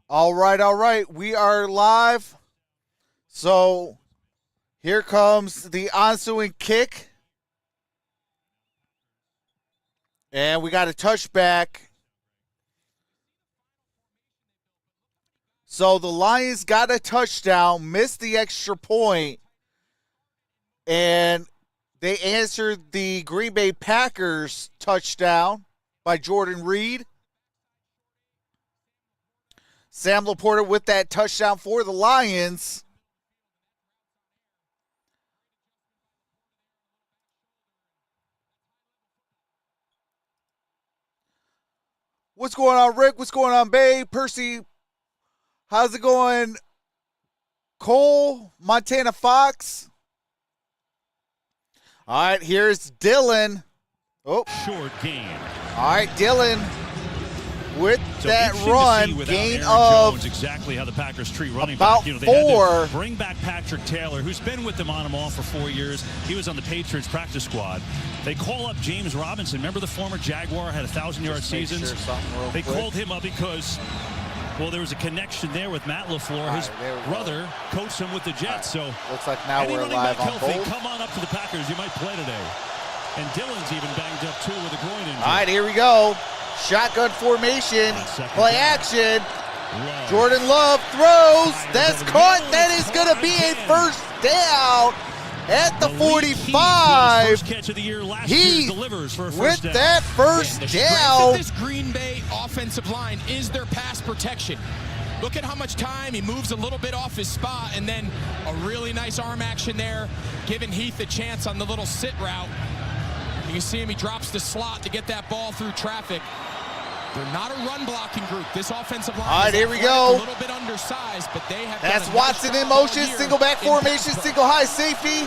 All right. We are live. So here comes the ensuing kick. And we got a touchback. So the Lions got a touchdown, missed the extra point, and they answered the Green Bay Packers touchdown by Jordan Reed. Sam Laporta with that touchdown for the Lions. What's going on, Rick? What's going on, Babe? Percy, how's it going? Cole, Montana Fox. All right, here's Dylan. Oh, short gain. All right, Dylan with that run, gain of exactly how the Packers treat running about back. They 4. had to bring back Patrick Taylor, who's been with them on and off for 4 years. He was on the Patriots practice squad. They call up James Robinson. Remember the former Jaguar, had 1,000-yard seasons? They called him up because, well, there was a connection there with Matt LaFleur. His brother coached him with the Jets. So looks like now we're live on both. Come on up to the Packers. You might play today. And Dylan's even banged up, too, with a groin injury. All right, here we go. Shotgun formation, play action. Jordan Love throws. That's caught. That is going to be a first down at the 45. He with that first down. This Green Bay offensive line is their pass protection. Look at how much time he moves a little bit off his spot, and then a really nice arm action there, giving Heath a chance on the little sit route. You can see him, he drops the slot to get that ball through traffic. They're not a run-blocking group. This offensive line all right, here we go. A little bit undersized, but they have. That's Watson in motion, single back formation, single high safety.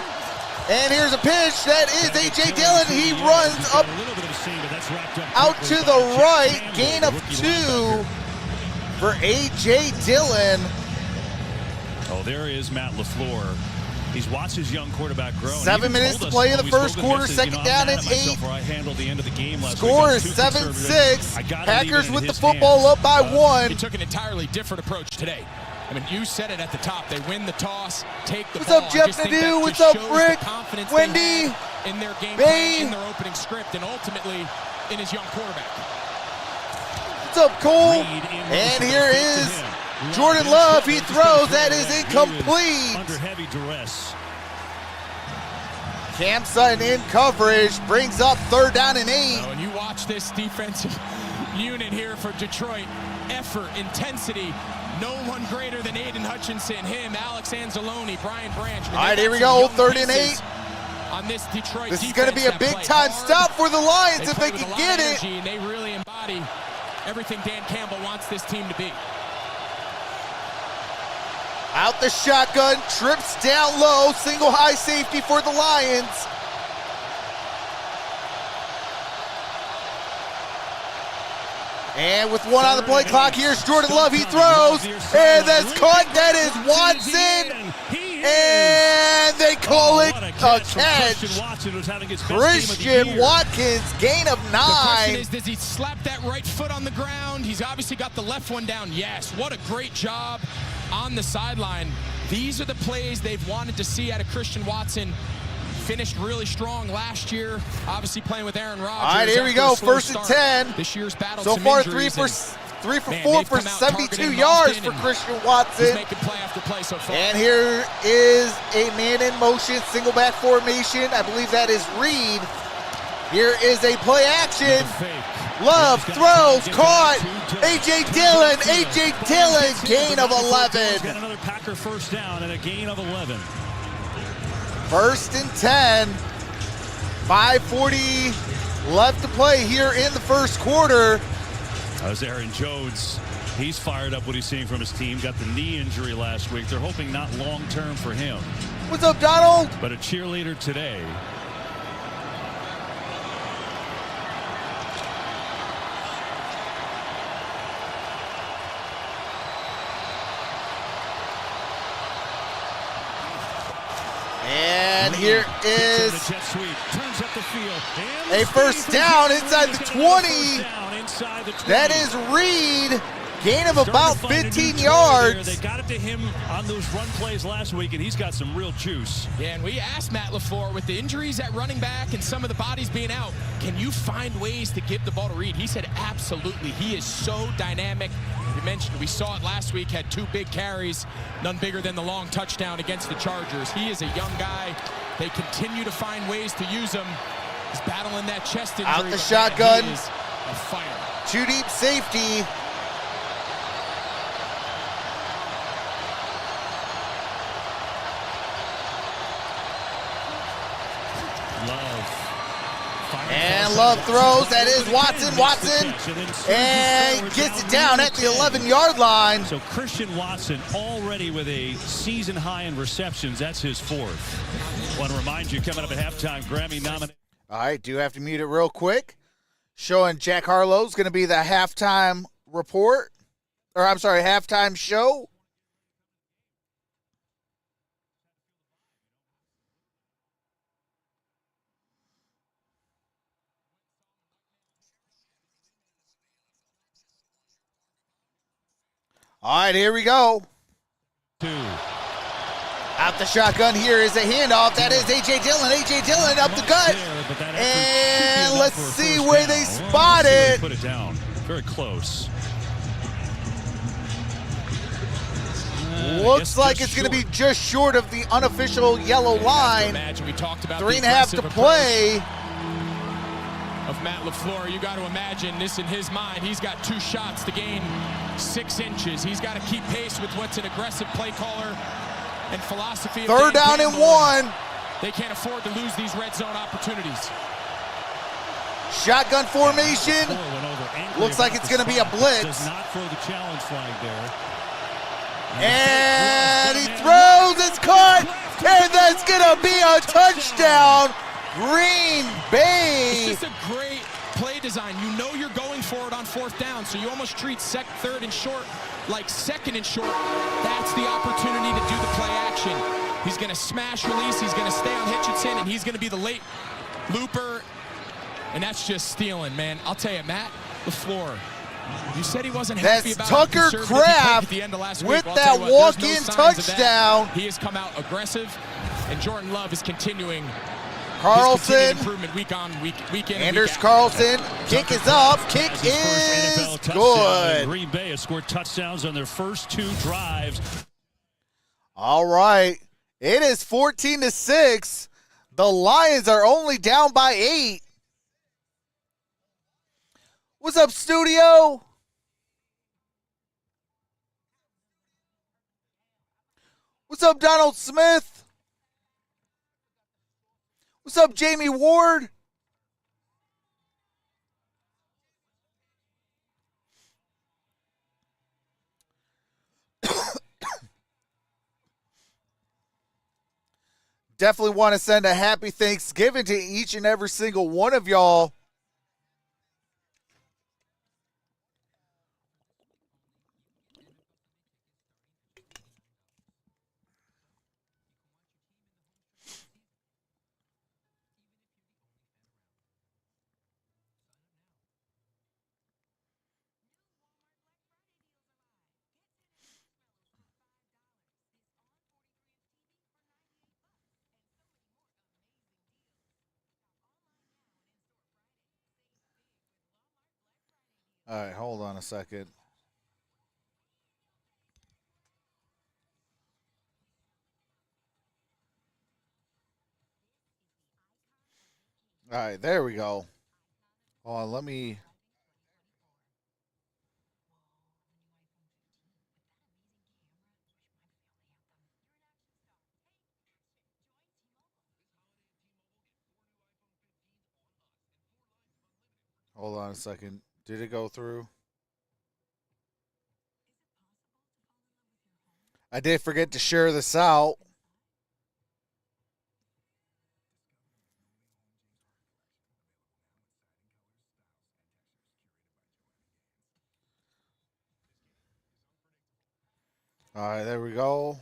And here's a pitch. That is A.J. Dillon. He runs up out to the right. Gain of 2 for A.J. Dillon. Oh, there is Matt LaFleur. He's watched his young quarterback grow. 7 minutes to play in the first quarter, second down and 8. Score is 7-6. Packers with the football up by 1. He took an entirely different approach today. I mean, you said it at the top. They win the toss, take the ball. What's up, Jeff Nadeau? What's up, Rick? Wendy? In their game plan, in their opening script, and ultimately in his young quarterback. What's up, Cole? And here is Jordan Love. He throws. That is incomplete. Under heavy duress. Cam Sutton in coverage brings up 3rd down and 8. And you watch this defensive unit here for Detroit. Effort, intensity. No one greater than Aiden Hutchinson, him, Alex Anzalone, Brian Branch. All right, here we go. 3rd and 8. On this Detroit this is going to be a big-time stop for the Lions if they can get it. And they really embody everything Dan Campbell wants this team to be. Out the shotgun, trips down low, single high safety for the Lions. And with 1 on the play clock, here's Jordan Love. He throws, and that's caught. That is Watson. And they call it a catch. Christian Watkins, gain of 9. The question is, does he slap that right foot on the ground? He's obviously got the left one down. Yes, what a great job on the sideline. These are the plays they've wanted to see out of Christian Watson. Finished really strong last year, obviously playing with Aaron Rodgers. All right, here we go, 1st and 10. This year's battle so far, 3 for 4 for 72 yards for Christian Watson. He's making play after play so far. And here is a man in motion, single back formation. I believe that is Reed. Here is a play action. Love throws, caught. A.J. Dillon, gain of 11. Got another Packer first down and a gain of 11. 1st and 10. 5:40 left to play here in the first quarter. As Aaron Jones, he's fired up what he's seeing from his team. Got the knee injury last week. They're hoping not long-term for him. What's up, Donald? But a cheerleader today. And here is a first down inside the 20. That is Reed. Gain of about 15 yards. They got it to him on those run plays last week, and he's got some real juice. Yeah, and we asked Matt LaFleur, with the injuries at running back and some of the bodies being out, can you find ways to give the ball to Reed? He said absolutely. He is so dynamic. You mentioned we saw it last week, had 2 big carries, none bigger than the long touchdown against the Chargers. He is a young guy. They continue to find ways to use him. He's battling that chest injury. Out the shotgun. He is a fire. 2 deep safety. And Love throws. That is Watson. And gets it down at the 11-yard line. So Christian Watson already with a season high in receptions. That's his 4th. Want to remind you, coming up at halftime, Grammy nominated. All right, do have to mute it real quick. Showing Jack Harlow's going to be the halftime report. Or, I'm sorry, halftime show. All right, here we go. 2. Out the shotgun, here is a handoff. That is A.J. Dillon. A.J. Dillon up the gut. And let's see where they spot it. Put it down. Very close. Looks like it's going to be just short of the unofficial yellow line. We talked about 3.5 to play. Of Matt LaFleur, you got to imagine this in his mind. He's got 2 shots to gain 6 inches. He's got to keep pace with what's an aggressive play caller and philosophy. 3rd down and 1. They can't afford to lose these red zone opportunities. Shotgun formation. Looks like it's going to be a blitz. Does not throw the challenge flag there. And he throws. It's caught. And that's going to be a touchdown. Green Bay. It's just a great play design. You know you're going for it on 4th down, so you almost treat 3rd and short like 2nd and short. That's the opportunity to do the play action. He's going to smash release. He's going to stay on Hitchinson, and he's going to be the late looper. And that's just stealing, man. I'll tell you, Matt LaFleur, you said he wasn't happy about Tucker Kraft at the end of last with week. that walk-in touchdown. He has come out aggressive, and Jordan Love is continuing. Carlson, week on week in. Anders Carlson, kick is up, kick is good. Green Bay has scored touchdowns on their first 2 drives. All right, it is 14-6. The Lions are only down by 8. What's up, studio? What's up, Donald Smith? What's up, Jamie Ward? Definitely want to send a happy Thanksgiving to each and every single one of y'all. All right, hold on a second. All right, there we go. Hold on, let me... Hold on a second. Did it go through? I did forget to share this out. All right, there we go.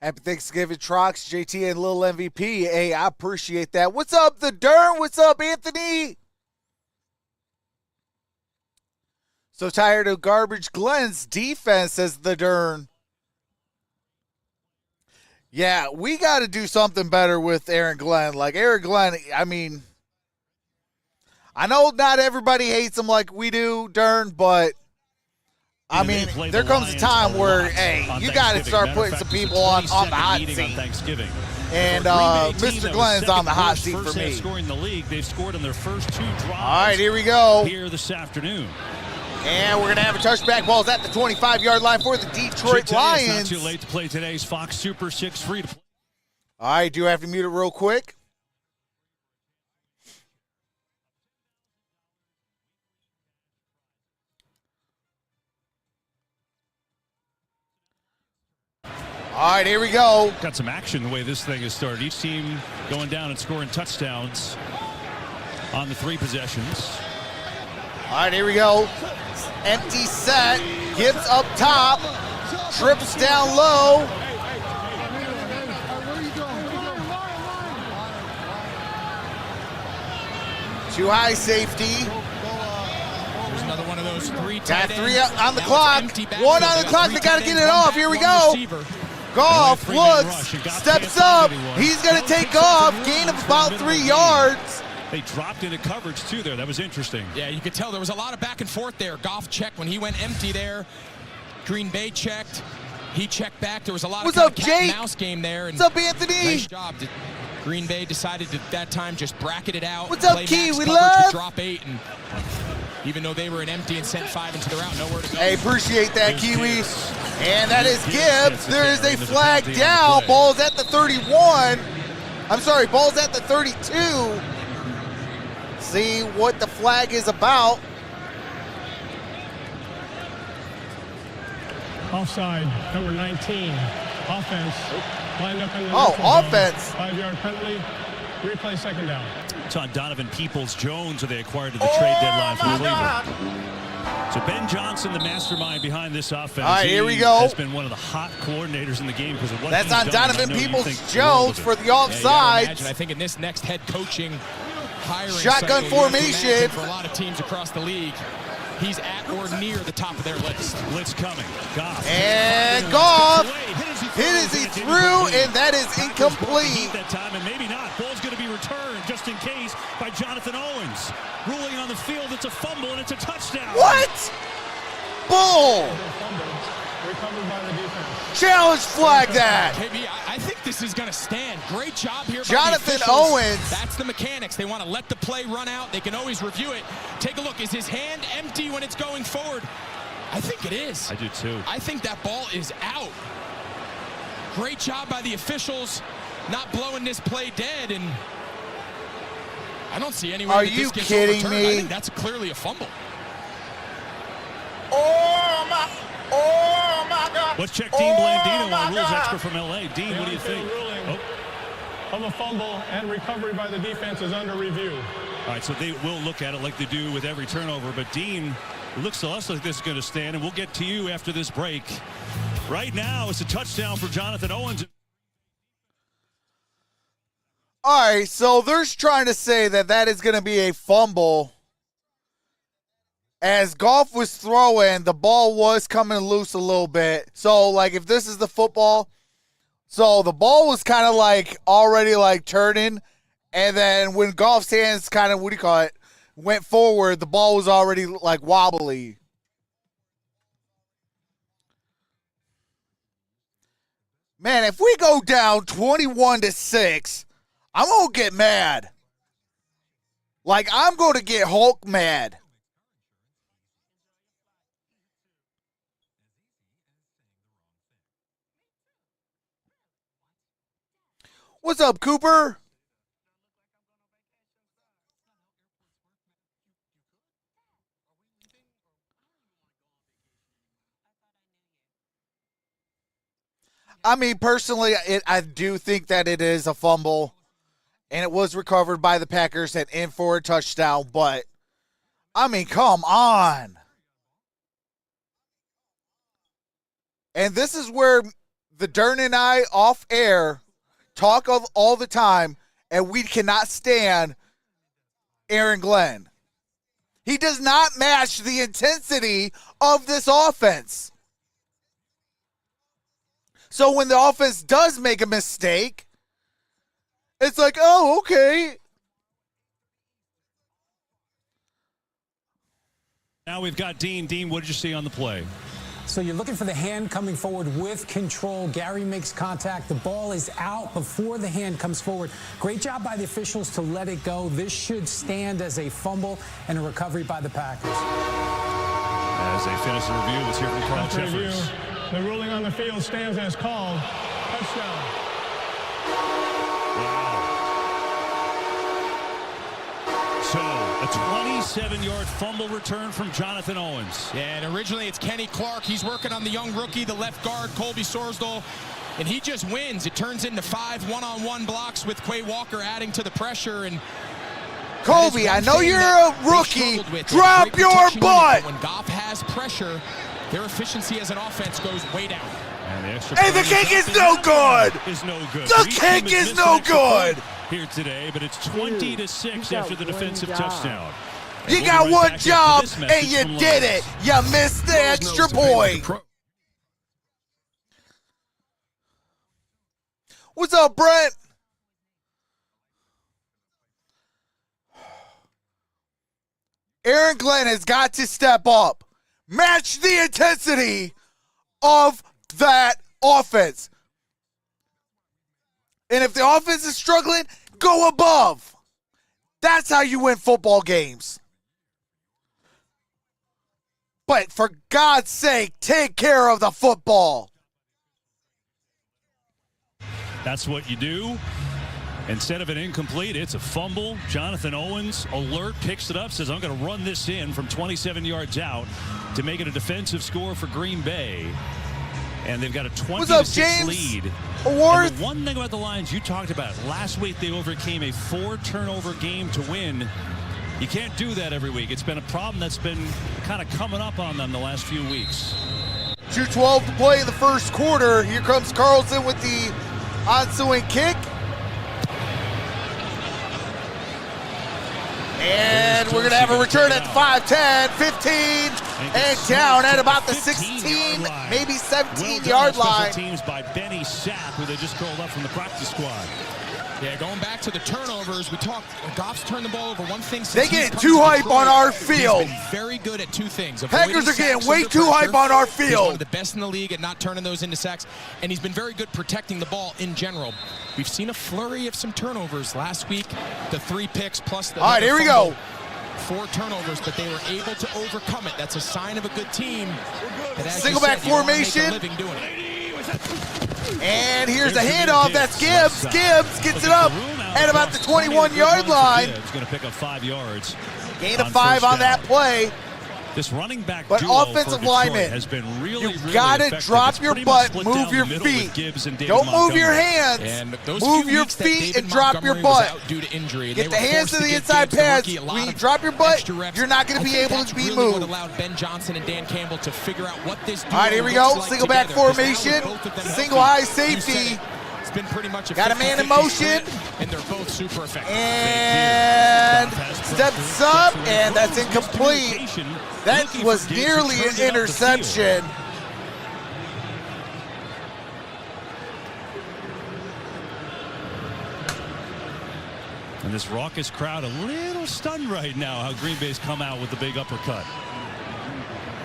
Happy Thanksgiving, Trox, JT, and Lil MVP. Hey, I appreciate that. What's up, the Dern? What's up, Anthony? So tired of garbage Glenn's defense, says the Dern. Yeah, we got to do something better with Aaron Glenn. Like, Aaron Glenn, I mean, I know not everybody hates him like we do, Dern, but, I mean, there comes a time where, hey, you got to start putting some people on the hot seat. And Mr. Glenn's on the hot seat for me. Scoring the league, they've scored in their first 2 drives. All right, here we go. Here this afternoon. And we're going to have a touchback. Ball's at the 25-yard line for the Detroit Lions. It's not too late to play today's Fox Super 6 free to play. All right, do have to mute it real quick. All right, here we go. Got some action the way this thing has started. Each team going down and scoring touchdowns on the 3 possessions. All right, here we go. Empty set. Gibbs up top. Trips down low. Too high safety. There's another one of those 3 Got tight 3 ends. on the Now clock. it's empty 1 backfield. on the clock. They got to get it off. Here we One go. receiver. Goff looks, steps up. He's going to take off. Gain of about 3 yards. They dropped into coverage, too, there. That was interesting. Yeah, you could tell there was a lot of back and forth there. Goff checked when he went empty there. Green Bay checked. He checked back. There was a lot What's of up, cat and Jake? mouse game there. And What's up, Anthony? nice job. Green Bay decided to, that time, just bracket it out. What's up, play Key? max We coverage love. with drop 8. And even though they were in empty and sent 5 into the route, nowhere to go. Hey, appreciate that, Kiwi. And that is Gibbs. There is a flag down. Ball's at the 31. I'm sorry, ball's at the 32. See what the flag is about. Offside, number 19. Offense. Lined up in the Oh, neutral zone. offense. 5-yard penalty. Replay second down. It's on Donovan Peoples-Jones, who they acquired at the trade deadline from Cleveland. So Ben Johnson, the mastermind behind this offense. All right, here we go. Has been one of the hot coordinators in the game because of what That's he's on done. Donovan I know you think Peoples-Jones for the Yeah, you gotta offsides. imagine, I think in this next head coaching hiring Shotgun cycle, you have to formation. imagine for a lot of teams across the league, he's at or near the top of their list. Blitz coming. Goff. And Goff hit as he threw, and that is incomplete. That time, and maybe not. Ball's going to be returned just in case by Jonathan Owens. Ruling on the field, it's a fumble and it's a touchdown. What? Bull. Recovered by the defense. Challenge flag that. KB, I think this is going to stand. Great job here by Jonathan the officials. Owens. That's the mechanics. They want to let the play run out. They can always review it. Take a look. Is his hand empty when it's going forward? I think it is. I do too. I think that ball is out. Great job by the officials not blowing this play dead, and I don't see any way Are that you this gets kidding overturned. me? I think that's clearly a fumble. Oh my God. Let's check Dean Blandino, our rules expert from LA. Dean, what do you think? Ruling of a fumble and recovery by the defense is under review. All right, so they will look at it like they do with every turnover, but Dean, it looks to us like this is going to stand, and we'll get to you after this break. Right now, it's a touchdown for Jonathan Owens. All right, so they're trying to say that that is going to be a fumble. As Goff was throwing, the ball was coming loose a little bit. So, like, if this is the football, so the ball was kind of like already like turning, and then when Goff's hands kind of, went forward, the ball was already like wobbly. Man, if we go down 21-6, I'm going to get mad. Like, I'm going to get Hulk mad. What's up, Cooper? I mean, personally, I do think that it is a fumble, and it was recovered by the Packers and in for a touchdown, but, I mean, come on. And this is where the Dern and I off air talk of all the time, and we cannot stand Aaron Glenn. He does not match the intensity of this offense. So when the offense does make a mistake, it's like, oh, okay. Now we've got Dean. Dean, what did you see on the play? So you're looking for the hand coming forward with control. Gary makes contact. The ball is out before the hand comes forward. Great job by the officials to let it go. This should stand as a fumble and a recovery by the Packers. As they finish the review, let's hear from Carl Cheffers. The ruling on the field stands as called. Touchdown. So, a 27-yard fumble return from Jonathan Owens. Yeah, and originally it's Kenny Clark. He's working on the young rookie, the left guard, Colby Sorsdal, and he just wins. It turns into 5 one-on-one blocks with Quay Walker adding to the pressure. And Colby, I know you're a rookie. Drop your butt. When Goff has pressure, their efficiency as an offense goes way down. And the kick is no good. The kick is no good. Here today, but it's 20-6 after the defensive touchdown. You got one job and you did it. You missed the extra point. What's up, Brent? Aaron Glenn has got to step up. Match the intensity of that offense. And if the offense is struggling, go above. That's how you win football games. But for God's sake, take care of the football. That's what you do. Instead of an incomplete, it's a fumble. Jonathan Owens, alert, picks it up, says, I'm going to run this in from 27 yards out to make it a defensive score for Green Bay. And they've got a 20-6 lead. Award. And the one thing about the Lions you talked about, last week they overcame a 4-turnover game to win. You can't do that every week. It's been a problem that's been kind of coming up on them the last few weeks. 2:12 to play in the first quarter. Here comes Carlson with the ensuing kick. And we're going to have a return at 5, 10, 15, and down at about the 16, maybe 17-yard line. Teams by Benny Sapp, who they just called up from the practice squad. Yeah, going back to the turnovers, we talked, Goff's turned the ball over. One thing they get too hype on our field. He's been very good at two things. Packers are getting way too hype on our field. He's one of the best in the league at not turning those into sacks, and he's been very good protecting the ball in general. We've seen a flurry of some turnovers last week, the 3 picks plus the all right, here we go. 4 turnovers, but they were able to overcome it. That's a sign of a good team. Single back formation. And here's a handoff. That's Gibbs. Gibbs gets it up at about the 21-yard line. It's going to pick up 5 yards. Gain of 5 on that play. This running back but duo offensive for lineman, has been really gotta effective. drop your butt, move your feet. Don't move your hands. Move your feet and drop your butt. Get the hands to the inside pads. When you drop your butt, you're not going to be able to be moved. Allowed Ben Johnson and Dan Campbell to figure out what this. All right, here we go. Single back formation. Single high safety. Been pretty much a got a man in motion, and they're both super effective. And steps up, and that's incomplete. That was nearly an interception. And this raucous crowd a little stunned right now how Green Bay's come out with the big uppercut.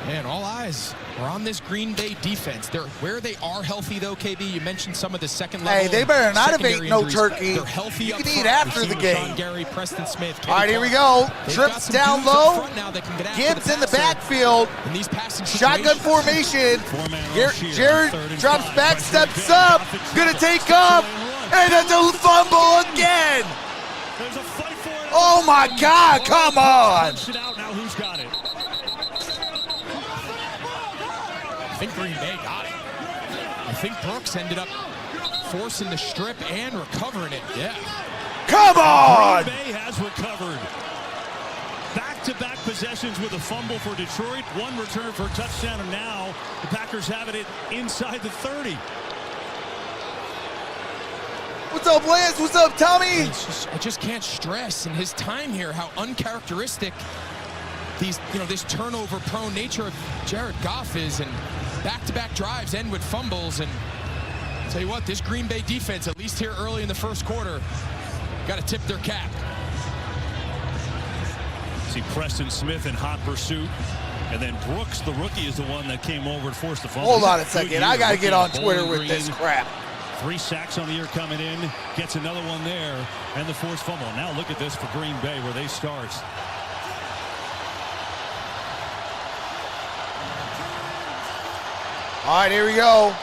And all eyes are on this Green Bay defense. Where they are healthy, though, KB, you mentioned some of the second level. Hey, they better not have ate no turkey. They're healthy. You can eat after the game. Gary, Preston Smith, all right, here we go. Trips down low. Gibbs in the backfield. Shotgun formation. Jared drops back, steps up. Gonna take off. And that's a fumble again. Oh, my God. Come on. I think Green Bay got it. I think Brooks ended up forcing the strip and recovering it. Yeah. Come on! Green Bay has recovered. Back-to-back possessions with a fumble for Detroit. One return for a touchdown, and now the Packers have it inside the 30. What's up, Lance? What's up, Tommy? I just can't stress in his time here how uncharacteristic this turnover-prone nature of Jared Goff is, and back-to-back drives end with fumbles. And I'll tell you what, this Green Bay defense, at least here early in the first quarter, got to tip their cap. See Preston Smith in hot pursuit. And then Brooks, the rookie, is the one that came over to force the fumble. Hold on a second. I got to get on Twitter with this crap. 3 sacks on the year coming in. Gets another one there. And the forced fumble. Now look at this for Green Bay where they start. All right, here we go.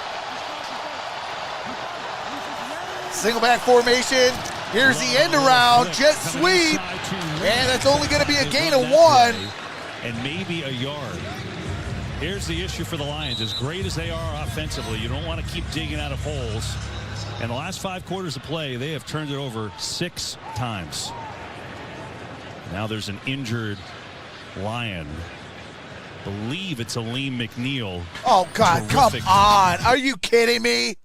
Single back formation. Here's the end around. Jet sweep. And that's only going to be a gain of 1. And maybe a yard. Here's the issue for the Lions. As great as they are offensively, you don't want to keep digging out of holes. In the last 5 quarters of play, they have turned it over 6 times. Now there's an injured Lion. Believe it's Aleem McNeil. Oh, God, Terrific. come on. Are you kidding me?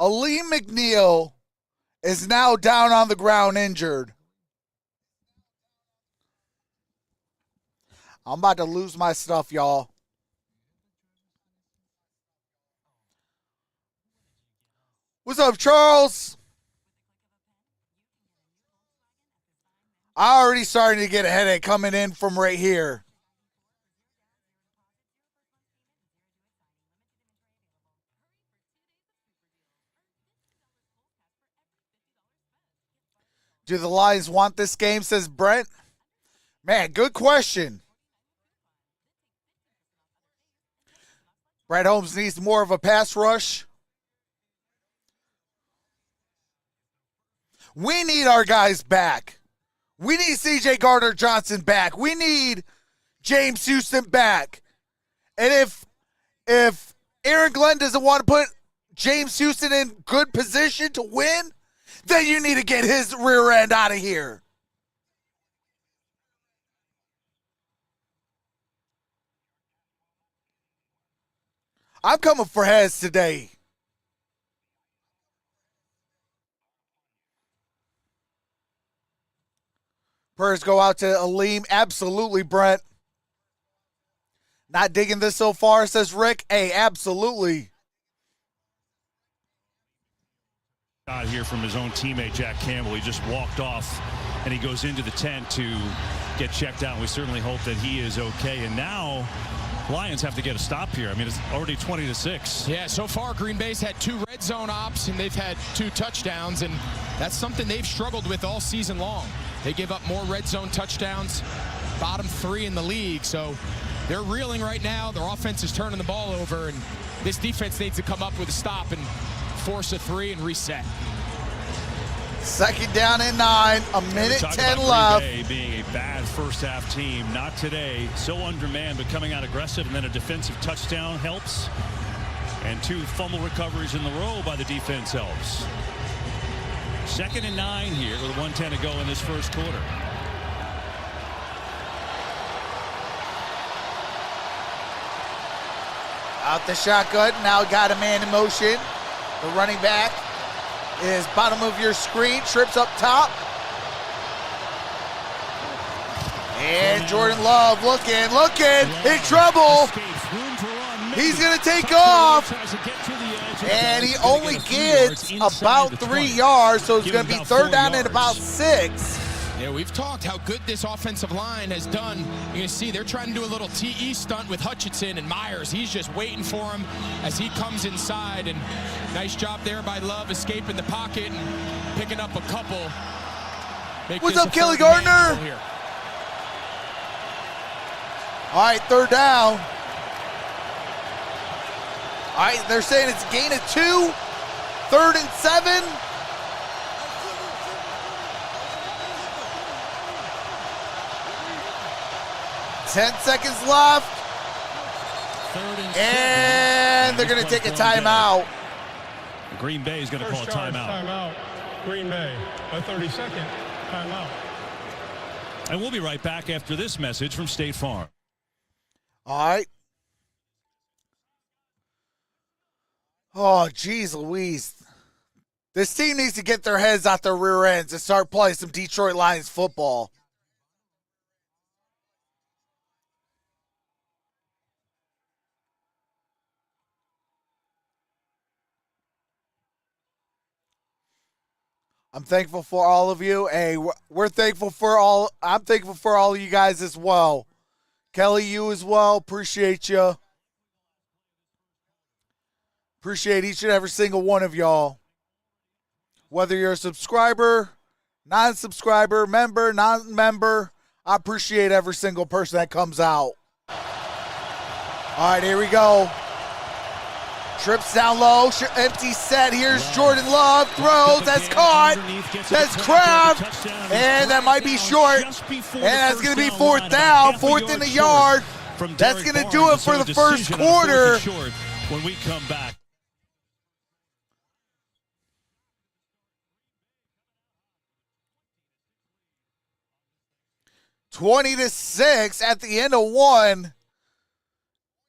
Aleem McNeil is now down on the ground injured. I'm about to lose my stuff, y'all. What's up, Charles? I already starting to get a headache coming in from right here. Do the Lions want this game, says Brent? Man, good question. Brett Holmes needs more of a pass rush. We need our guys back. We need C.J. Gardner-Johnson back. We need James Houston back. And if Aaron Glenn doesn't want to put James Houston in good position to win, then you need to get his rear end out of here. I'm coming for heads today. Prayers go out to Aleem. Absolutely, Brent. Not digging this so far, says Rick. Hey, absolutely. Out here from his own teammate, Jack Campbell. He just walked off, and he goes into the tent to get checked out. We certainly hope that he is okay. And now Lions have to get a stop here. I mean, it's already 20-6. Yeah, so far Green Bay's had 2 red zone ops, and they've had 2 touchdowns, and that's something they've struggled with all season long. They give up more red zone touchdowns, bottom 3 in the league, so they're reeling right now. Their offense is turning the ball over, and this defense needs to come up with a stop and force a 3 and reset. Second down and 9, a minute 10 left. Green Bay being a bad first half team, not today. So undermanned, but coming out aggressive, and then a defensive touchdown helps. And 2 fumble recoveries in the row by the defense helps. Second and 9 here with 1:10 to go in this first quarter. Out the shotgun, now got a man in motion. The running back is bottom of your screen, trips up top. And Jordan Love looking, in trouble. He's going to take off. And he only gets about 3 yards, so it's going to be third down and about 6. Yeah, we've talked how good this offensive line has done. You're going to see they're trying to do a little TE stunt with Hutchinson and Myers. He's just waiting for him as he comes inside. And nice job there by Love escaping the pocket and picking up a couple. What's up, Kelly Gardner? All right, third down. All right, they're saying it's a gain of 2. 3rd and 7. Ten seconds left. And they're going to take a timeout. Green Bay is going to call a timeout. Timeout. Green Bay, a 30-second timeout. And we'll be right back after this message from State Farm. All right. Oh, geez Louise. This team needs to get their heads out their rear ends and start playing some Detroit Lions football. I'm thankful for all of you. Hey, we're thankful for all. I'm thankful for all of you guys as well. Kelly, you as well. Appreciate you. Appreciate each and every single one of y'all. Whether you're a subscriber, non-subscriber, member, non-member, I appreciate every single person that comes out. All right, here we go. Trips down low, empty set. Here's Jordan Love, throws, that's caught, that's Crab, and that might be short, and that's going to be fourth down, fourth in the yard. That's going to do it for the first quarter. When we come back. (20-6) at the end of one.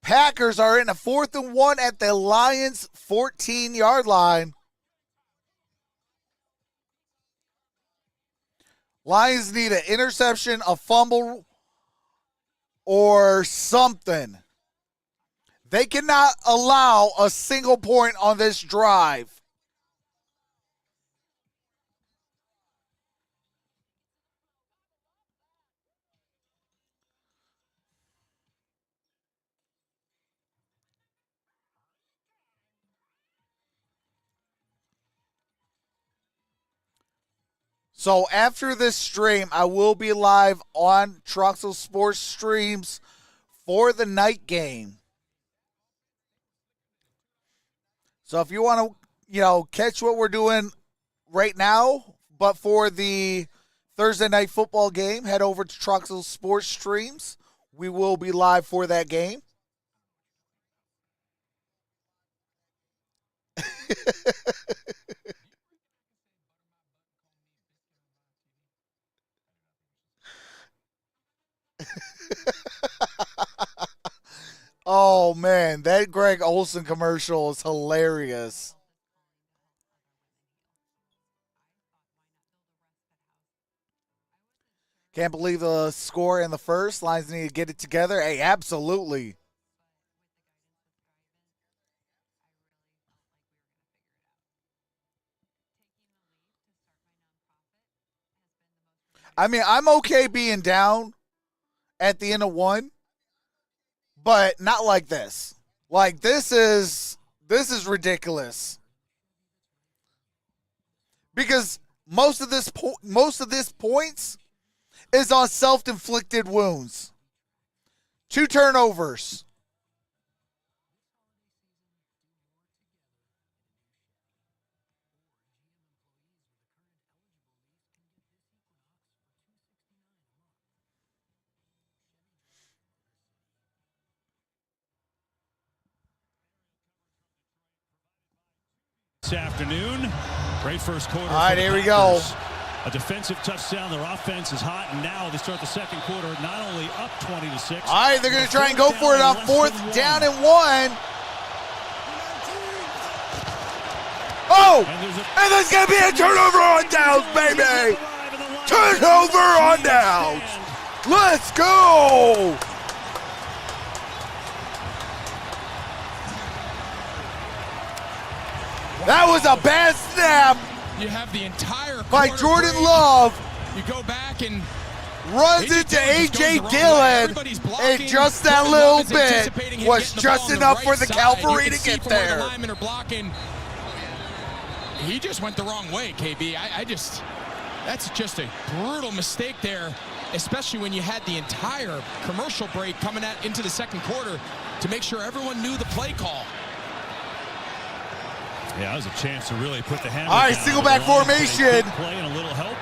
Packers are in a 4th and 1 at the Lions' 14-yard line. Lions need an interception, a fumble, or something. They cannot allow a single point on this drive. So after this stream, I will be live on Troxel Sports Streams for the night game. So if you want to, catch what we're doing right now, but for the Thursday night football game, head over to Troxel Sports Streams. We will be live for that game. Oh, man, that Greg Olsen commercial is hilarious. Can't believe the score in the first. Lions need to get it together. Hey, absolutely. I mean, I'm okay being down at the end of one, but not like this. Like, this is ridiculous. Because most of this points is on self-inflicted wounds. 2 turnovers. This afternoon, great first quarter. All right, here we go. A defensive touchdown. Their offense is hot, and now they start the second quarter not only up 20-6. All right, they're going to try and go for it on 4th down and 1. Oh, and there's going to be a turnover on downs, baby. Turnover on downs. Let's go. That was a bad snap. You have the entire by Jordan Love. You go back and runs into A.J. Dillon, and just that little bit was just enough for the cavalry to get there. The linemen are blocking. He just went the wrong way, KB. That's just a brutal mistake there, especially when you had the entire commercial break coming into the second quarter to make sure everyone knew the play call. Yeah, that was a chance to really put the hammer. All right, single back formation. Play and a little help.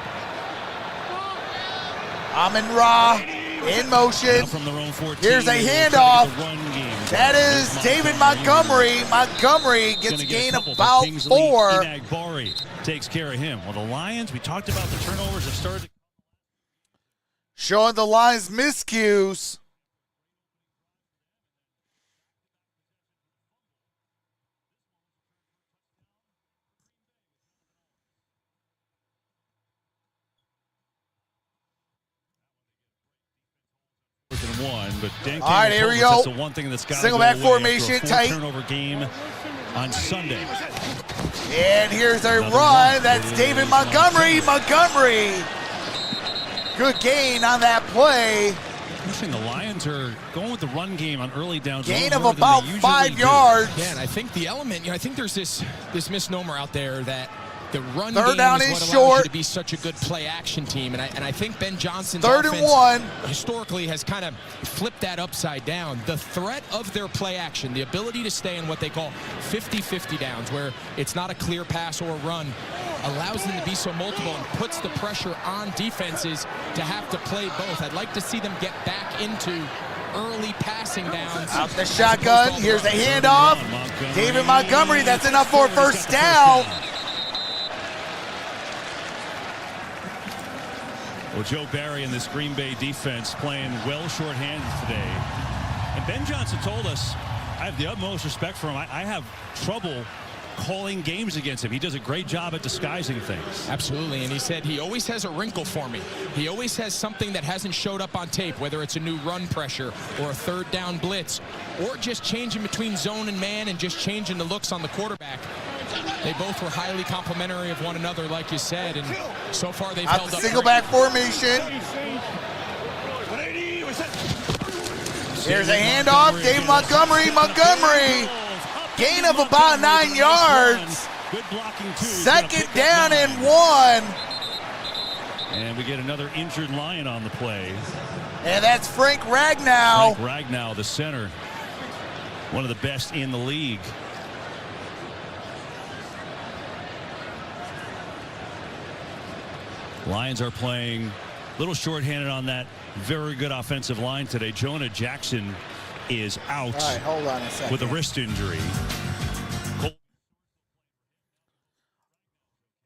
Amon-Ra in motion. From their own 14, here's a handoff. That is David Montgomery. Montgomery gets a gain of about 4. Bari takes care of him. Well, the Lions, we talked about the turnovers have started. Showing the Lions miscues. 1, but Dan all right, here we go. That's the one thing that's got single back formation, tight turnover game on Sunday. And here's a Another run. That's David Montgomery. Good gain on that play. Interesting, the Lions are going with the run game on early downs. Gain of about 5 yards. Yeah, and I think the element, I think there's this misnomer out there that the run third game down is is what allows short. you to be such a good play-action team. And I think Ben Johnson's third offense and 1 historically has kind of flipped that upside down. The threat of their play-action, the ability to stay in what they call 50-50 downs, where it's not a clear pass or a run, allows them to be so multiple and puts the pressure on defenses to have to play both. I'd like to see them get back into early passing downs. Out the shotgun. Here's the handoff. David Montgomery. That's enough for a first down. Well, Joe Barry and this Green Bay defense playing well shorthanded today. And Ben Johnson told us, I have the utmost respect for him. I have trouble calling games against him. He does a great job at disguising things. Absolutely, and he said he always has a wrinkle for me. He always has something that hasn't showed up on tape, whether it's a new run pressure or a third down blitz, or just changing between zone and man and just changing the looks on the quarterback. They both were highly complimentary of one another, like you said, and so far they've held up. Single back formation. Here's a handoff. David Montgomery. Gain of about 9 yards. Second down and 1. And we get another injured Lion on the play. And that's Frank Ragnow. Frank Ragnow, the center. One of the best in the league. Lions are playing a little shorthanded on that very good offensive line today. Jonah Jackson is out. All right, hold on a second. With a wrist injury.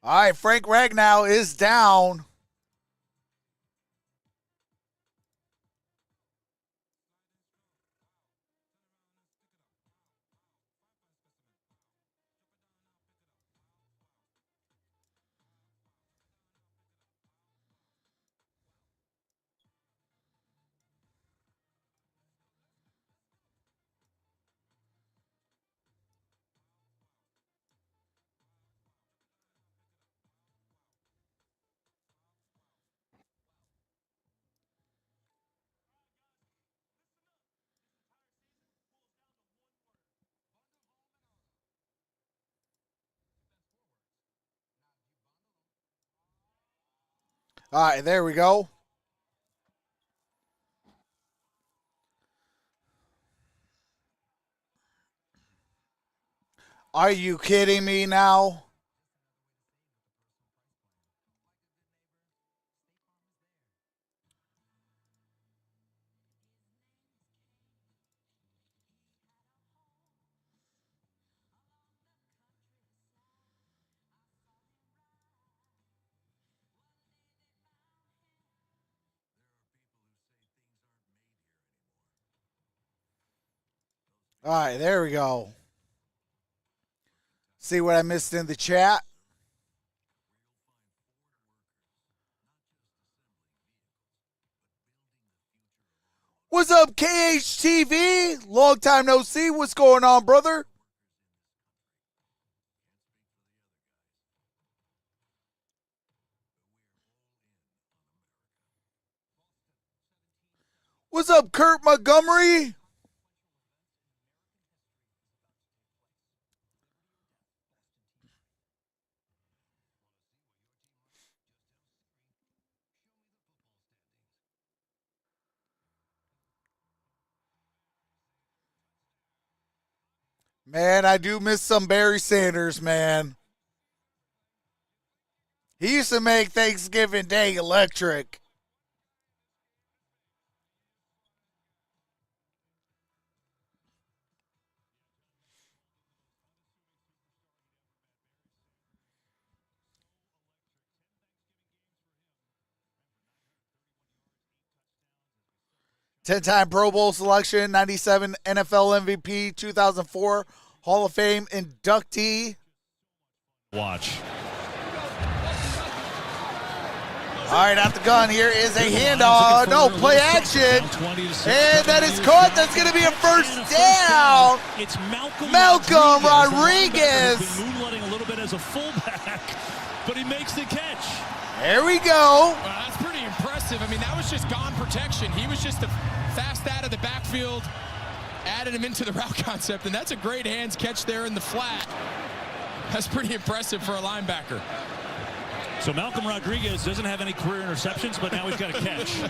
All right, Frank Ragnow is down. All right, there we go. Are you kidding me now? All right, there we go. See what I missed in the chat? What's up, KHTV? Long time no see. What's going on, brother? What's up, Kurt Montgomery? Man, I do miss some Barry Sanders, man. He used to make Thanksgiving Day electric. Ten-time Pro Bowl selection, 97 NFL MVP, 2004 Hall of Fame inductee. Watch. All right, at the gun here is a handoff. No, play action. And that is caught. That's going to be a first down. It's Malcolm Rodriguez. He's been moonlighting a little bit as a fullback, but he makes the catch. There we go. That's pretty impressive. I mean, that was just gone protection. He was just fast out of the backfield, added him into the route concept, and that's a great hands catch there in the flat. That's pretty impressive for a linebacker. So Malcolm Rodriguez doesn't have any career interceptions, but now he's got a catch. All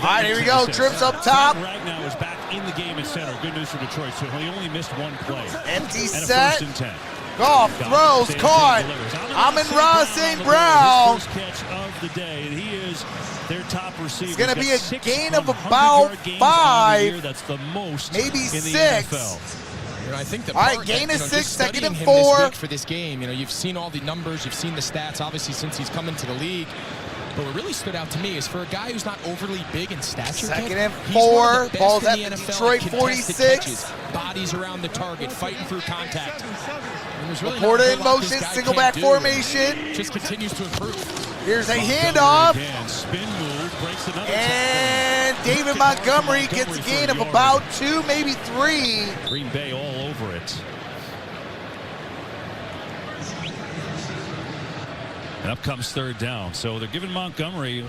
right, here we go. Trips up top. Ragnow is back in the game at center. Good news for Detroit. So he only missed one play. Empty and set. A 1st and 10. Goff throws, caught. Amon-Ra St. Brown. His first catch of the day, and he is their top receiver. It's going to be a gain of about 5. That's the most, maybe in 6. the NFL. You know, I think the all right, gain of 6, second and 4 for this game. You know, you've seen all the numbers, you've seen the stats, obviously since he's come into the league. But what really stood out to me is for a guy who's not overly big in stature. Second and 4, ball's at the Detroit 46. Catches, bodies around the target, fighting through contact. Really Laporta in motion, single back formation. Just continues to improve. Here's a handoff. Spin move, breaks another and David Montgomery gets a gain of about 2, maybe 3. Green Bay all over it. And up comes 3rd down. So they're giving Montgomery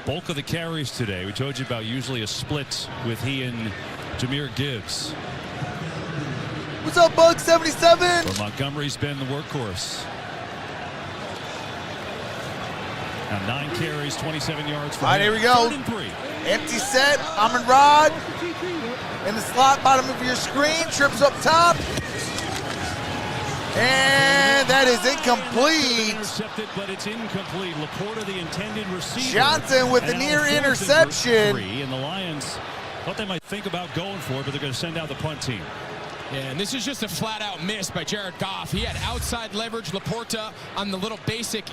bulk of the carries today. We told you about usually a split with he and Jahmyr Gibbs. What's up, Bug 77? But Montgomery's been the workhorse. Now 9 carries, 27 yards for him. All right, here we go. 3rd and 3. Empty set. Amon-Ra in the slot bottom of your screen. Trips up top. And that is incomplete. Intercepted, but it's incomplete. Laporta, the intended receiver. Johnson with the near interception. And the Lions thought they might think about going for it, but they're going to send out the punt team. Yeah, and this is just a flat-out miss by Jared Goff. He had outside leverage. Laporta on the little basic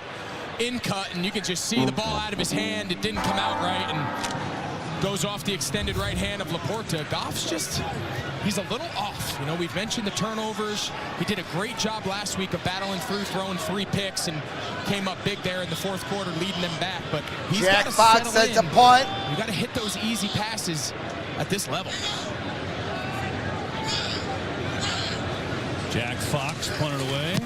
in-cut, and you can just see the ball out of his hand. It didn't come out right, and goes off the extended right hand of Laporta. Goff's just, he's a little off. You know, we've mentioned the turnovers. He did a great job last week of battling through, throwing 3 picks, and came up big there in the 4th quarter, leading them back. But he's Jack Fox sets a punt. You got to hit those easy passes at this level. Jack Fox punted away.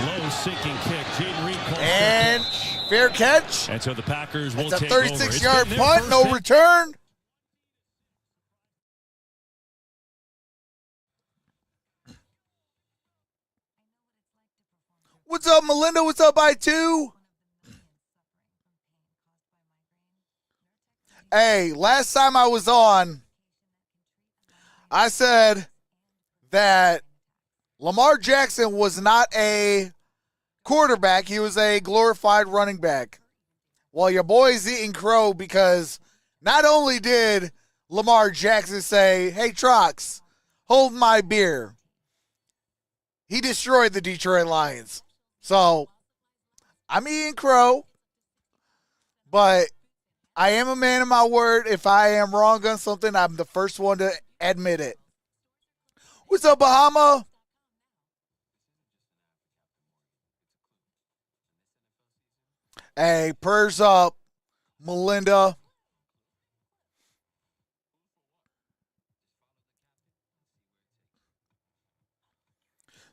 Low sinking kick. Jaden Reed calls and fair catch. And so the Packers will take over. It's a 36-yard punt, no return. What's up, Melinda? What's up, I2? Hey, last time I was on, I said that Lamar Jackson was not a quarterback. He was a glorified running back. Well, your boy's eating crow because not only did Lamar Jackson say, hey, Trox, hold my beer, he destroyed the Detroit Lions. So, I'm eating crow, but I am a man of my word. If I am wrong on something, I'm the first one to admit it. What's up, Bahama? Hey, prayers up, Melinda.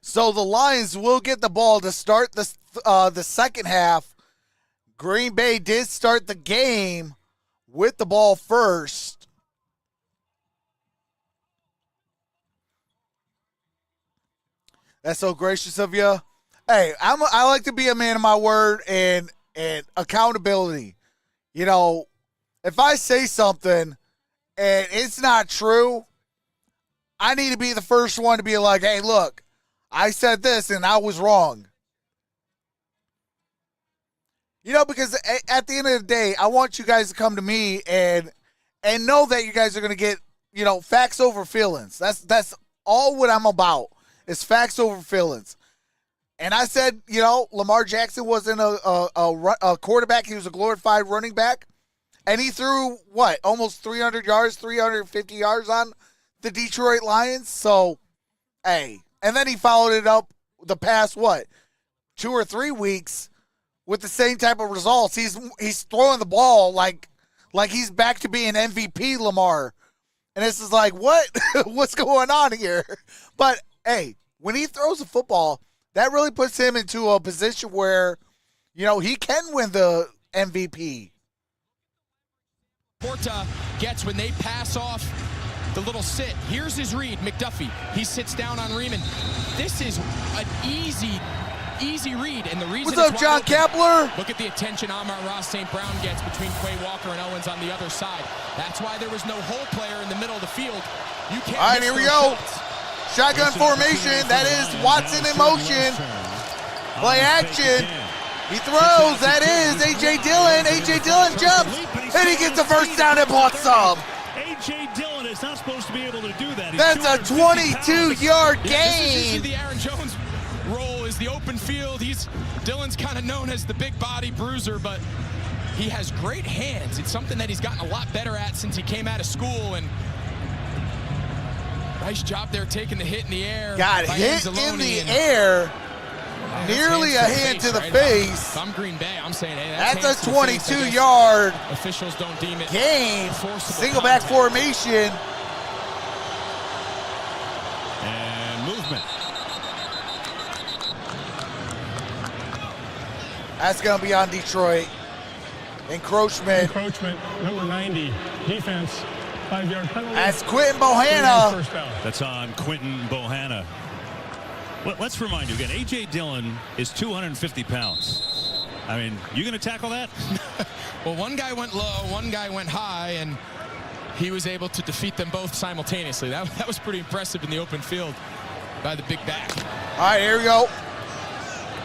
So the Lions will get the ball to start the second half. Green Bay did start the game with the ball first. That's so gracious of you. Hey, I like to be a man of my word and accountability. You know, if I say something and it's not true, I need to be the first one to be like, hey, look, I said this and I was wrong. You know, because at the end of the day, I want you guys to come to me and know that you guys are going to get, you know, facts over feelings. That's all what I'm about is facts over feelings. And I said, you know, Lamar Jackson wasn't a quarterback. He was a glorified running back. And he threw, what, almost 300 yards, 350 yards on the Detroit Lions. So, hey. And then he followed it up the past, 2 or 3 weeks with the same type of results. He's throwing the ball like he's back to being MVP Lamar. And this is like, what? What's going on here? But, hey, when he throws the football, that really puts him into a position where, he can win the MVP. Porta gets when they pass off the little sit. Here's his read, McDuffie. He sits down on Riemann. This is an easy read, and the reason. What's up, John Kepler? Look at the attention Amon-Ra St. Brown gets between Quay Walker and Owens on the other side. That's why there was no hole player in the middle of the field. You can't. All right, here we go. Shotgun formation. That is Watson in motion. Play action. He throws. That is A.J. Dillon. A.J. Dillon jumps, and he gets the first down and blocks up. A.J. Dillon is not supposed to be able to do that. That's a 22-yard gain. The Aaron Jones role is the open field. Dillon's kind of known as the big body bruiser, but he has great hands. It's something that he's gotten a lot better at since he came out of school, and nice job there taking the hit in the air. Got hit in the air. Nearly a hand to the face. If I'm Green Bay, I'm saying, hey, that's a 22-yard officials don't deem it gain. Single back formation. And movement. That's going to be on Detroit. Encroachment. Encroachment, number 90. Defense, 5-yard penalty. That's Quentin Bohanna. First down. That's on Quentin Bohanna. Well, let's remind you again, A.J. Dillon is 250 pounds. I mean, you going to tackle that? Well, one guy went low, one guy went high, and he was able to defeat them both simultaneously. That was pretty impressive in the open field by the big back. All right, here we go.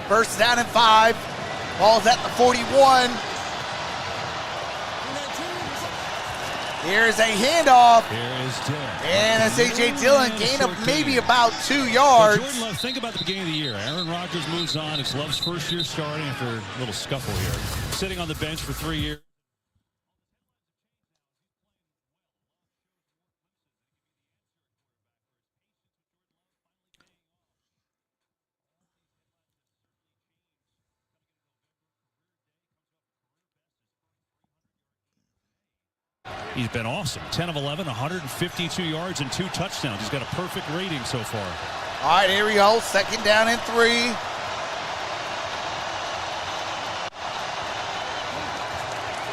First down and 5. Ball's at the 41. Here's a handoff. Here is Dillon. And that's A.J. Dillon, gain of maybe about 2 yards. Jordan Love, think about the beginning of the year. Aaron Rodgers moves on. It's Love's first year starting after a little scuffle here. Sitting on the bench for 3 years. He's been awesome. 10 of 11, 152 yards and 2 touchdowns. He's got a perfect rating so far. All right, here we go. Second down and 3.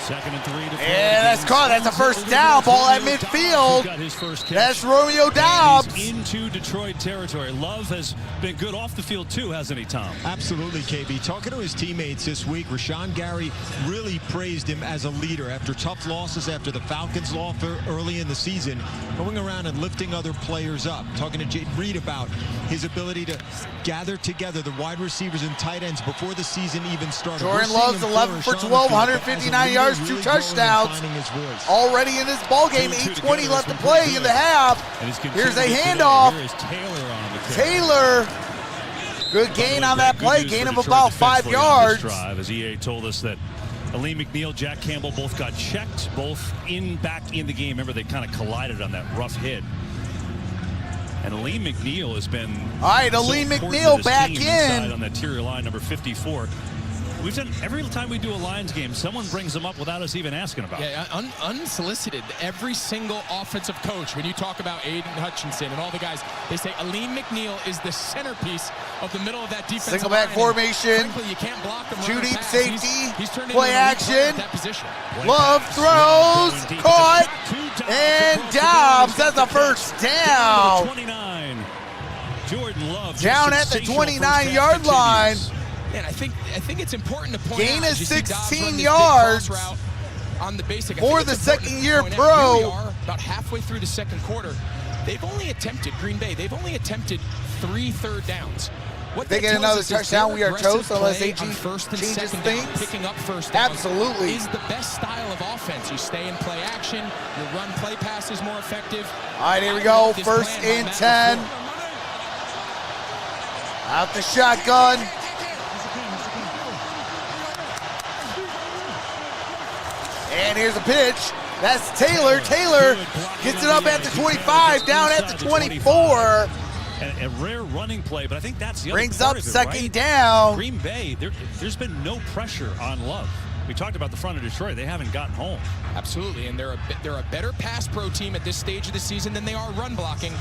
Second and 3 to throw. And that's caught. That's a first down. Ball at midfield. Got his first catch. That's Romeo Doubs. He's into Detroit territory. Love has been good off the field too, hasn't he, Tom? Absolutely, KB. Talking to his teammates this week, Rashawn Gary really praised him as a leader after tough losses, after the Falcons loss early in the season, going around and lifting other players up. Talking to Jade Reed about his ability to gather together the wide receivers and tight ends before the season even started. Jordan Love's 11 for 12, 159 yards, 2 touchdowns. Already in this ball game, 8:20 left to play in the half. Here's a handoff. Here is Taylor on the Taylor, good gain on that play, gain of about 5 yards. Drive, as EA told us that Aleem McNeil, Jack Campbell both got checked, both back in the game. Remember, they kind of collided on that rough hit. And Aleem McNeil has been all right. Aleem McNeil back in on that interior line, number 54. We've done every time we do a Lions game, someone brings them up without us even asking about it. Yeah, unsolicited. Every single offensive coach, when you talk about Aiden Hutchinson and all the guys, they say Aleem McNeil is the centerpiece of the middle of that defensive single back formation. Frankly, you can't block him. Two deep safety. He's turned play action. That position. Love throws, caught, and Doubs. That's a first down. 29. Jordan Love down at the 29-yard line. And I think it's important to point gain out. Gain of 16 yards on the basic. For the second-year pro. Here we are, about halfway through the second quarter. They've only attempted, Green Bay, they've only attempted 3 third downs. What they get another touchdown, we are toast unless AG changes things. Picking up first down absolutely is the best style of offense. You stay in play action, your run play pass is more effective. All right, here we go. First and 10. Out the shotgun. And here's a pitch. That's Taylor. Taylor gets it up at the 25, down at the 24. a rare running play, but I think that's the Brings other part up of it, second right? down. Green Bay, there's been no pressure on Love. We talked about the front of Detroit. They haven't gotten home. Absolutely, and they're a better pass pro team at this stage of the season than they are run blocking.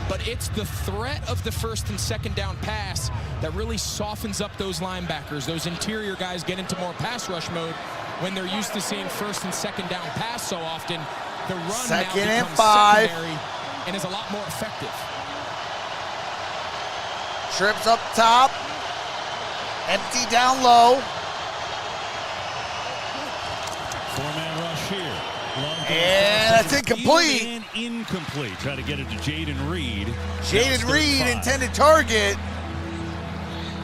But it's the threat of the first and second down pass that really softens up those linebackers. Those interior guys get into more pass rush mode when they're used to seeing first and second down pass so often. The run Second now and becomes 5. secondary and is a lot more effective. Trips up top. Empty down low. Four-man rush here. And that's incomplete. And incomplete. Try to get it to Jaden Reed. Jaden Reed, intended target.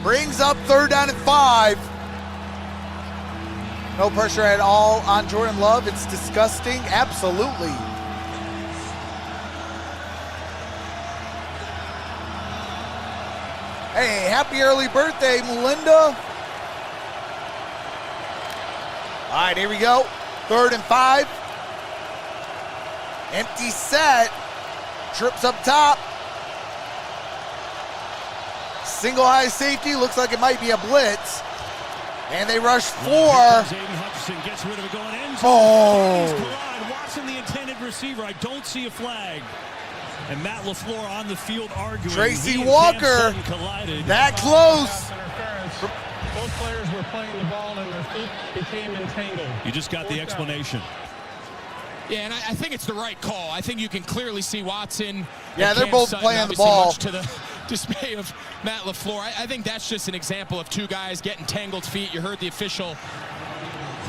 Brings up 3rd down and 5. No pressure at all on Jordan Love. It's disgusting. Absolutely. Hey, happy early birthday, Melinda. All right, here we go. 3rd and 5. Empty set. Trips up top. Single high safety. Looks like it might be a blitz. And they rush 4. Aiden Hutchinson gets rid of it going in. Oh. Watson, the intended receiver. I don't see a flag. And Matt LaFleur on the field arguing. Tracy Walker, that close. Both players were playing the ball and their feet became entangled. You just got the explanation. Yeah, and I think it's the right call. I think you can clearly see Watson. Yeah, they're both playing the ball. Much to the dismay of Matt LaFleur. I think that's just an example of two guys getting tangled feet. You heard the official.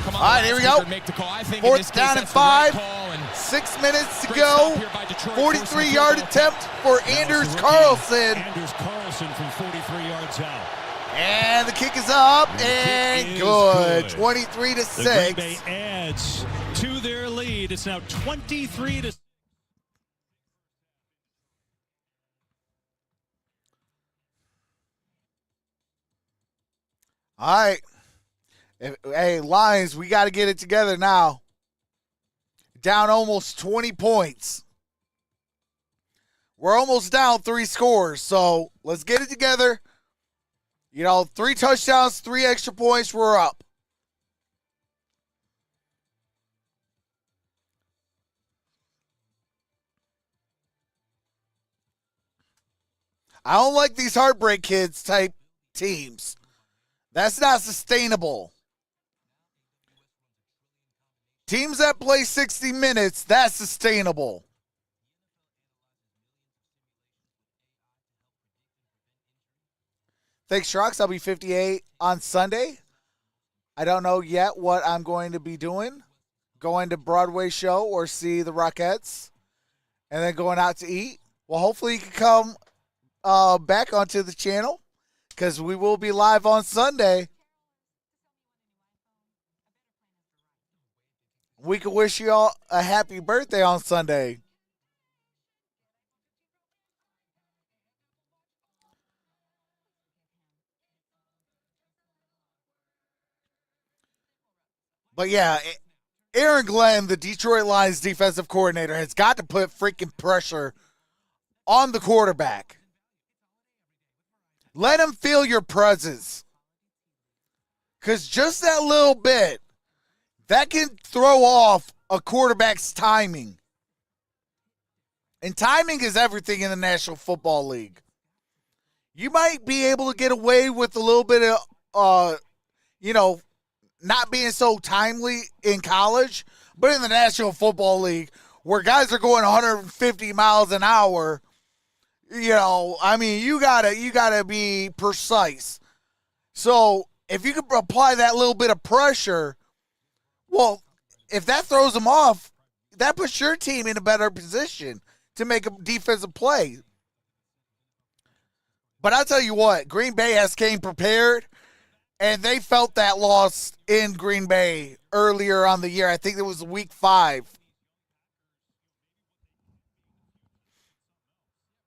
Come on, all right, here we go. Make the call. I think 4th down and 5. Right 6 minutes to go. 43-yard attempt for Anders Carlson. Anders Carlson from 43 yards out. And the kick is up and good. 23-6. The Green Bay adds to their lead. It's now 23-6. All right. Hey, Lions, we got to get it together now. Down almost 20 points. We're almost down 3 scores, so let's get it together. 3 touchdowns, 3 extra points, we're up. I don't like these heartbreak kids type teams. That's not sustainable. Teams that play 60 minutes, that's sustainable. Thanks, Trox. I'll be 58 on Sunday. I don't know yet what I'm going to be doing. Going to Broadway show or see the Rockettes. And then going out to eat. Well, hopefully you can come back onto the channel because we will be live on Sunday. We can wish you all a happy birthday on Sunday. But yeah, Aaron Glenn, the Detroit Lions defensive coordinator, has got to put freaking pressure on the quarterback. Let him feel your presence. Because just that little bit, that can throw off a quarterback's timing. And timing is everything in the National Football League. You might be able to get away with a little bit of, not being so timely in college, but in the National Football League, where guys are going 150 miles an hour, you gotta be precise. So if you could apply that little bit of pressure, well, if that throws them off, that puts your team in a better position to make a defensive play. But I'll tell you what, Green Bay has came prepared, and they felt that loss in Green Bay earlier on the year. I think it was week 5.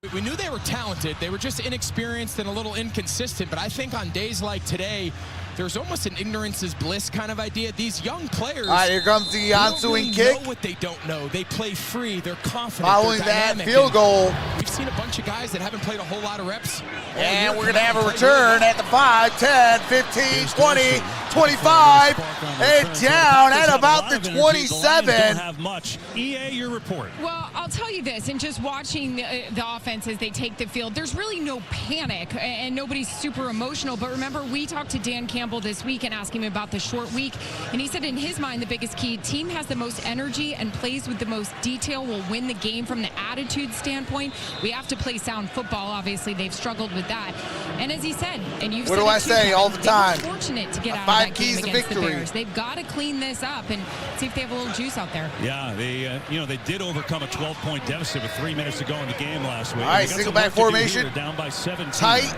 We knew they were talented. They were just inexperienced and a little inconsistent. But I think on days like today, there's almost an ignorance is bliss kind of idea. These young players. All right, here comes the ensuing really kick. Know what they don't know. They play free. They're confident. Following they're that dynamic, field goal. We've seen a bunch of guys that haven't played a whole lot of reps. And we're going to have a return at the 5, 10, 15, 20, 25, and down at about the 27. Don't have much. EA, your report. Well, I'll tell you this, and just watching the offense as they take the field, there's really no panic, and nobody's super emotional. But remember, we talked to Dan Campbell this week and asked him about the short week, and he said in his mind the biggest key, team has the most energy and plays with the most detail will win the game from the attitude standpoint. We have to play sound football. Obviously, they've struggled with that. And as he said, and you've what said do I say all the time? They were fortunate to get out of that game against the Bears. They've got to clean this up and see if they have a little juice out there. Yeah, they they did overcome a 12-point deficit with 3 minutes to go in the game last week. All right, single back formation. They're down by 17. Tight.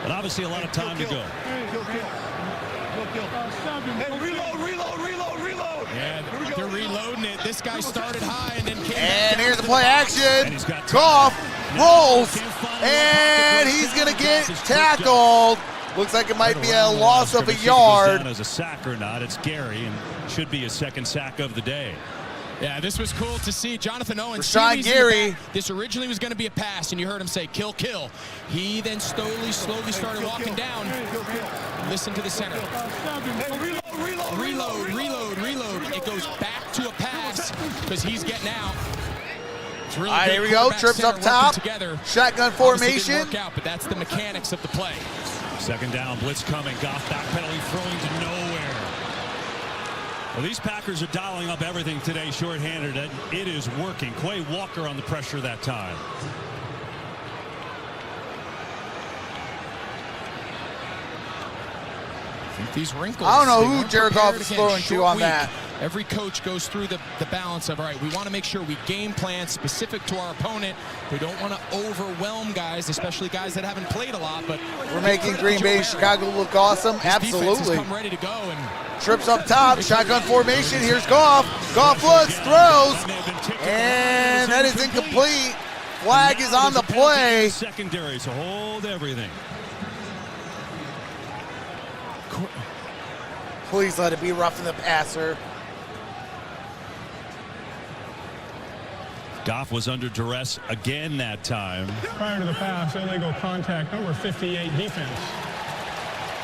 But obviously a lot of time to go. Yeah, they're reloading it. This guy started high and then came back. And here's the play action. Goff rolls, and he's going to get tackled. Looks like it might be a loss of a yard. As a sack or not, it's Gary, and should be his second sack of the day. Yeah, this was cool to see. Jonathan Owens. Rashawn Gary. This originally was going to be a pass, and you heard him say, kill, kill. He then slowly started walking down. Listen to the center. Reload. It goes back to a pass because he's getting out. Really all right, here we go. Trips up top. Together. Shotgun formation. Didn't work out, but that's the mechanics of the play. Second down, blitz coming. Goff backpedaling, throwing to nowhere. Well, these Packers are dialing up everything today, shorthanded. It is working. Quay Walker on the pressure that time. These wrinkles. I don't know who Jared Goff is throwing to on that. Every coach goes through the balance of, all right, we want to make sure we game plan specific to our opponent. We don't want to overwhelm guys, especially guys that haven't played a lot. But we're making Green Bay, Chicago look awesome. Absolutely. Come ready to go and trips up top, shotgun formation. Here's Goff. Goff looks, throws, and that is incomplete. Flag is on the play. Secondary, so hold everything. Please let it be roughing the passer. Goff was under duress again that time. Prior to the pass, illegal contact, number 58 defense.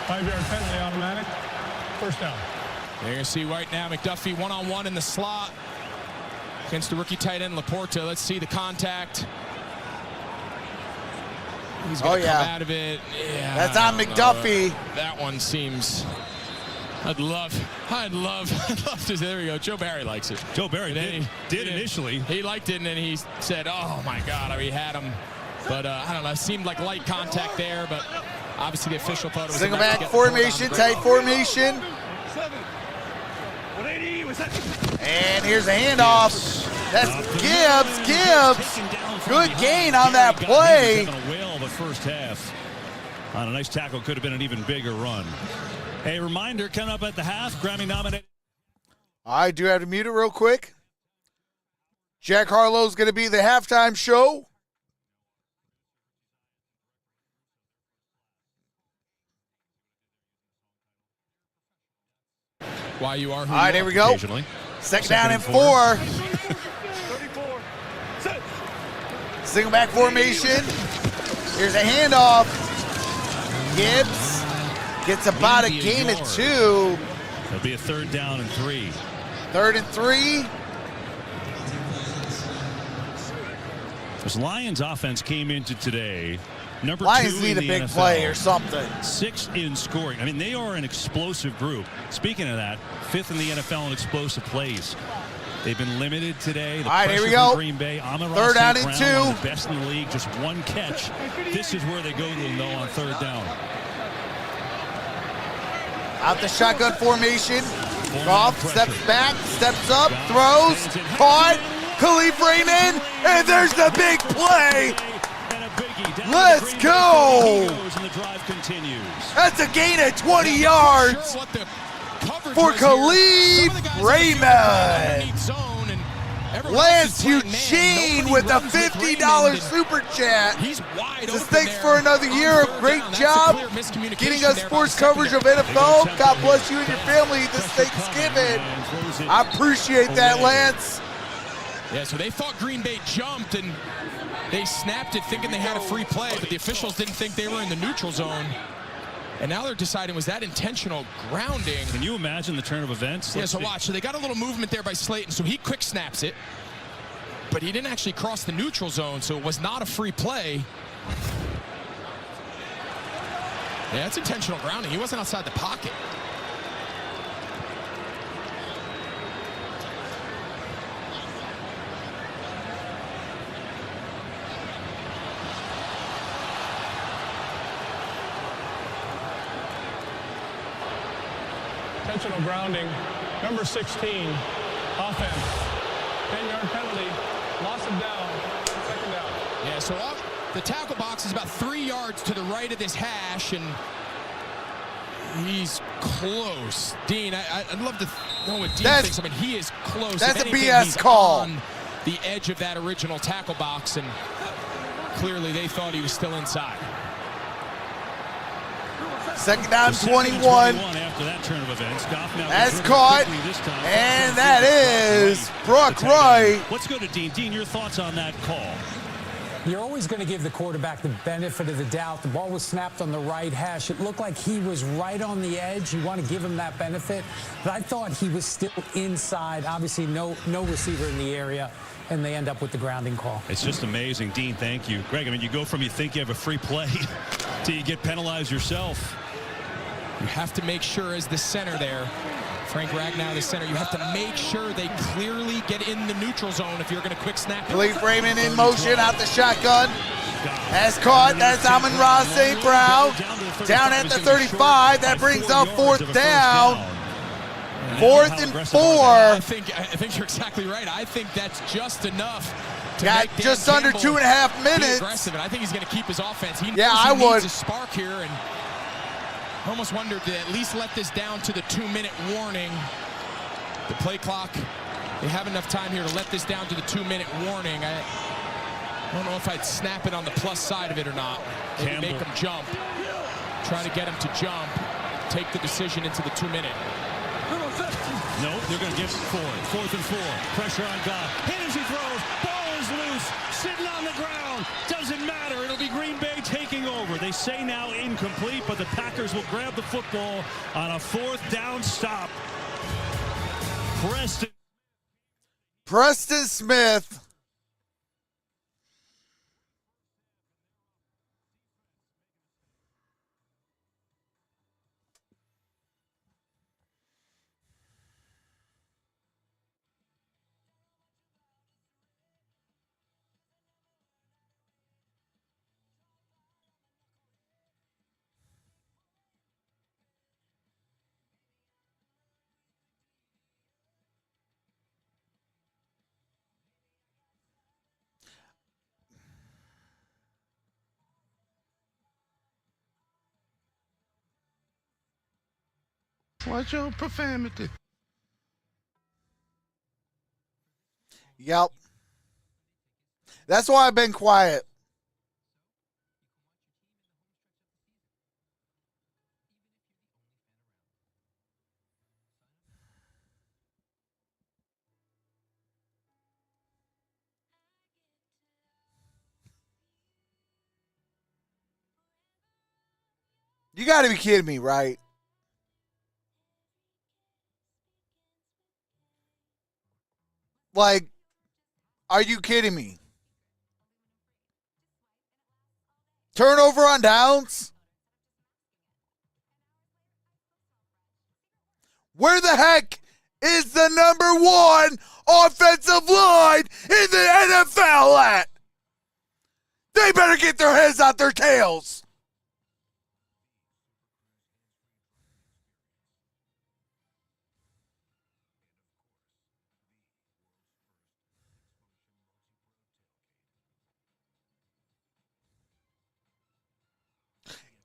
5-yard penalty automatic. First down. There you see right now McDuffie one-on-one in the slot against the rookie tight end Laporta. Let's see the contact. He's going to come out of it. Yeah, that's on McDuffie. That one seems. I'd love to. There we go. Joe Barry likes it. Joe Barry did initially. He liked it, and then he said, oh, my God, he had him. But, I don't know, it seemed like light contact there, but obviously the official thought it was single back formation, tight formation. And here's a handoff. That's Gibbs. Good gain on that play. A whale the first half. On a nice tackle, could have been an even bigger run. A reminder, coming up at the half, Grammy nominated. I do have to mute it real quick. Jack Harlow's going to be the halftime show. Why you are who all right, here we go. Second down and 4. Single back formation. Here's a handoff. Gibbs gets about a gain of 2. It'll be a 3rd down and 3. 3rd and 3. This Lions offense came into today. Number Lions 2 need in a the big NFL. play or something. 6th in scoring. I mean, they are an explosive group. Speaking of that, 5th in the NFL in explosive plays. They've been limited today. The all right, here we pressure go. from Green Bay. 3rd down and 2. The best in the league, just 1 catch. This is where they go to them, though, on 3rd down. Out the shotgun formation. Goff steps back, steps up, throws, caught. Khalif Raymond, and there's the big play. Let's go. That's a gain of 20 yards for Khalif Raymond. Lance Eugene with a $50 super chat. He's wide This open thanks there for another year of third great down. That's a job clear miscommunication getting us there sports by the coverage of secondary. NFL. God bless you and your family this Thanksgiving. I appreciate that, Lance. Yeah, so they thought Green Bay jumped and they snapped it thinking they had a free play, but the officials didn't think they were in the neutral zone. And now they're deciding, was that intentional grounding? Can you imagine the turn of events? Yeah, so watch. So they got a little movement there by Slayton, so he quick snaps it. But he didn't actually cross the neutral zone, so it was not a free play. Yeah, that's intentional grounding. He wasn't outside the pocket. Intentional grounding, number 16, offense. 10-yard penalty, loss of down, second down. Yeah, so the tackle box is about 3 yards to the right of this hash, and he's close. Dean, I'd love to know what Dean thinks. I mean, he is close. That's if a anything, BS he's call. on the edge of that original tackle box, and clearly they thought he was still inside. Second down, 21. After that turn of events. That's caught, and that is Brock Wright. Let's go to Dean. Dean, your thoughts on that call? You're always going to give the quarterback the benefit of the doubt. The ball was snapped on the right hash. It looked like he was right on the edge. You want to give him that benefit. But I thought he was still inside. Obviously, no receiver in the area, and they end up with the grounding call. It's just amazing. Dean, thank you. Greg, I mean, you go from you think you have a free play to you get penalized yourself. You have to make sure as the center there, Frank Ragnow, the center, you have to make sure they clearly get in the neutral zone if you're going to quick snap it. Khalif Raymond in motion out the shotgun. Has caught. That's Amon-Ra St. Brown. Down at the 35. That brings up fourth down. Fourth and 4. I think you're exactly right. I think that's just enough. Got just under 2.5 minutes. Aggressive, and I think he's going to keep his offense. He yeah, knows I he would. Needs a spark here, and almost wondered to at least let this down to the 2-minute warning. The play clock, they have enough time here to let this down to the 2-minute warning. I don't know if I'd snap it on the plus side of it or not. Maybe make him jump. Trying to get him to jump. Take the decision into the 2-minute. No, they're going to give it fourth and 4. Pressure on Goff. Hit as he throws. Ball is loose. Sitting on the ground. Doesn't matter. It'll be Green Bay taking over. They say now incomplete, but the Packers will grab the football on a 4th down stop. Preston Smith. Watch your profanity. Yep. That's why I've been quiet. You got to be kidding me, right? Like, are you kidding me? Turnover on downs? Where the heck is the number 1 offensive line in the NFL at? They better get their heads out their tails.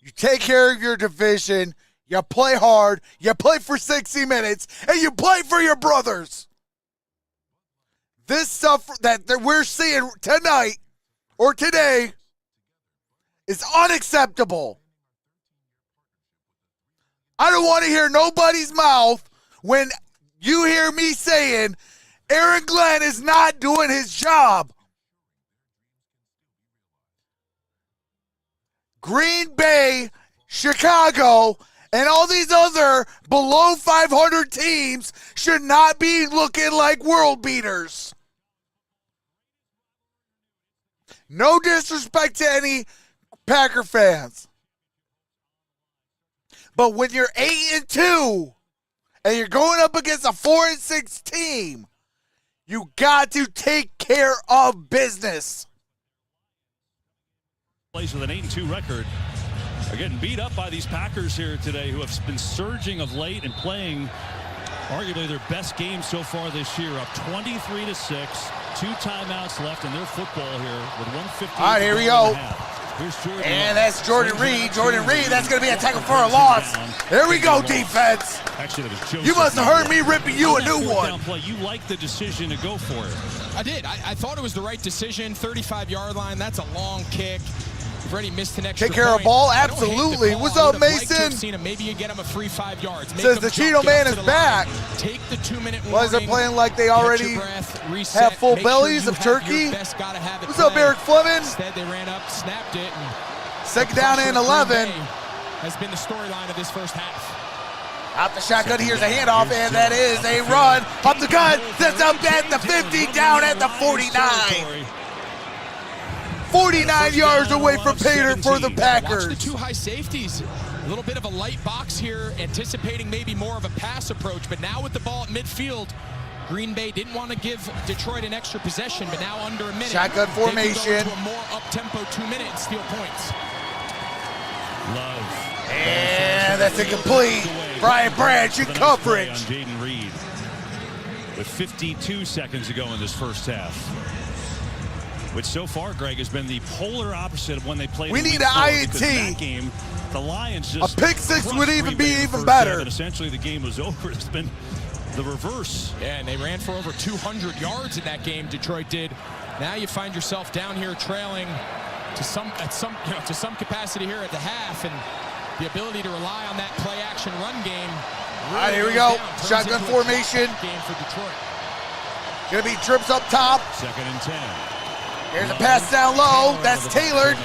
You take care of your division, you play hard, you play for 60 minutes, and you play for your brothers. This stuff that we're seeing tonight or today is unacceptable. I don't want to hear nobody's mouth when you hear me saying Aaron Glenn is not doing his job. Green Bay, Chicago, and all these other below 500 teams should not be looking like world beaters. No disrespect to any Packer fans. But when you're 8-2 and you're going up against a 4-6 team, you got to take care of business. Plays with an 8-2 record are getting beat up by these Packers here today, who have been surging of late and playing arguably their best game so far this year, up 23-6, 2 timeouts left in their football here with 1:50. All right, here we go. And that's Jordan Reed. Jordan Reed, that's going to be a tackle for a loss. There we go, defense. Actually, that was Joseph. You must have heard me ripping you a new one. Play, you like the decision to go for it. I did. I thought it was the right decision. 35-yard line. That's a long kick. You've already missed an extra Take care of ball, absolutely. What's up, Mason? Maybe you get him a free 5 yards. Says the Cheeto Man is back. Take the 2-minute warning. Why is it playing like they already have full bellies of turkey? What's up, Eric Fleming? Instead, they ran up, snapped it, and second down and 11. Has been the storyline of this first half. Out the shotgun, here's a handoff, and that is a run. Up the gun, that's up at the 50, down at the 49. 49 yards away from Pater for the Packers. Watch the 2 high safeties. A little bit of a light box here, anticipating maybe more of a pass approach, but now with the ball at midfield, Green Bay didn't want to give Detroit an extra possession, but now under a minute. Shotgun formation. They can go to a more up-tempo 2 minute and steal points. Love. And that's incomplete. Brian Branch in coverage. On Jaden Reed with 52 seconds to go in this first half. Which so far, Greg, has been the polar opposite of when they played. We need an INT. That game, the Lions just a pick six would even be even better. And essentially, the game was over. It's been the reverse. Yeah, and they ran for over 200 yards in that game. Detroit did. Now you find yourself down here trailing to some capacity here at the half, and the ability to rely on that play-action run game. All right, here we go. Shotgun formation. Game for Detroit. Gonna be trips up top. 2nd and 10. Here's a pass down low. That's tailored.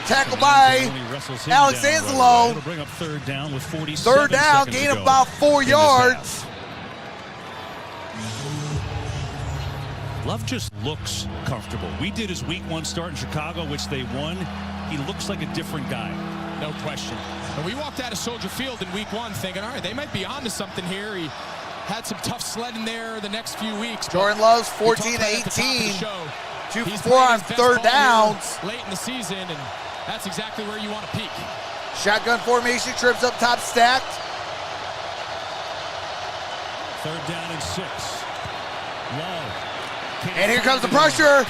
Tackled by Alex Anzalone. It'll bring up 3rd down with 47 3rd down, gain about 4 yards. Love just looks comfortable. We did his week 1 start in Chicago, which they won. He looks like a different guy. No question. And we walked out of Soldier Field in week 1 thinking, all right, they might be onto something here. He had some tough sledding there the next few weeks. Jordan Love's 14-18. 2 for 4 on 3rd downs. Late in the season, and that's exactly where you want to peak. Shotgun formation, trips up top stacked. 3rd down and 6. Love. And here comes the pressure.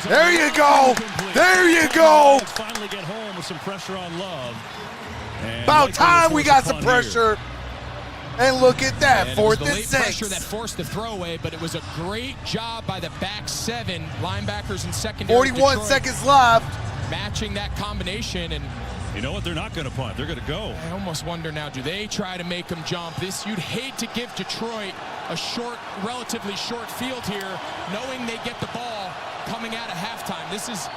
There you go. There you go. Finally get home with some pressure on Love. About time we got some pressure. And look at that, 4th and 6. Pressure that forced the throwaway, but it was a great job by the back 7 linebackers and secondary. 41 Detroit, seconds left. matching that combination, and you know what? They're not going to punt. They're going to go. I almost wonder now, do they try to make them jump? You'd hate to give Detroit a relatively short field here, knowing they get the ball coming out of halftime. This is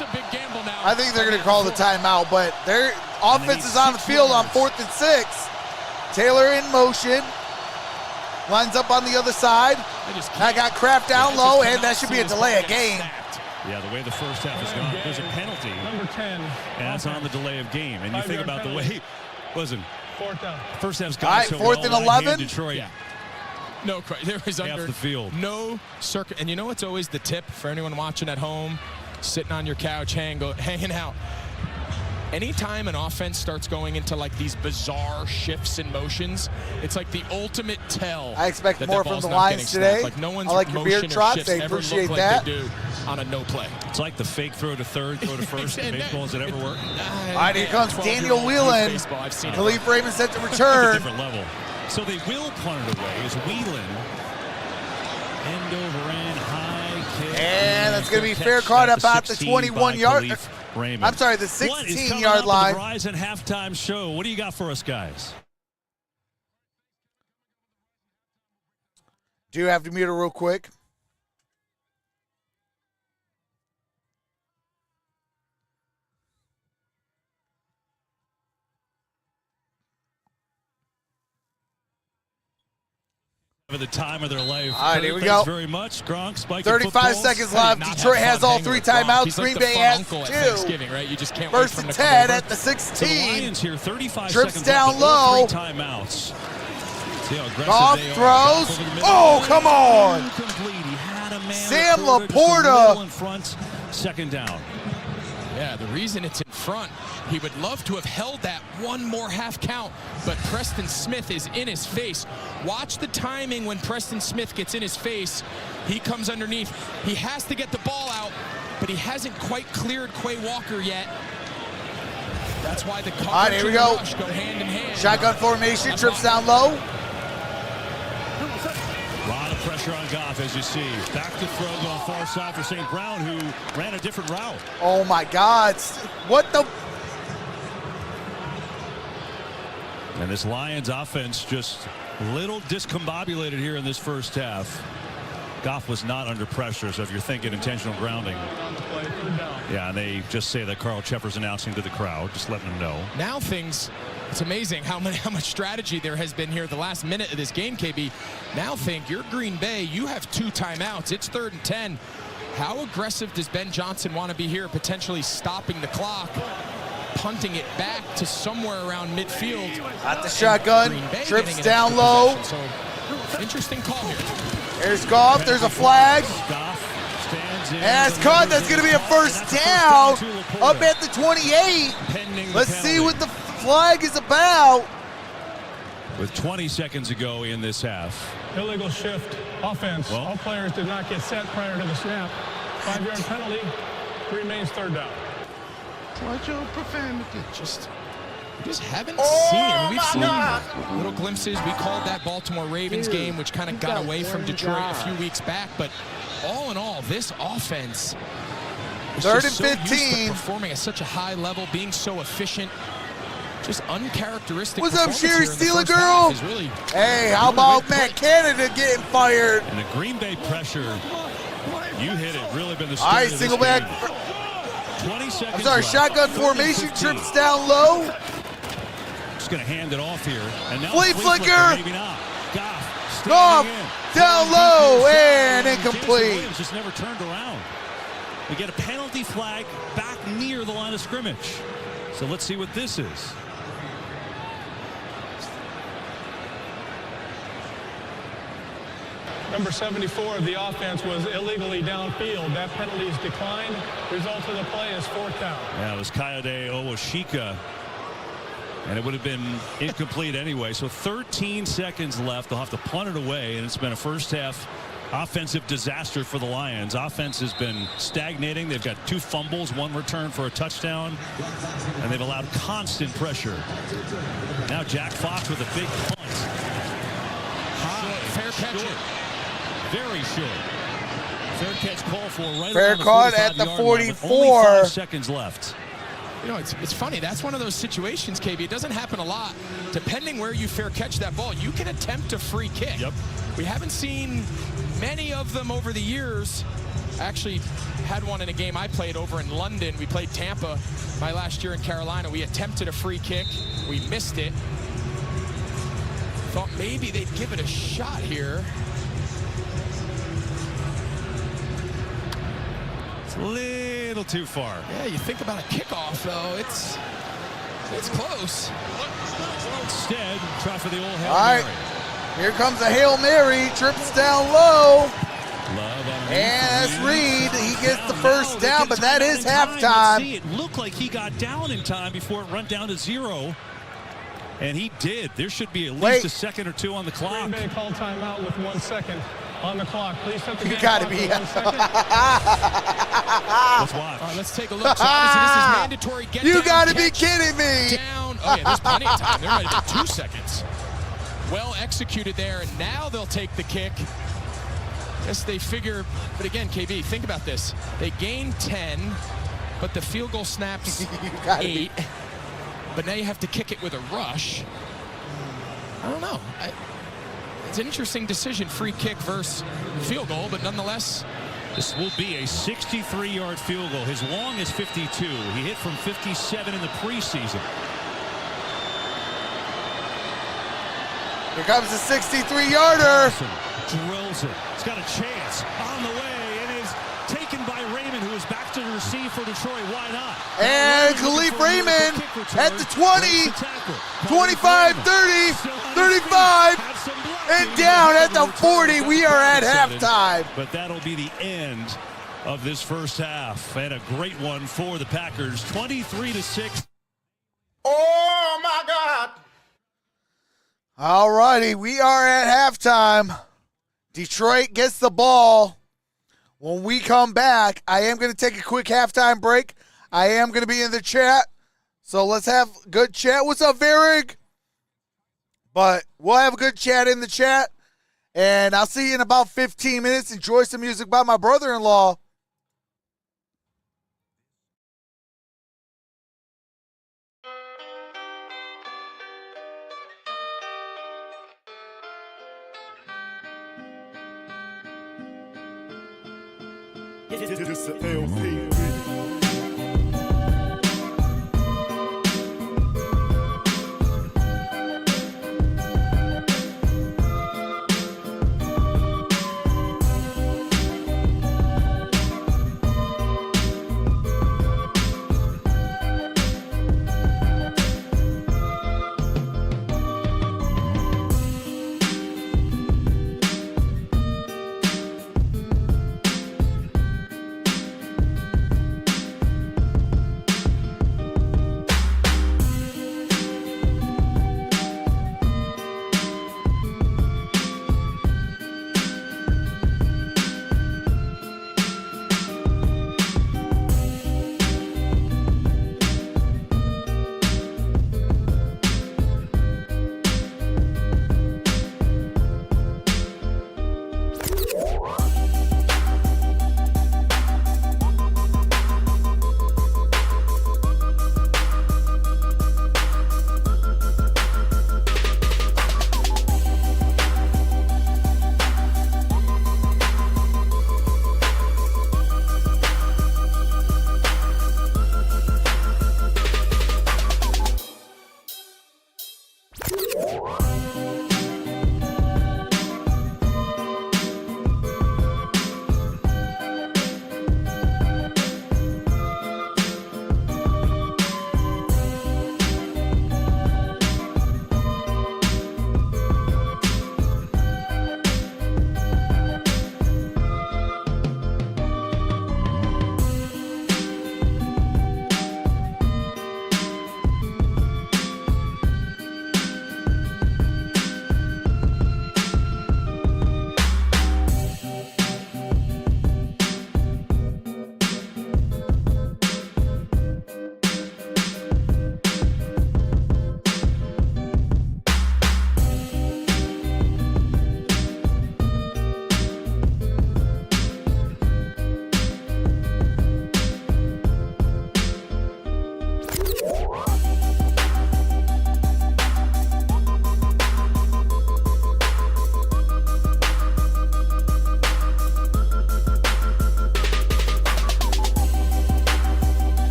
a big gamble now. I think they're going to call the timeout, but their offense is on the field on 4th and 6. Taylor in motion. Lines up on the other side. I got Kraft down low, and that should be a delay of game. Yeah, the way the first half has gone, there's a penalty. Number 10. And that's on the delay of game. And you think about the way, listen, 4th down. First half's gone all right, so 4th well. and 11. Detroit. Yeah. No, there is half under the field. No circuit. And you know what's always the tip for anyone watching at home, sitting on your couch, hanging out? Anytime an offense starts going into like these bizarre shifts and motions, it's like the ultimate tell. I expect more from the Lions today. Like no one's I like your beard trots. I appreciate that. Like they do on a no play. It's like the fake throw to 3rd, throw to 1st in baseball. Does it ever work? All right, here comes Daniel Whelan. Khalif Raymond set to return. Different level. So they will punt it away as Whelan end over end And that's going to be fair caught about the 21-yard. I'm sorry, the 16-yard line. Verizon halftime show. What do you got for us, guys? Do you have to mute it real quick? For the time of their life. All right, here we go. Very much. Gronk, Spike 35 seconds left. Detroit has all 3 timeouts. Green Bay has 2. Right? You just can't First and 10 at the 16. So the Lions here, 35 trips seconds down left, low. 3 timeouts. Goff throws. Oh, come on. Sam Laporta. In front, second down. Yeah, the reason it's in front, he would love to have held that one more half count, but Preston Smith is in his face. Watch the timing when Preston Smith gets in his face. He comes underneath. He has to get the ball out, but he hasn't quite cleared Quay Walker yet. That's why the coverage and the rush go hand in hand. Shotgun formation, trips down low. A lot of pressure on Goff, as you see. Back to throw on far side for St. Brown, who ran a different route. Oh, my God. What the? And this Lions offense just a little discombobulated here in this first half. Goff was not under pressure, so if you're thinking intentional grounding. Yeah, and they just say that Carl Cheffers announcing to the crowd, just letting them know. Now things, it's amazing how much strategy there has been here the last minute of this game, KB. Now think, you're Green Bay, you have 2 timeouts. It's 3rd and 10. How aggressive does Ben Johnson want to be here, potentially stopping the clock, punting it back to somewhere around midfield? At the shotgun, trips down low. So, interesting call here. There's Goff, there's a flag. And that's caught. That's going to be a first down up at the 28. Let's see what the flag is about. With 20 seconds to go in this half. Illegal shift offense. Well, all players did not get set prior to the snap. 5-yard penalty. Remains 3rd down. Watch your profanity. We just haven't seen. We've seen little glimpses. We called that Baltimore Ravens game, which kind of got away from Detroit a few weeks back. But all in all, this offense is 3rd just and 15. performing at such a high level, being so efficient. Just uncharacteristic. What's up, Sherry Steeler Girl? Really, hey, how about Matt Canada getting fired? And the Green Bay pressure, you hit it, really been the all right, single back. 20 seconds I'm sorry, left. shotgun formation, trips down low. Just going to hand it off here. And now flea flicker. Maybe not. Goff down low and incomplete. Williams just never turned around. We get a penalty flag back near the line of scrimmage. So let's see what this is. Number 74 of the offense was illegally downfield. That penalty is declined. Result of the play is 4th down. Yeah, it was Kayode Owoshika. And it would have been incomplete anyway. So 13 seconds left. They'll have to punt it away. And it's been a first half offensive disaster for the Lions. Offense has been stagnating. They've got 2 fumbles, 1 return for a touchdown. And they've allowed constant pressure. Now Jack Fox with a big punt. fair catch. Very short. Fair catch call for right fair caught at the 44. Only 5 seconds left. You know, it's funny. That's one of those situations, KB. It doesn't happen a lot. Depending where you fair catch that ball, you can attempt a free kick. Yep. We haven't seen many of them over the years. Actually had one in a game I played over in London. We played Tampa my last year in Carolina. We attempted a free kick. We missed it. Thought maybe they'd give it a shot here. It's a little too far. Yeah, you think about a kickoff, though. It's close. Instead, try for the old Hail All right. Mary. Here comes a Hail Mary. Trips down low. And that's Reed. He gets the first down, but that is halftime. It looked like he got down in time before it went down to 0. And he did. There should be at least a second or 2 on the clock. Green Bay call timeout with 1 second on the clock. Please set the game gotta clock be. for 1 second. Let's watch. All right, let's take a look. So obviously this is mandatory. Get You down, gotta be catch kidding me. down. Oh, yeah, there's plenty of time. There might have been 2 seconds. Well executed there, and now they'll take the kick. Guess they figure, but again, KB, think about this. They gain 10, but the field goal snaps 8. But now you have to kick it with a rush. I don't know. It's an interesting decision, free kick versus field goal, but nonetheless. This will be a 63-yard field goal. His long is 52. He hit from 57 in the preseason. Here comes the 63-yarder. Drills it. He's got a chance on the way, and is taken by Raymond, who is back to receive for Detroit. Why not? And Khalif Raymond at the 20, 25, 30, 35, and down at the 40. We are at halftime. But that'll be the end of this first half, and a great one for the Packers, 23-6. Oh, my God. All righty, we are at halftime. Detroit gets the ball. When we come back, I am going to take a quick halftime break. I am going to be in the chat, so let's have a good chat. What's up, Varig? But we'll have a good chat in the chat, and I'll see you in about 15 minutes. Enjoy some music by my brother-in-law. It's the LP.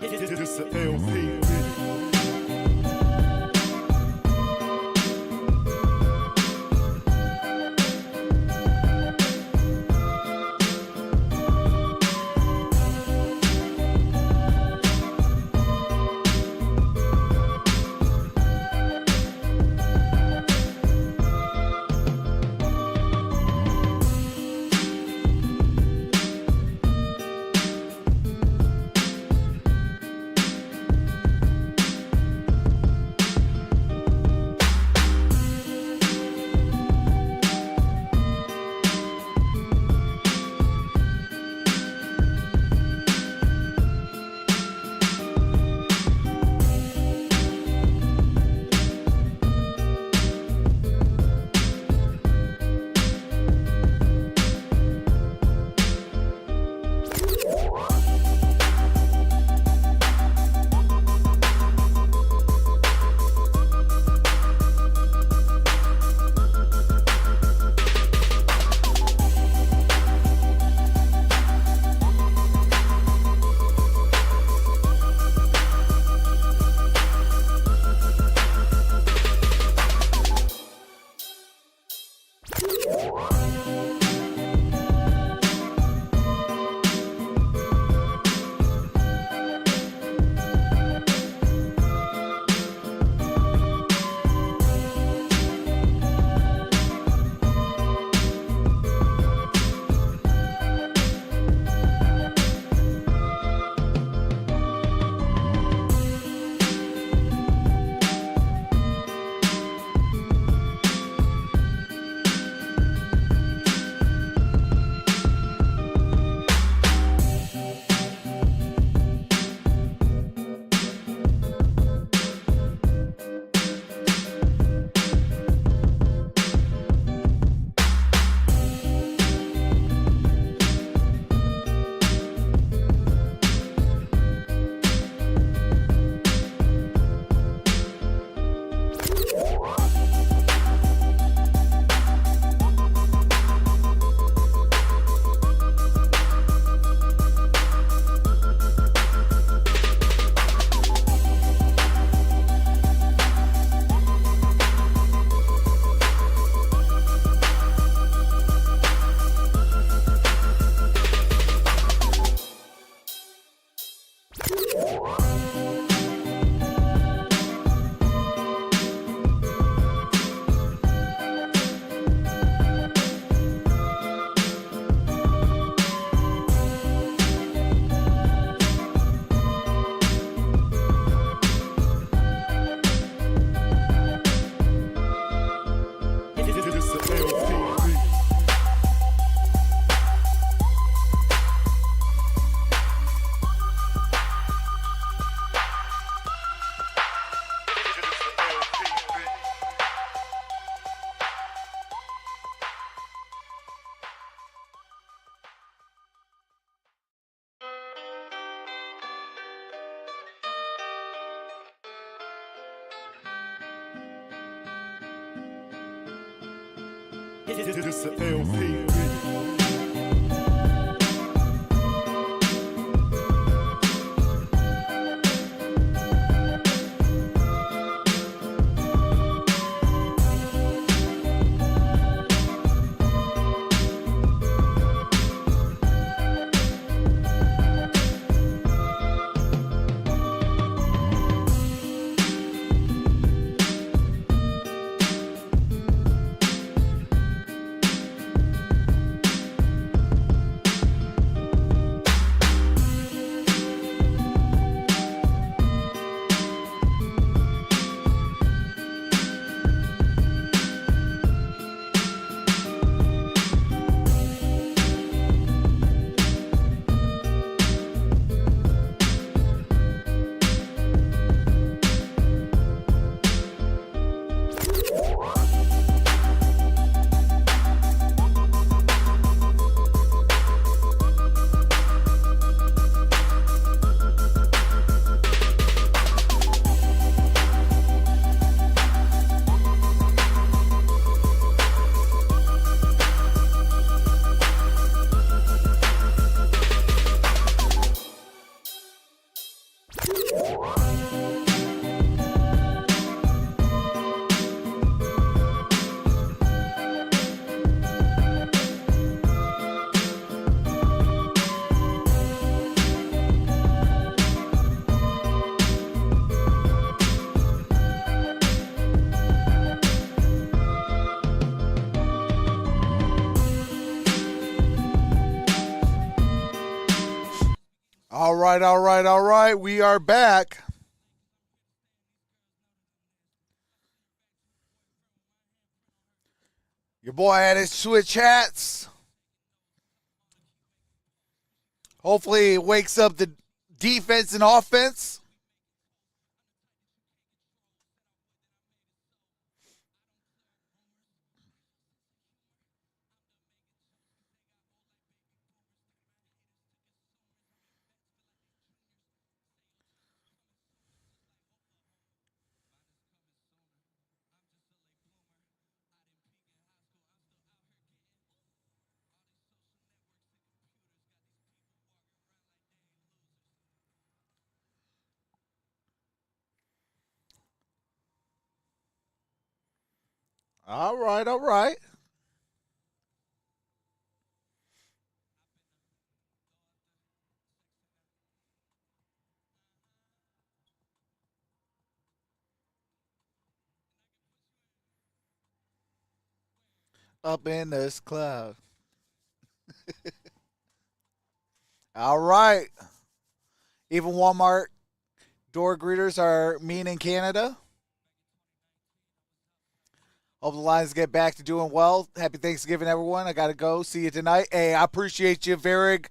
It's the LP. It's the LP. All right. We are back. Your boy had his switch hats. Hopefully it wakes up the defense and offense. All right. Up in this cloud. All right. Even Walmart door greeters are mean in Canada. Hope the Lions get back to doing well. Happy Thanksgiving, everyone. I got to go. See you tonight. Hey, I appreciate you, Varig.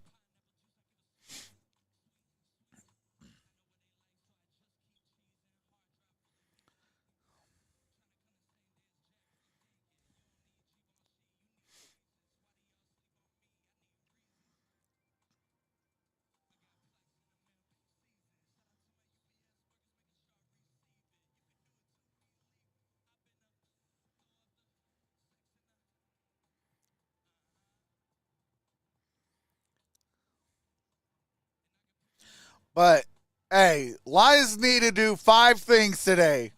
But, hey, Lions need to do 5 things today.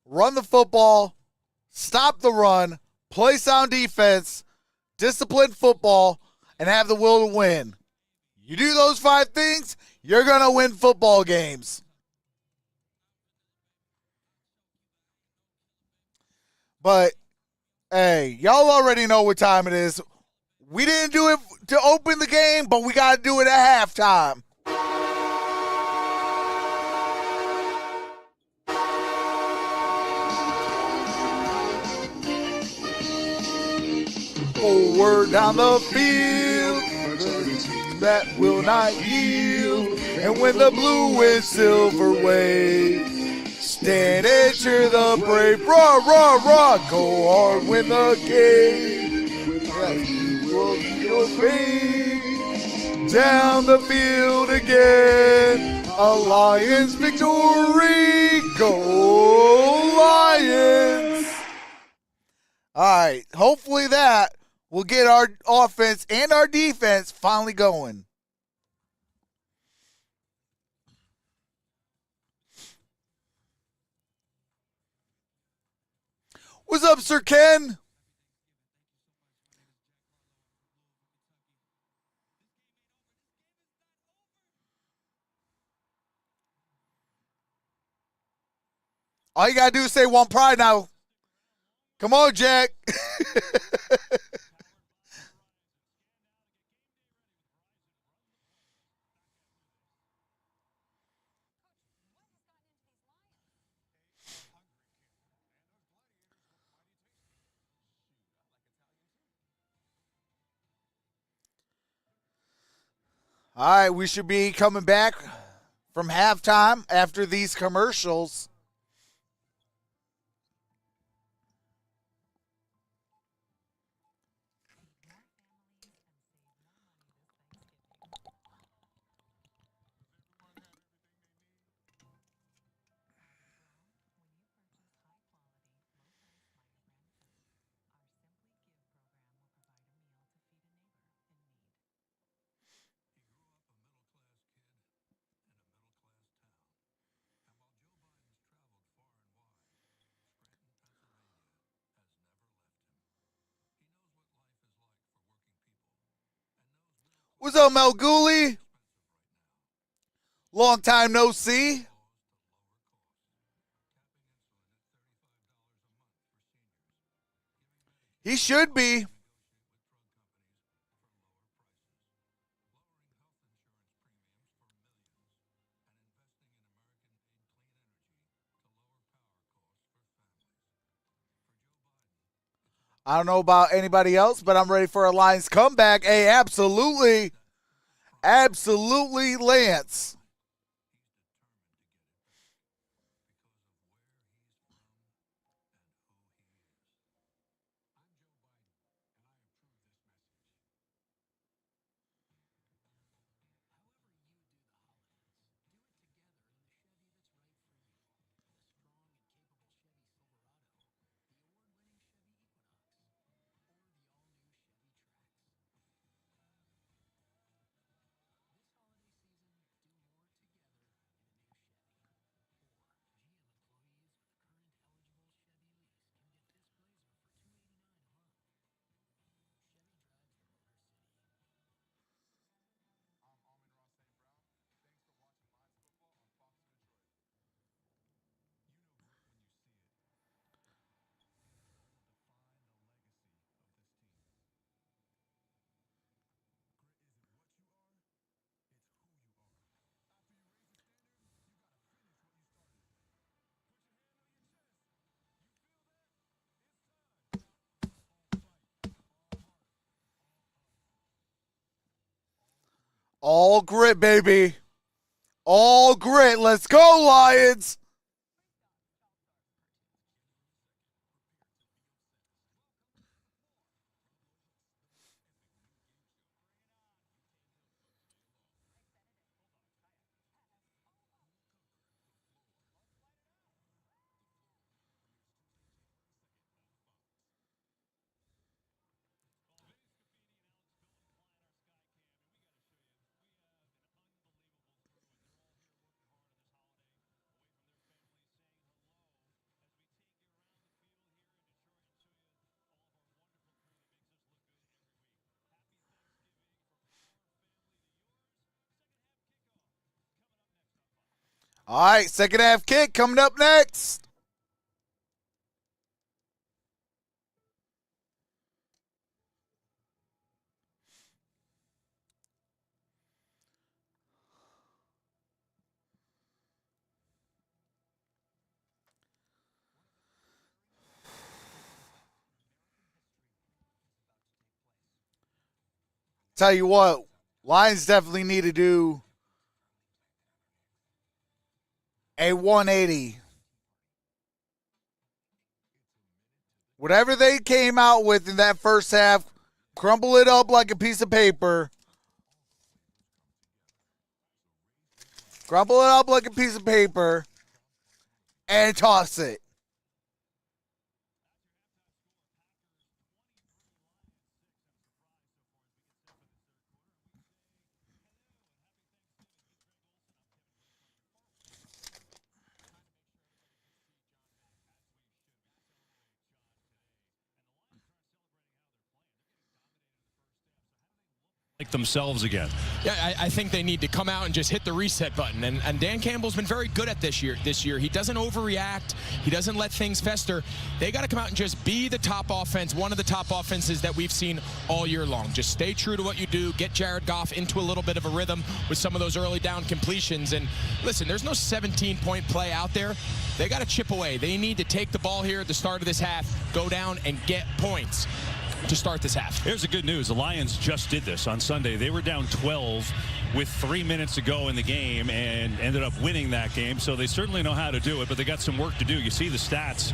Run the football, stop the run, play sound defense, discipline football, and have the will to win. You do those 5 things, you're going to win football games. But, hey, y'all already know what time it is. We didn't do it to open the game, but we got to do it at halftime. Forward down the field, that will not yield. And when the blue and silver wave, stand and cheer the brave. Raw, raw, raw, go hard, win the game. Your fade down the field again. A Lions victory, go Lions. All right, hopefully that will get our offense and our defense finally going. What's up, Sir Ken? All you got to do is say one pride now. Come on, Jack. All right, we should be coming back from halftime after these commercials. What's up, Mel Gooley? Long time no see. He should be. I don't know about anybody else, but I'm ready for a Lions comeback. Hey, absolutely. Absolutely, Lance. All grit, baby. All grit. Let's go, Lions. All right, second half kick coming up next. Tell you what, Lions definitely need to do a 180. Whatever they came out with in that first half, crumble it up like a piece of paper. Crumble it up like a piece of paper and toss it. Themselves again. Yeah, I think they need to come out and just hit the reset button. And Dan Campbell's been very good at this year. He doesn't overreact. He doesn't let things fester. They got to come out and just be the top offense, one of the top offenses that we've seen all year long. Just stay true to what you do. Get Jared Goff into a little bit of a rhythm with some of those early down completions. And listen, there's no 17-point play out there. They got to chip away. They need to take the ball here at the start of this half, go down and get points to start this half. Here's the good news. The Lions just did this on Sunday. They were down 12 with 3 minutes to go in the game and ended up winning that game. So they certainly know how to do it, but they got some work to do. You see the stats.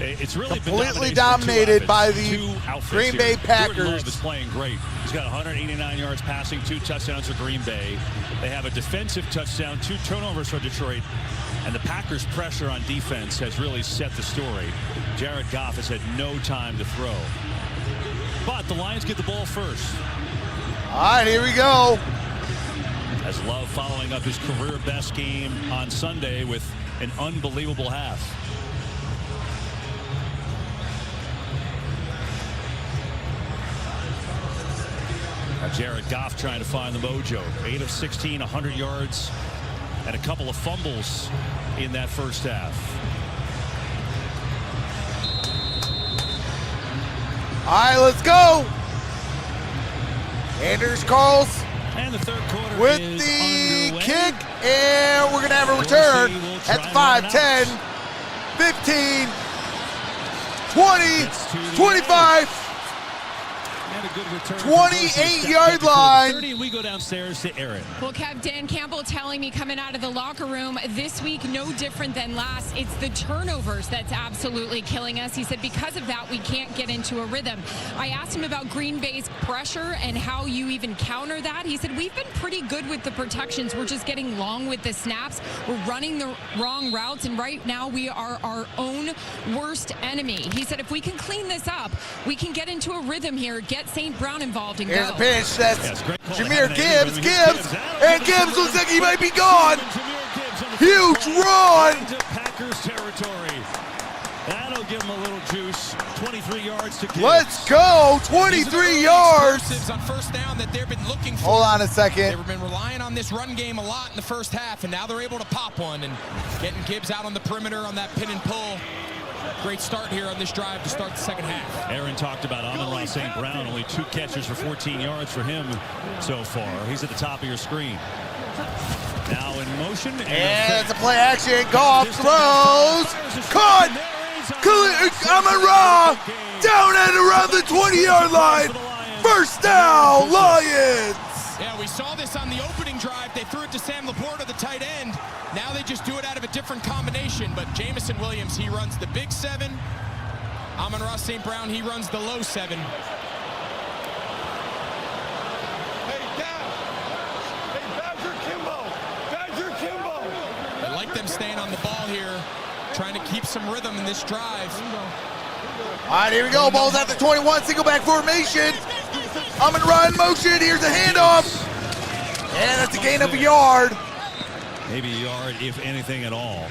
It's really completely been dominated by the Green Bay Packers. Jordan Love is playing great. He's got 189 yards passing, 2 touchdowns for Green Bay. They have a defensive touchdown, 2 turnovers for Detroit. And the Packers' pressure on defense has really set the story. Jared Goff has had no time to throw. But the Lions get the ball first. All right, here we go. As Love following up his career best game on Sunday with an unbelievable half. Now Jared Goff trying to find the mojo. 8 of 16, 100 yards, and a couple of fumbles in that first half. All right, let's go. Anders Carls And the third quarter with is the underway. kick, and we're going to have a return at the 5, 10, 15, 20, 25, 28-yard line. 30, and we go downstairs to Aaron. Well, Kev, Dan Campbell telling me coming out of the locker room this week, no different than last. It's the turnovers that's absolutely killing us. He said because of that, we can't get into a rhythm. I asked him about Green Bay's pressure and how you even counter that. He said we've been pretty good with the protections. We're just getting long with the snaps. We're running the wrong routes, and right now we are our own worst enemy. He said if we can clean this up, we can get into a rhythm here, get St. Brown involved and Here's go. a pinch. That's Jahmyr Gibbs. And Gibbs looks like he might be gone. Huge run. Into Packers territory. That'll give him a little juice. 23 yards to Gibbs. Let's go. 23 yards. On first down that they've been looking for. Hold on a second. They've been relying on this run game a lot in the first half, and now they're able to pop one and getting Gibbs out on the perimeter on that pin and pull. Great start here on this drive to start the second half. Aaron talked about Amon-Ra St. Brown, only 2 catches for 14 yards for him so far. He's at the top of your screen. Now in motion. And it's a play action. Goff throws. Caught. Amon-Ra down and around the 20-yard line. First down, Lions. Yeah, we saw this on the opening drive. They threw it to Sam Laporta, the tight end. Now they just do it out of a different combination. But Jamison Williams, he runs the big 7. Amon-Ra St. Brown, he runs the low 7. Badger Kimbo. I like them staying on the ball here, trying to keep some rhythm in this drive. All right, here we go. Ball's at the 21, single back formation. Amon-Ra in motion. Here's a handoff. And that's a gain of a yard. Maybe a yard, if anything at all.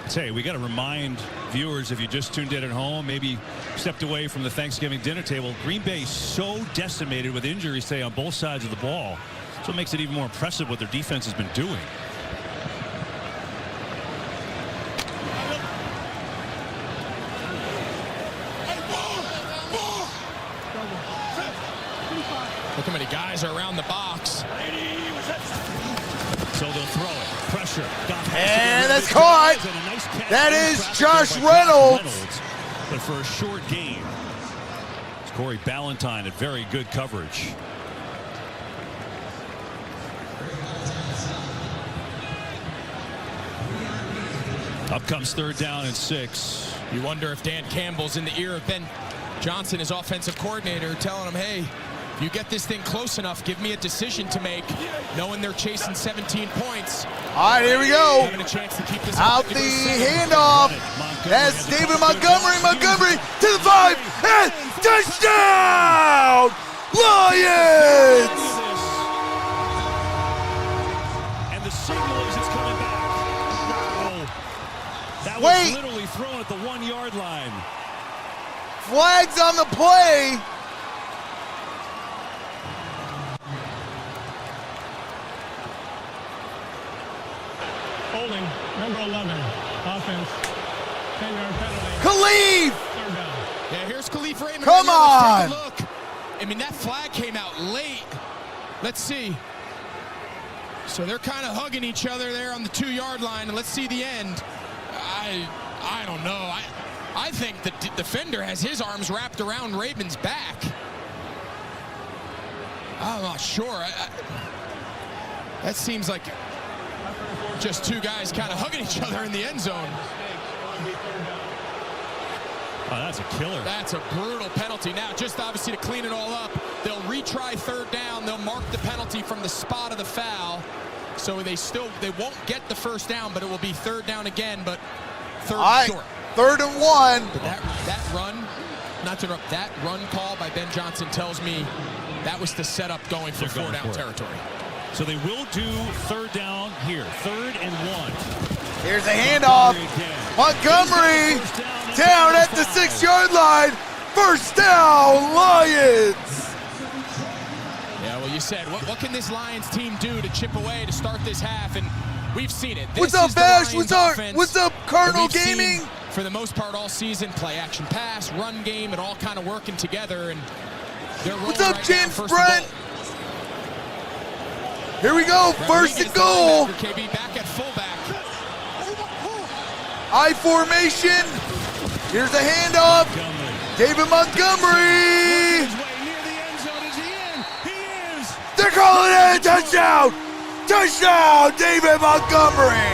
Say, we got to remind viewers, if you just tuned in at home, maybe stepped away from the Thanksgiving dinner table, Green Bay so decimated with injuries, say, on both sides of the ball. So it makes it even more impressive what their defense has been doing. Look how many guys are around the box. So they'll throw it. Pressure. And that's caught. That is Josh Reynolds. But for a short gain, it's Corey Ballantyne at very good coverage. Up comes 3rd down and 6. You wonder if Dan Campbell's in the ear of Ben Johnson, his offensive coordinator, telling him, hey, if you get this thing close enough, give me a decision to make, knowing they're chasing 17 points. All right, here we go. Having a chance to keep this out the handoff. That's David Montgomery. Montgomery to the 5 and touchdown, Lions! And the signal is it's coming back. Oh, that was literally thrown at the 1-yard line. Flags on the play. Holding, number 11, offense, 10-yard penalty. Khalif! Third down. Yeah, here's Khalif Raymond. Come on! Let's take a look. I mean, that flag came out late. Let's see. So they're kind of hugging each other there on the 2-yard line, and let's see the end. I don't know. I think the defender has his arms wrapped around Raymond's back. I'm not sure. That seems like just 2 guys kind of hugging each other in the end zone. Oh, that's a killer. That's a brutal penalty. Now, just obviously to clean it all up, they'll retry 3rd down. They'll mark the penalty from the spot of the foul. So they won't get the 1st down, but it will be 3rd down again, but 3rd short. 3rd and 1. But that run, not to interrupt, that run call by Ben Johnson tells me that was the setup going for 4-down territory. So they will do 3rd down here. 3rd and 1. Here's a handoff. Montgomery down at the 6-yard line. 1st down, Lions. Yeah, well, you said, what can this Lions team do to chip away to start this half? And we've seen it. What's up, Bash? What's up, Cardinal Gaming? For the most part all season, play action pass, run game, and all kind of working together. And they're rolling. What's up, right James now, Brent? Here we go, 1st and goal. KB back at fullback. I formation. Here's a handoff. David Montgomery. They're calling it a touchdown. Touchdown, David Montgomery.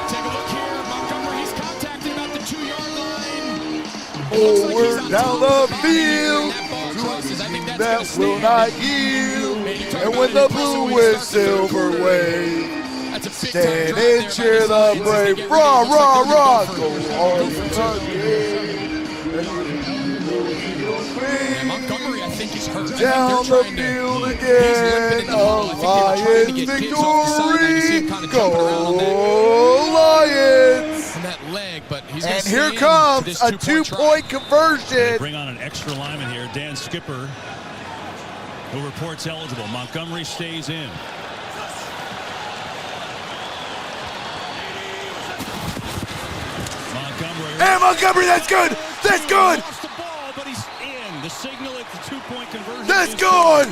Take a look here. Montgomery, he's contacted about the 2-yard line. Forward down the field. That will not yield. And when the blue with silver wave. Stand and cheer the brave. Rah, rah, rah. Go hard Montgomery, I think, is hurt. down the field again. A Lions victory. Go Lions. That leg, but he's and here comes a 2-point conversion. They bring on an extra lineman here, Dan Skipper, who reports eligible. Montgomery stays in. And Montgomery, that's good. That's good. Lost the ball, but he's in. The signal at the 2-point conversion. That's good.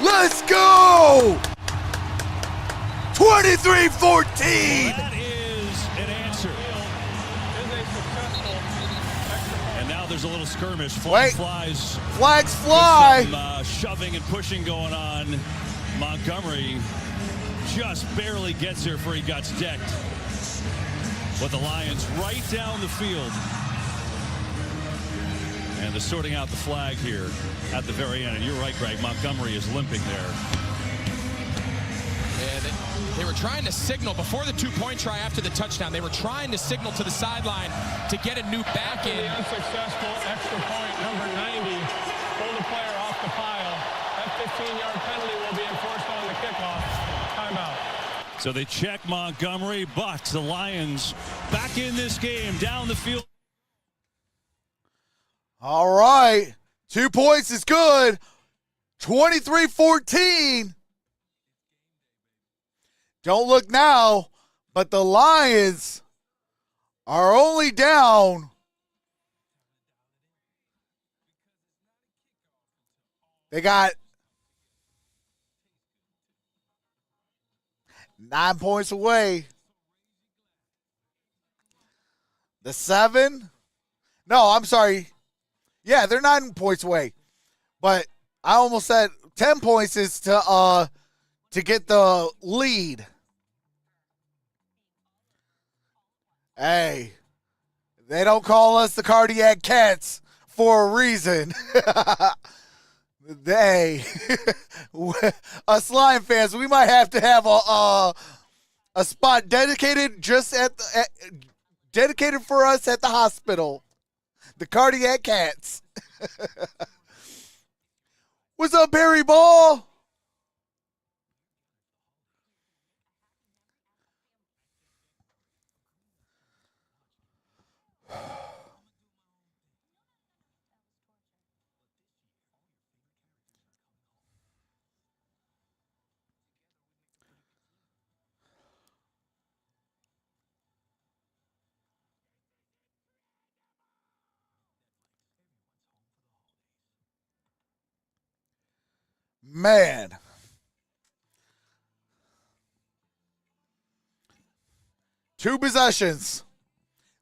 Let's go. 23-14. That is an answer. And now there's a little skirmish. Flags fly. Some, shoving and pushing going on. Montgomery just barely gets there before he got decked. But the Lions right down the field. And they're sorting out the flag here at the very end. And you're right, Greg. Montgomery is limping there. Yeah, they were trying to signal before the 2-point try after the touchdown. They were trying to signal to the sideline to get a new back in. The unsuccessful extra point, number 90, pulled the player off the pile. That 15-yard penalty will be enforced on the kickoff. Timeout. So they check Montgomery, but the Lions back in this game down the field. All right. 2 points is good. 23-14. Don't look now, but the Lions are only down. They got 9 points away. The 7? No, I'm sorry. Yeah, they're 9 points away. But I almost said 10 points is to get the lead. Hey, they don't call us the Cardiac Cats for a reason. They, us Lion fans, we might have to have a spot dedicated just dedicated for us at the hospital. The Cardiac Cats. What's up, Barry Ball? Man. Two possessions.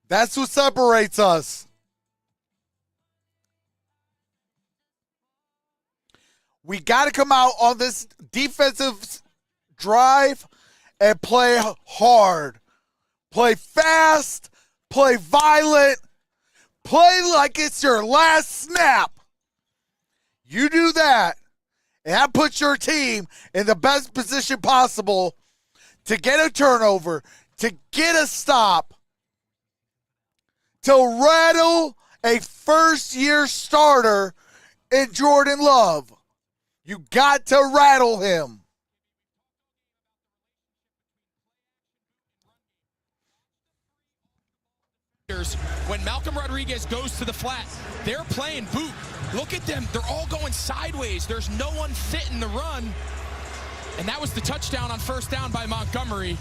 That's what separates us. We got to come out on this defensive drive and play hard. Play fast. Play violent. Play like it's your last snap. You do that, and that puts your team in the best position possible to get a turnover, to get a stop, to rattle a first-year starter in Jordan Love. You got to rattle him. When Malcolm Rodriguez goes to the flat, they're playing boot. Look at them. They're all going sideways. There's no one fitting the run. And that was the touchdown on first down by Montgomery.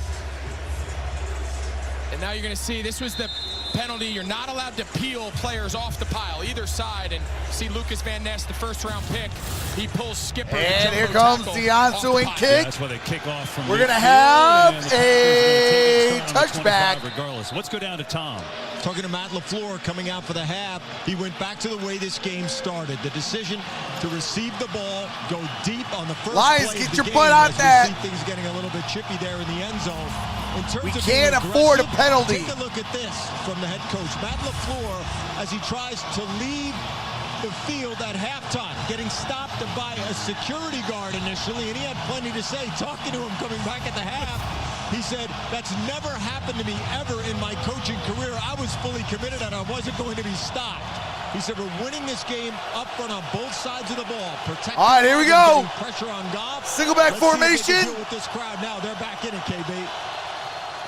And now you're going to see this was the penalty. You're not allowed to peel players off the pile, either side. And see Lucas Van Ness, the first-round pick. He pulls Skipper. And here comes the ensuing kick. Yeah, that's why they kick off from We're going to have a touchback. touchback. Regardless. Let's go down to Tom. Talking to Matt LaFleur coming out for the half, he went back to the way this game started. The decision to receive the ball, go deep on the first Lions, play get of the your game, butt out as there. we see things getting a little bit chippy there in the end zone. In terms We of can't being afford a aggressive, penalty. Take a look at this from the head coach, Matt LaFleur, as he tries to leave the field at halftime, getting stopped by a security guard initially, and he had plenty to say. Talking to him coming back at the half, he said, that's never happened to me ever in my coaching career. I was fully committed and I wasn't going to be stopped. He said, we're winning this game up front on both sides of the ball. Protecting all right, here we go. Pressure on Goff. Single back formation. With this crowd now, they're back in it, KB.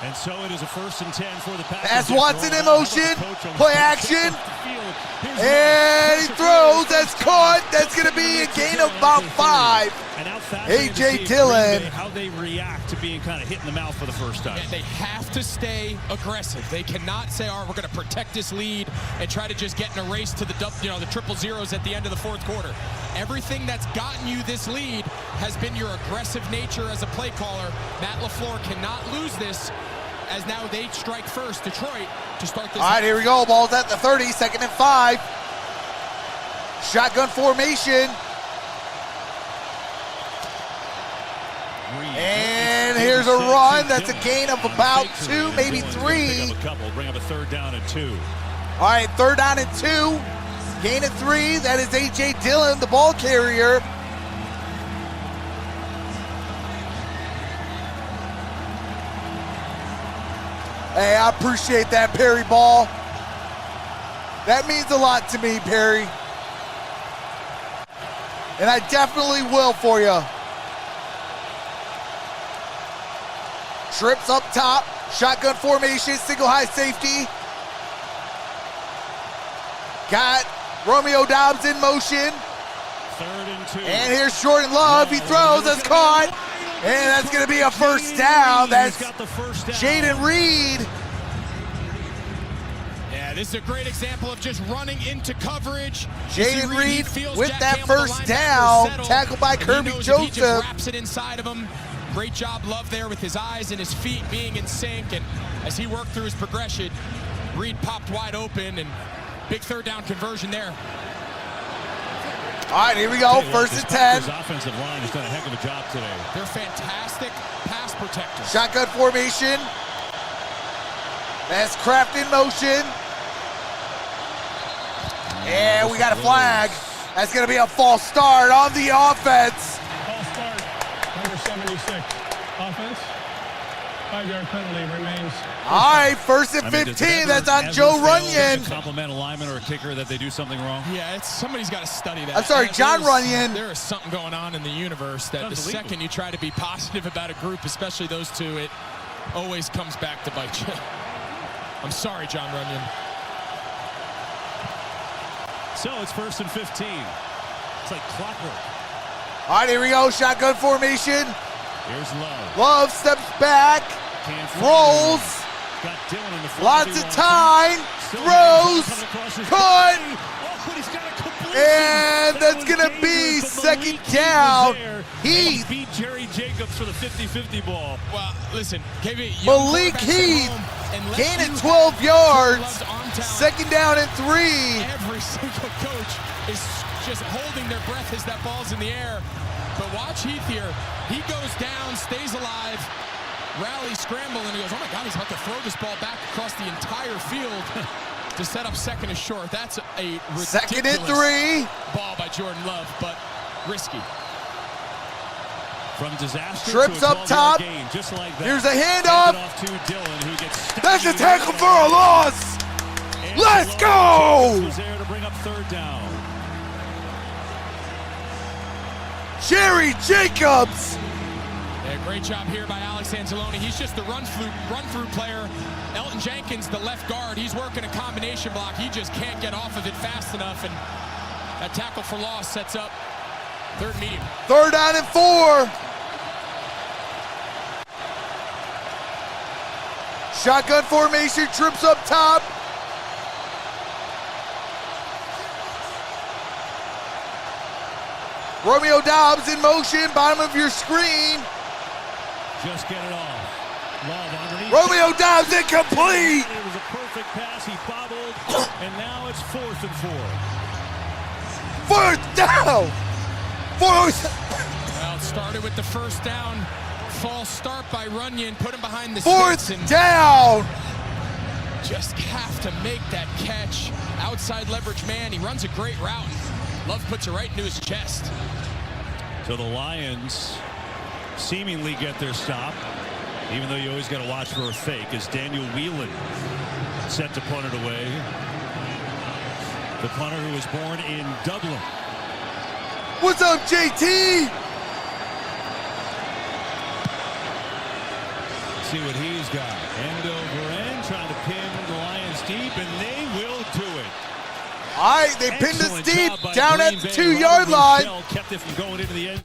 And so it is a 1st and 10 for the Packers. That's Watson in motion. Play action. And he throws. That's caught. That's going to be a gain of about 5. A.J. Dillon. How they react to being kind of hit in the mouth for the first time. Yeah, they have to stay aggressive. They cannot say, all right, we're going to protect this lead and try to just get in a race to the triple zeros at the end of the fourth quarter. Everything that's gotten you this lead has been your aggressive nature as a play caller. Matt LaFleur cannot lose this, as now they strike first, Detroit, to start this. All right, here we go. Ball's at the 30, 2nd and 5. Shotgun formation. And here's a run. That's a gain of about 2, maybe 3. Bring up a 3rd down and 2. All right, 3rd down and 2. Gain of 3. That is A.J. Dillon, the ball carrier. Hey, I appreciate that, Perry Ball. That means a lot to me, Perry. And I definitely will for you. Trips up top. Shotgun formation, single high safety. Got Romeo Doubs in motion. 3rd and 2. And here's Jordan Love. He throws. That's caught. And that's going to be a first down. That's Jaden Reed. Yeah, this is a great example of just running into coverage. Jaden Reed with that first down. Tackled by Kirby Joseph. He just wraps it inside of him. Great job, Love, there with his eyes and his feet being in sync. And as he worked through his progression, Reed popped wide open, and big 3rd down conversion there. All right, here we go. 1st and 10. His offensive line has done a heck of a job today. They're fantastic pass protectors. Shotgun formation. That's Kraft in motion. And we got a flag. That's going to be a false start on the offense. False start, number 76. Offense, 5-yard penalty remains. All right, 1st and 15. That's on Joe Runyon. Compliment a lineman or a kicker that they do something wrong. Yeah, somebody's got to study that. I'm sorry, John Runyon. There is something going on in the universe that the second you try to be positive about a group, especially those two, it always comes back to bite you. I'm sorry, John Runyon. So it's 1st and 15. It's like clockwork. All right, here we go. Shotgun formation. Here's Love. Love steps back. Rolls. Got Dillon in the front. Lots of time. Throws. Cut. And that's going to be 2nd down. Heath. Beat Jerry Jacobs for the 50-50 ball. Well, listen, Malik Heath gaining 12 yards. 2nd down and 3. Every single coach is just holding their breath as that ball's in the air. But watch Heath here. He goes down, stays alive, rally, scramble, and he goes, oh my God, he's about to throw this ball back across the entire field to set up 2nd and short. That's a ridiculous 2nd and 3 ball by Jordan Love, but risky. From disaster trips to a up top. Game, just like that. Here's a handoff. To Dillon, who gets that's a tackle for a loss. Let's go. Was there to bring up 3rd down. Jerry Jacobs. Yeah, great job here by Alex Anzalone. He's just the run-through player. Elton Jenkins, the left guard, he's working a combination block. He just can't get off of it fast enough, and that tackle for loss sets up 3rd medium. 3rd down and 4. Shotgun formation, trips up top. Romeo Doubs in motion, bottom of your screen. Just get it off. Love underneath. Romeo Doubs incomplete. It was a perfect pass. He bobbled, and now it's 4th and 4. Fourth down. Well, it started with the first down. False start by Runyon, put him behind the fourth down. Just have to make that catch. Outside leverage man, he runs a great route. Love puts it right into his chest. So the Lions seemingly get their stop, even though you always got to watch for a fake, as Daniel Whelan set to punt it away. The punter who was born in Dublin. What's up, JT? See what he's got. End over end, trying to pin the Lions deep, and they will do it. All right, they pinned us Excellent deep job by down at Green the Bay. 2-yard line. Michelle kept it from going into the end.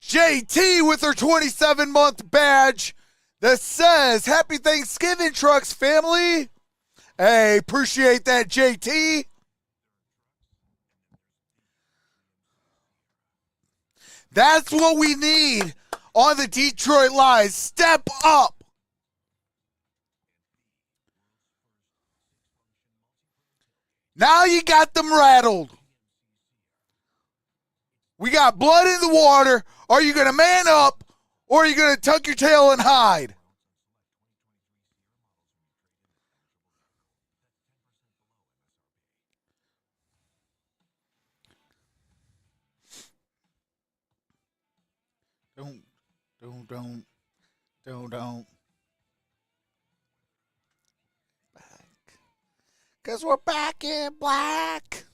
JT with her 27-month badge that says, Happy Thanksgiving, Trucks family. Hey, appreciate that, JT. That's what we need on the Detroit Lions. Step up. Now you got them rattled. We got blood in the water. Are you going to man up, or are you going to tuck your tail and hide? Don't. Back. Because we're back in black.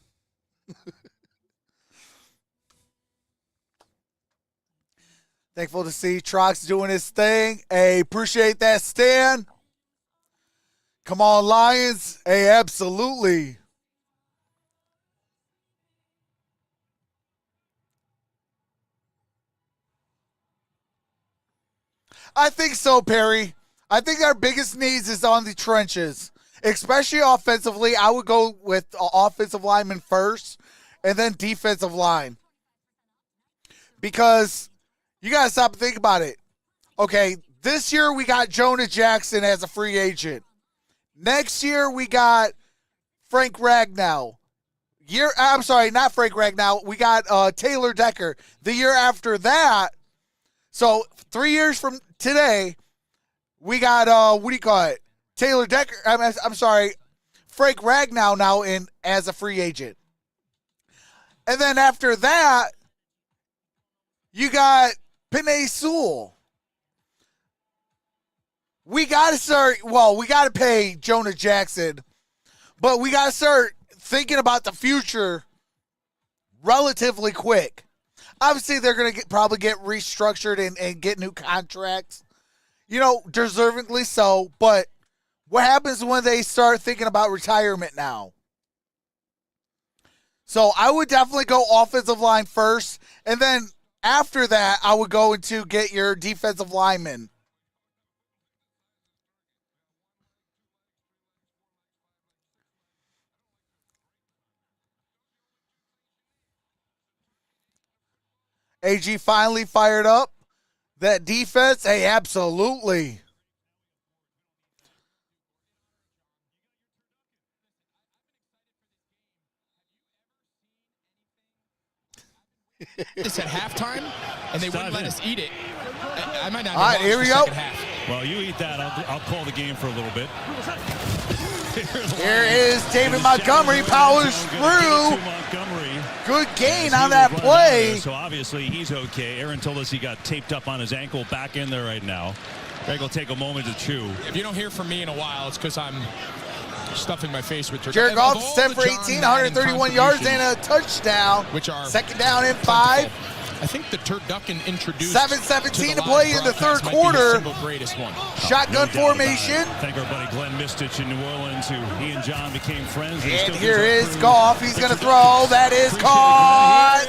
Thankful to see Trox doing his thing. Hey, appreciate that, Stan. Come on, Lions. Hey, absolutely. I think so, Perry. I think our biggest needs is on the trenches, especially offensively. I would go with offensive lineman first and then defensive line. Because you got to stop and think about it. Okay, this year we got Jonah Jackson as a free agent. Next year we got Frank Ragnow. Not Frank Ragnow. We got Taylor Decker. The year after that, so 3 years from today, we got Taylor Decker. Frank Ragnow now in as a free agent. And then after that, you got Penei Sewell. We got to pay Jonah Jackson, but we got to start thinking about the future relatively quick. Obviously, they're going to probably get restructured and get new contracts, deservingly so, but what happens when they start thinking about retirement now? So I would definitely go offensive line first, and then after that, I would go into get your defensive lineman. AG finally fired up. That defense, hey, absolutely. This at halftime, and they wouldn't let us eat it. I might not. All right, here we go. Well, you eat that. I'll call the game for a little bit. Here is David Montgomery, powers through. Good gain on that play. So obviously he's okay. Aaron told us he got taped up on his ankle, back in there right now. Greg will take a moment to chew. If you don't hear from me in a while, it's because I'm stuffing my face with turkey. Jared Goff, 10 for 18, 131 yards and a touchdown. Which are second down and 5. I think the turducken introduced 7:17 to play in the third quarter. Greatest one. Shotgun formation. Thank our buddy Glenn Mistich in New Orleans, who he and John became friends. And here is Goff. He's going to throw. That is caught.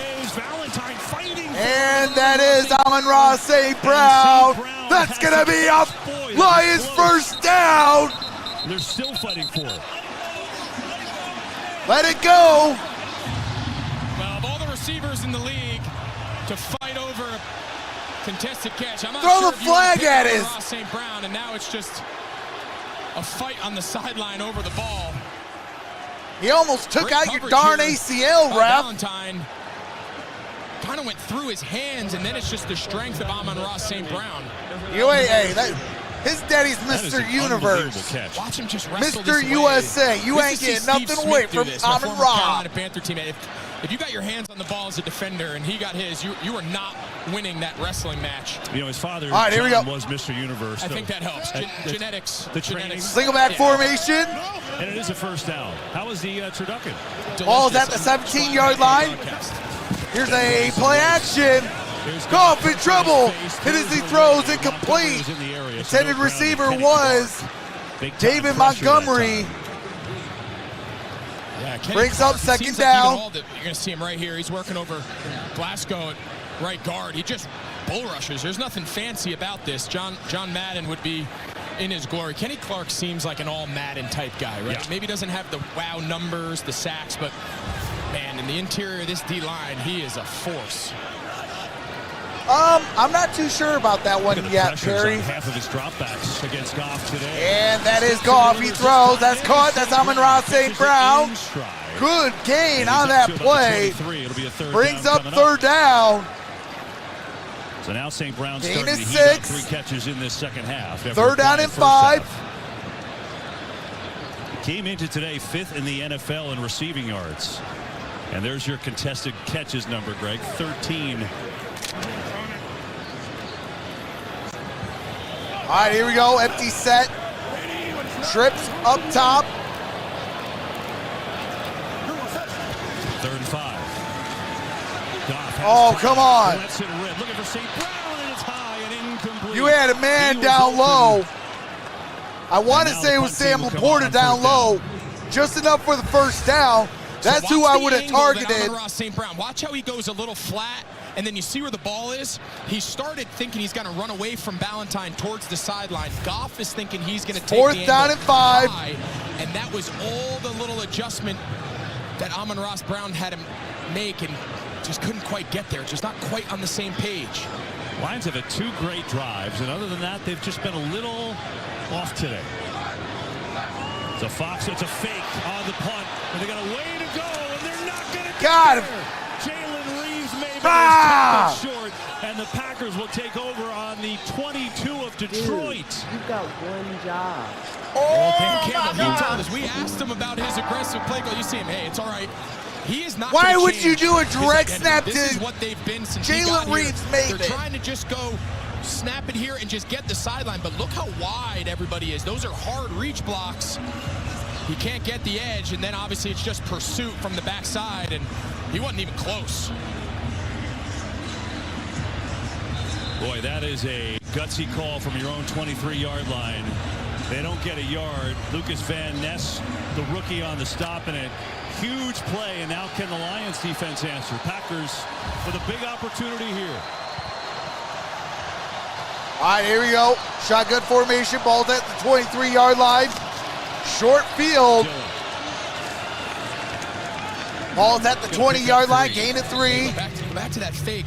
And that is Amon-Ra St. Brown. That's going to be a Lions first down. They're still fighting for it. Let it go. Well, of all the receivers in the league to fight over a contested catch. I'm not Throw sure the if you want to flag pick at on us. Ross St. Brown, and now it's just a fight on the sideline over the ball. He almost took Great out your coverage darn here ACL, by ref. Valentine kind of went through his hands, and then it's just the strength of Amon-Ra St. Brown. His daddy's Mr. Universe. Catch. Watch him just wrestle Mr. this away. USA. You We ain't used to getting see nothing Steve away Smith do from this, my former Amon-Ra. Carolina Panther teammate. If you got your hands on the ball as a defender and he got his, you were not winning that wrestling match. You know, his father All right, here we go. was Mr. Universe. I think that helps. Genetics. The training. Genetics. Single back formation. And it is a first down. How was the turducken? Ball's at the 17-yard line. Here's a play action. Goff in trouble. Hit as he throws incomplete. Intended receiver was David Montgomery. Yeah, Kenny Brings Clark, up it second seems like down. you're going to see him right here. He's working over Glasgow at right guard. He just bull rushes. There's nothing fancy about this. John Madden would be in his glory. Kenny Clark seems like an all Madden type guy, right? Yeah. Maybe doesn't have the wow numbers, the sacks, but man, in the interior of this D-line, he is a force. I'm not too sure about that one yet, Perry. Half of his dropbacks against Goff today. And that is Goff. He throws. That's caught. That's Amon-Ra St. Brown. Good gain on that play. Brings up third down. So now St. Brown's Gain starting is to heat up 6. 3 catches in this second half. Third down and 5. Came into today 5th in the NFL in receiving yards. And there's your contested catches number, Greg. 13. All right, here we go. Empty set. Trips up top. 3rd and 5. Oh, come on. Lets it rip. Looking for St. Brown, and it's high and incomplete. You had a man down low. I want to say it was Sam Laporta down low. Just enough for the first down. That's who I would have targeted. St. Brown. Watch how he goes a little flat, and then you see where the ball is. He started thinking he's going to run away from Valentine towards the sideline. Goff is thinking he's going to take the 4th down and 5. high, and that was all the little adjustment that Amon-Ra Brown had him make, and just couldn't quite get there. Just not quite on the same page. Lions have had 2 great drives, and other than that, they've just been a little off today. It's a Fox, it's a fake on the punt, and they got a way to go, and they're not going to Got get him. there. Jalen Reeves maybe is tackled short, and the Packers will take over on the 22 of Detroit. You've got one job. Dan Campbell, he told us, we asked him about his aggressive play call. You see him, hey, it's all right. He is not. Why would change. you do a direct He's snap this to is what they've been since he Jalen got here. Reeves made They're it. trying to just go snap it here and just get the sideline, but look how wide everybody is. Those are hard reach blocks. He can't get the edge, and then obviously it's just pursuit from the backside, and he wasn't even close. Boy, that is a gutsy call from your own 23-yard line. They don't get a yard. Lucas Van Ness, the rookie on the stop, and a huge play, and now can the Lions defense answer? Packers with a big opportunity here. All right, here we go. Shotgun formation. Ball's at the 23-yard line. Short field. Ball's at the 20-yard line. Gain of 3. Go back to that fake.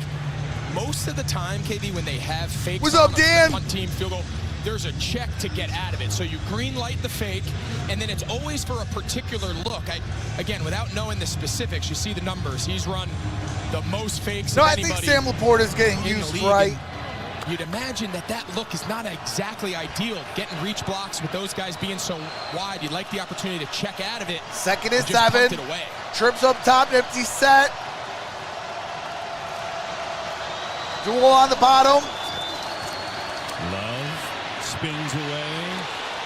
Most of the time, KB, when they have fakes What's up, on Dan? a punt team field goal, there's a check to get out of it. So you green light the fake, and then it's always for a particular look. Again, without knowing the specifics, you see the numbers. He's run the most fakes No, of I anybody think Sam Laporta is getting in the used league. right. And you'd imagine that look is not exactly ideal. Getting reach blocks with those guys being so wide, you'd like the opportunity to check out of it. 2nd and just punt 7. it away. Trips up top. Empty set. Duel on the bottom. Love spins away.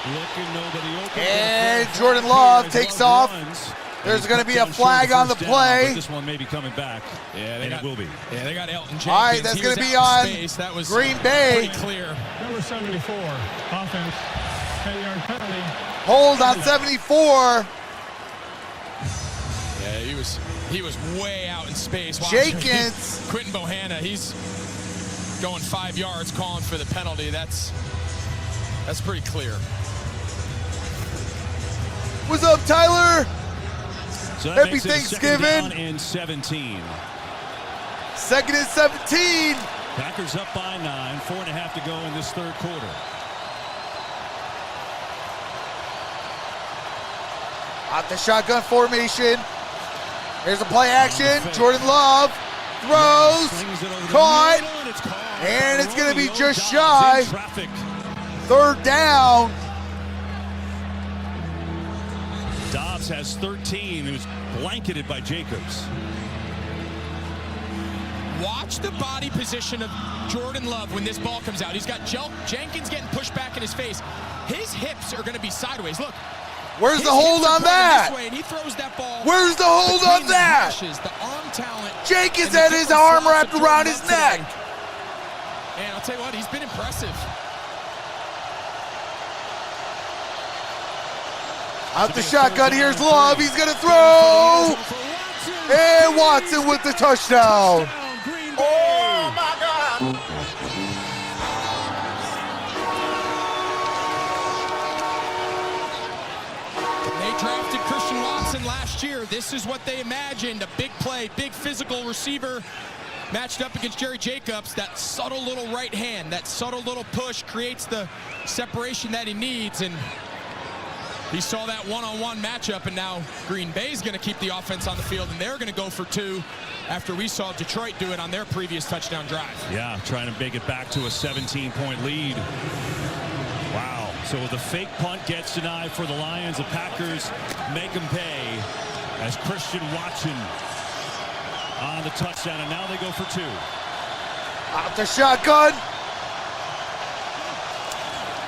Looking, nobody open. And Jordan Love takes off. There's going to be a flag on the play. But this one may be coming back, and it will be. Yeah, they got Elton Jenkins. All right, that's He going to was be out on in space. That was Green Bay. pretty clear. Number 74, offense, 10-yard penalty. Hold on 74. Yeah, he was way out in space. Jenkins. Quentin Bohanna, he's going 5 yards, calling for the penalty. That's pretty clear. What's up, Tyler? So that Happy makes it a Thanksgiving. 2nd down and 17. Second and 17. Packers up by 9, 4.5 to go in this third quarter. Out the shotgun formation. Here's a play action. Jordan Love throws, caught, and it's going to be just shy. Third down. Dobbs has 13, who's blanketed by Jacobs. Watch the body position of Jordan Love when this ball comes out. He's got Jenkins getting pushed back in his face. His hips are going to be sideways. Look. Where's the hold on that? This way, and he throws that ball. Where's the hold on that? The arm talent. Jenkins had his arm wrapped around his neck. And I'll tell you what, he's been impressive. Out the shotgun, here's Love. He's going to throw. And Watson with the touchdown. Oh, my God. They drafted Christian Watson last year. This is what they imagined. A big play, big physical receiver matched up against Jerry Jacobs. That subtle little right hand, that subtle little push creates the separation that he needs. And he saw that one-on-one matchup, and now Green Bay's going to keep the offense on the field, and they're going to go for 2 after we saw Detroit do it on their previous touchdown drive. Yeah, trying to make it back to a 17-point lead. Wow. So the fake punt gets denied for the Lions. The Packers make them pay as Christian Watson on the touchdown, and now they go for 2. Out the shotgun.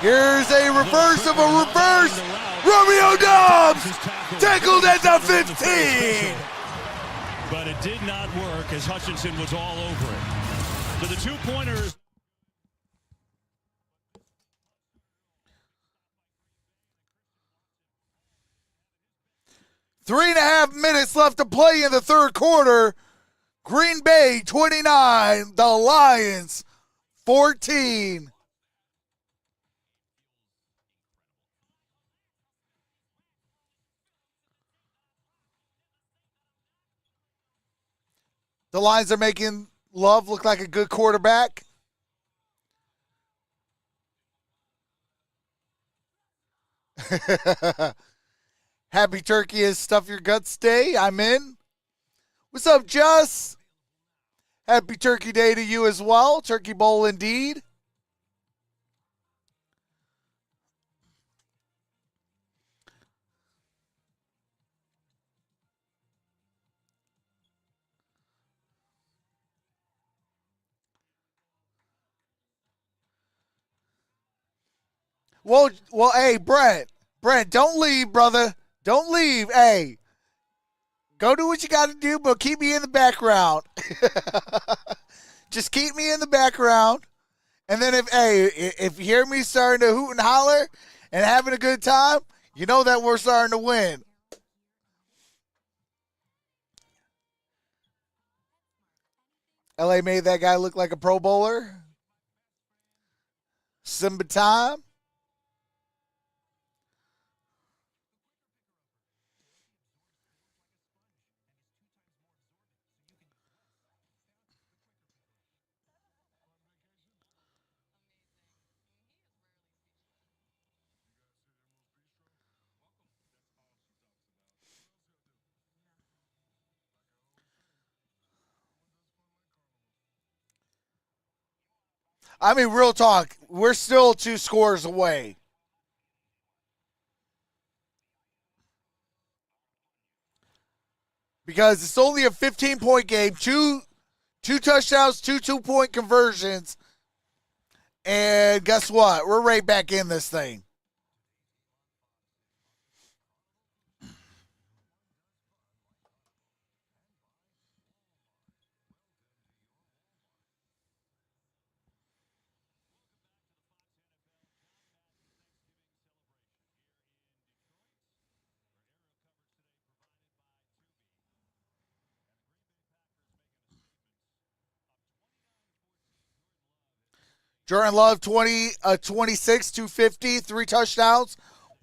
Here's a reverse of a reverse. Romeo Dobbs tackled at the 15. But it did not work as Hutchinson was all over it. So the 2-pointers. Three and a half minutes left to play in the third quarter. Green Bay 29, the Lions 14. The Lions are making Love look like a good quarterback. Happy Turkey is Stuff Your Guts Day. I'm in. What's up, Just? Happy Turkey Day to you as well. Turkey Bowl indeed. Well, hey, Brent, don't leave, brother. Don't leave. Hey, go do what you got to do, but keep me in the background. Just keep me in the background. And then if you hear me starting to hoot and holler and having a good time, you know that we're starting to win. LA made that guy look like a Pro Bowler. Simba time. I mean, real talk, we're still 2 scores away. Because it's only a 15-point game, two touchdowns, 2 2-point conversions. And guess what? We're right back in this thing. Jordan Love, 26, 250, 3 touchdowns,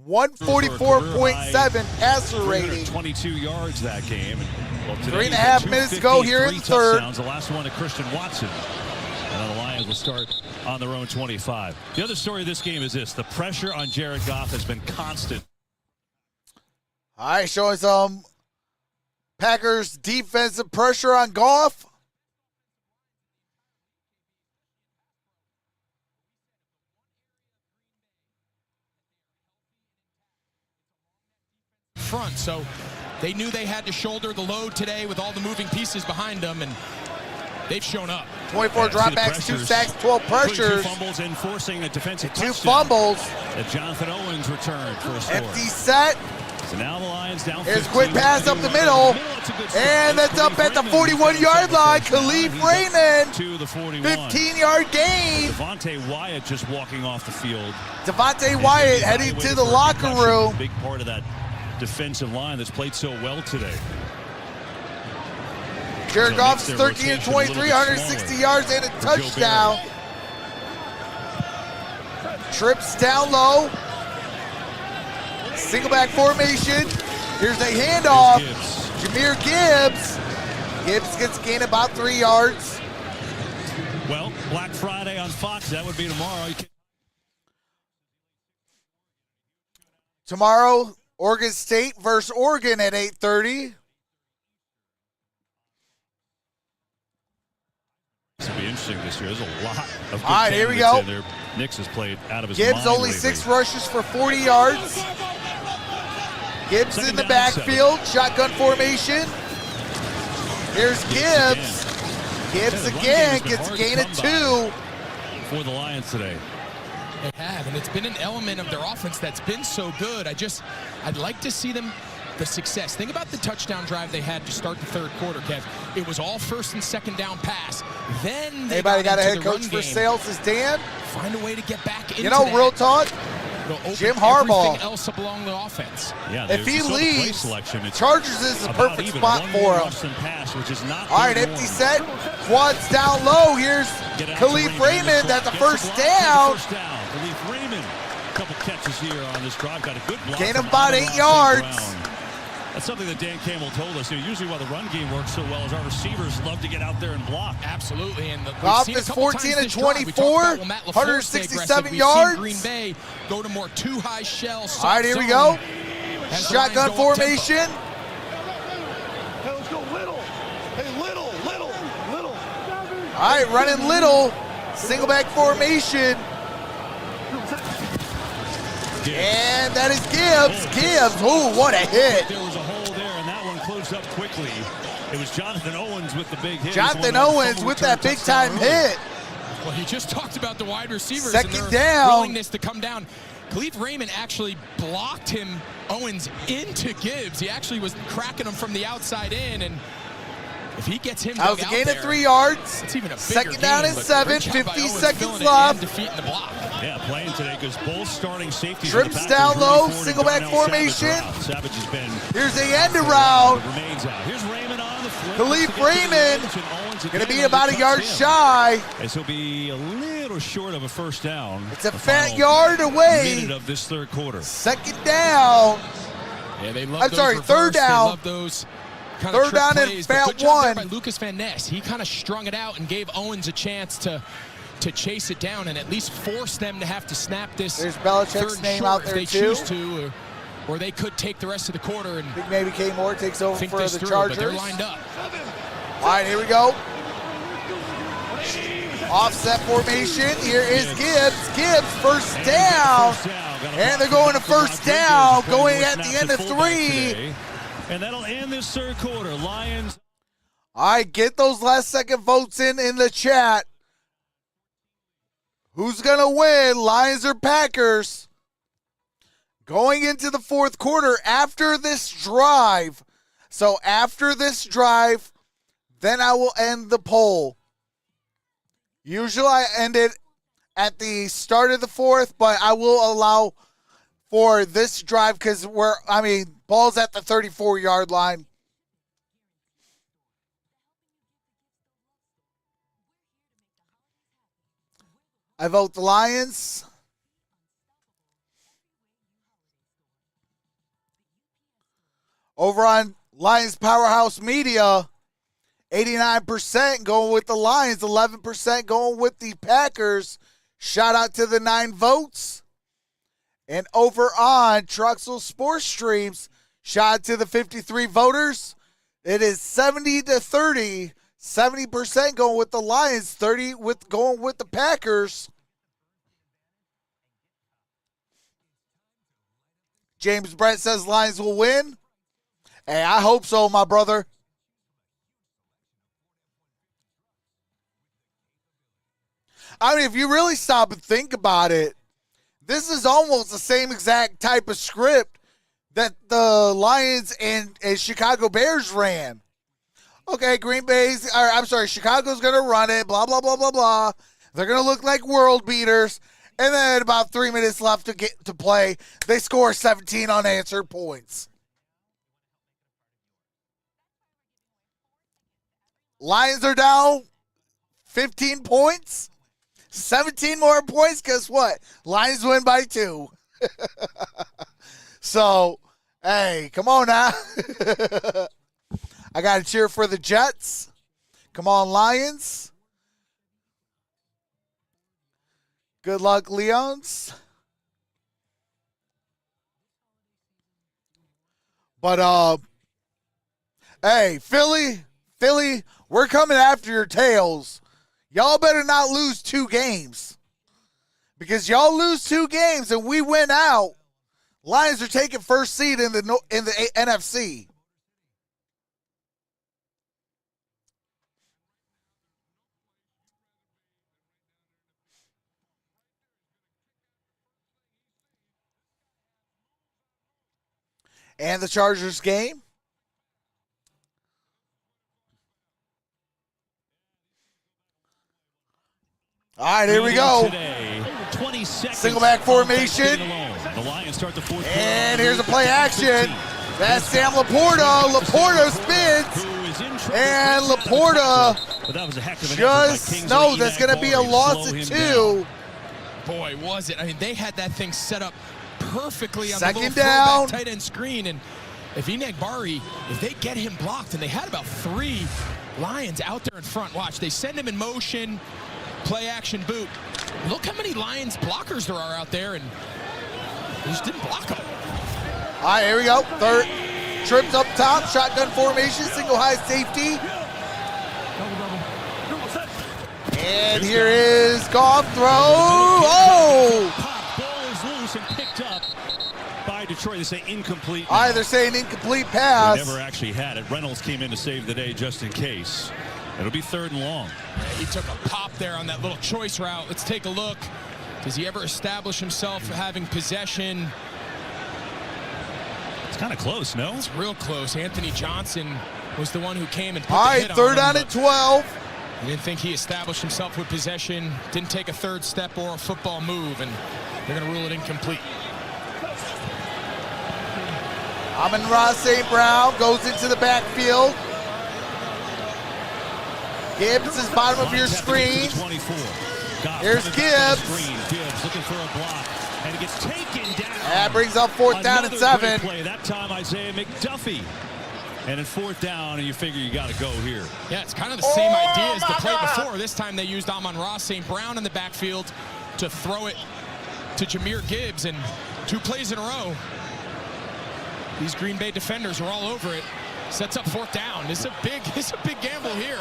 144.7 passer rating. 22 yards that game. Well, today 3.5 minutes to go here in the third. The last one to Christian Watson. And the Lions will start on their own 25. The other story of this game is this. The pressure on Jared Goff has been constant. All right, showing some Packers defensive pressure on Goff. Front, so they knew they had to shoulder the load today with all the moving pieces behind them, and they've shown up. 24 dropbacks, 2 sacks, 12 pressures. 2 fumbles and forcing a defensive 2 touchdown. fumbles. And Jonathan Owens returned for a score. Empty set. So now the Lions down. Here's a quick pass up the middle. And that's up at the 41-yard line. Khalif Raymond. To the 41. 15-yard gain. Devontae Wyatt just walking off the field. Devontae Wyatt heading to the locker room. Big part of that defensive line that's played so well today. Jared Goff's 13-23, 160 yards and a touchdown. Trips down low. Single back formation. Here's a handoff. Jahmyr Gibbs. Gibbs gets gained about 3 yards. Well, Black Friday on Fox, that would be tomorrow. Tomorrow, Oregon State versus Oregon at 8:30. This will be interesting this year. There's a lot of good All right, here we go. in there. Nix has played out of his Gibbs mind only lately. 6 rushes for 40 yards. Gibbs in the backfield, shotgun formation. Here's Gibbs. Gibbs again gets a gain of 2. For the Lions today. They have, and it's been an element of their offense that's been so good. I'd like to see them, the success. Think about the touchdown drive they had to start the third quarter, Kev. It was all first and second down pass. Then they Anybody got a head into the coach run for game. sales is Dan? Find a way to get back into You know, that. real talk, It'll open Jim Harbaugh. everything else up along the offense. Yeah, if he you saw the play leaves, selection, it's Chargers is the about perfect even. spot One for more him. rush than pass, which is not All right, their empty norm. set. Quads down low. Here's Get out to Khalif Raymond. That's a Gets the first block, down. First down. Khalif Raymond. A couple catches here on this drive. Got a good block. Gain from of about Amon 8 St. yards. Brown. That's something that Dan Campbell told us. You know, usually why the run game works so well is our receivers love to get out there and block. Absolutely. And Goff is 14 and 24, 167 yards. Green Bay go to more 2 high shells. All right, here we go. Shotgun formation. Hey, let's go little. Hey, little. All right, running little. Single back formation. And that is Gibbs. Gibbs, ooh, what a hit. There was a hole there, and that one closed up quickly. It was Jonathan Owens with the big hit. Jonathan Owens with that big-time hit. Well, he just talked about the wide receivers Second and their down. willingness to come down. Khalif Raymond actually blocked him, Owens, into Gibbs. He actually was cracking him from the outside in, and if he gets him That was a gain of 3 yards. it's even a bigger Second down gain, and but 7, great job by 50 Owens seconds filling it left. and defeating the block. Yeah, playing today because both starting safeties. Trips down low, single back formation. Savage has been. Here's the end around. Remains out. Here's Raymond on the flip. Khalif Raymond going to be about a yard shy. This will be a little short of a first down. It's a fat yard away. Minute of this third quarter. Second down. Yeah, they love I'm those sorry, reverse. third down. They love those kind of Third trick down and plays, but fat good job there one. by Lucas Van Ness. He kind of strung it out and gave Owens a chance to chase it down and at least force them to have to snap this. There's Belichick's third and name short out if there they too. choose to, or they could take the rest of the quarter and I think maybe K. Moore takes over think for this the through, Chargers. but they're lined up. All right, here we go. Offset formation. Here is Gibbs. Gibbs, first down. And they're going to first down, going at the end of 3. And that'll end this third quarter. Lions. All right, get those last second votes in the chat. Who's going to win, Lions or Packers? Going into the fourth quarter after this drive. So after this drive, then I will end the poll. Usually I end it at the start of the fourth, but I will allow for this drive because ball's at the 34-yard line. I vote the Lions. Over on Lions Powerhouse Media, 89% going with the Lions, 11% going with the Packers. Shout out to the 9 votes. And over on Troxel Sports Streams, shout out to the 53 voters. It is 70-30. 70% going with the Lions, 30 going with the Packers. James Brett says Lions will win. Hey, I hope so, my brother. I mean, if you really stop and think about it, this is almost the same exact type of script that the Lions and Chicago Bears ran. Okay, Chicago's going to run it, blah, blah, blah, blah, blah. They're going to look like world beaters. And then about 3 minutes left to play, they score 17 unanswered points. Lions are down 15 points. 17 more points. Guess what? Lions win by 2. So, hey, come on now. I got to cheer for the Jets. Come on, Lions. Good luck, Leons. But, hey, Philly, we're coming after your tails. Y'all better not lose 2 games. Because y'all lose 2 games and we win out, Lions are taking first seed in the NFC. And the Chargers game. All right, here we go. Single back formation. The Lions start the 4th. And here's a play action. That's Sam Laporta. Laporta spins. And Laporta just, no, that's going to be a loss of 2. Boy, was it. I mean, they had that thing set up perfectly on the Second little down. tight end screen. And if Enagbari, if they get him blocked, and they had about 3 Lions out there in front. Watch, they send him in motion. Play action boot. Look how many Lions blockers there are out there, and they just didn't block them. All right, here we go. Third trips up top, shotgun formation, single high safety. And here is Goff throw. Oh! Ball is loose and picked up by Detroit. They say incomplete. All right, they're saying incomplete pass. They never actually had it. Reynolds came in to save the day just in case. It'll be 3rd and long. He took a pop there on that little choice route. Let's take a look. Does he ever establish himself having possession? It's kind of close, no? It's real close. Anthony Johnson was the one who came and put All the right, hit on 3rd him, down and 12. I didn't think he established himself with possession. Didn't take a 3rd step or a football move, and they're going to rule it incomplete. Amon-Ra St. Brown goes into the backfield. Gibbs is bottom of your screen. Here's Gibbs. Gibbs looking for a block, and it gets taken down. That brings up 4th down and 7. Play. That time Isaiah McDuffie. And in 4th down, and you figure you got to go here. Yeah, it's kind of the same idea as the play before. This time they used Amon-Ra St. Brown in the backfield to throw it to Jahmyr Gibbs, and 2 plays in a row. These Green Bay defenders are all over it. Sets up 4th down. It's a big gamble here.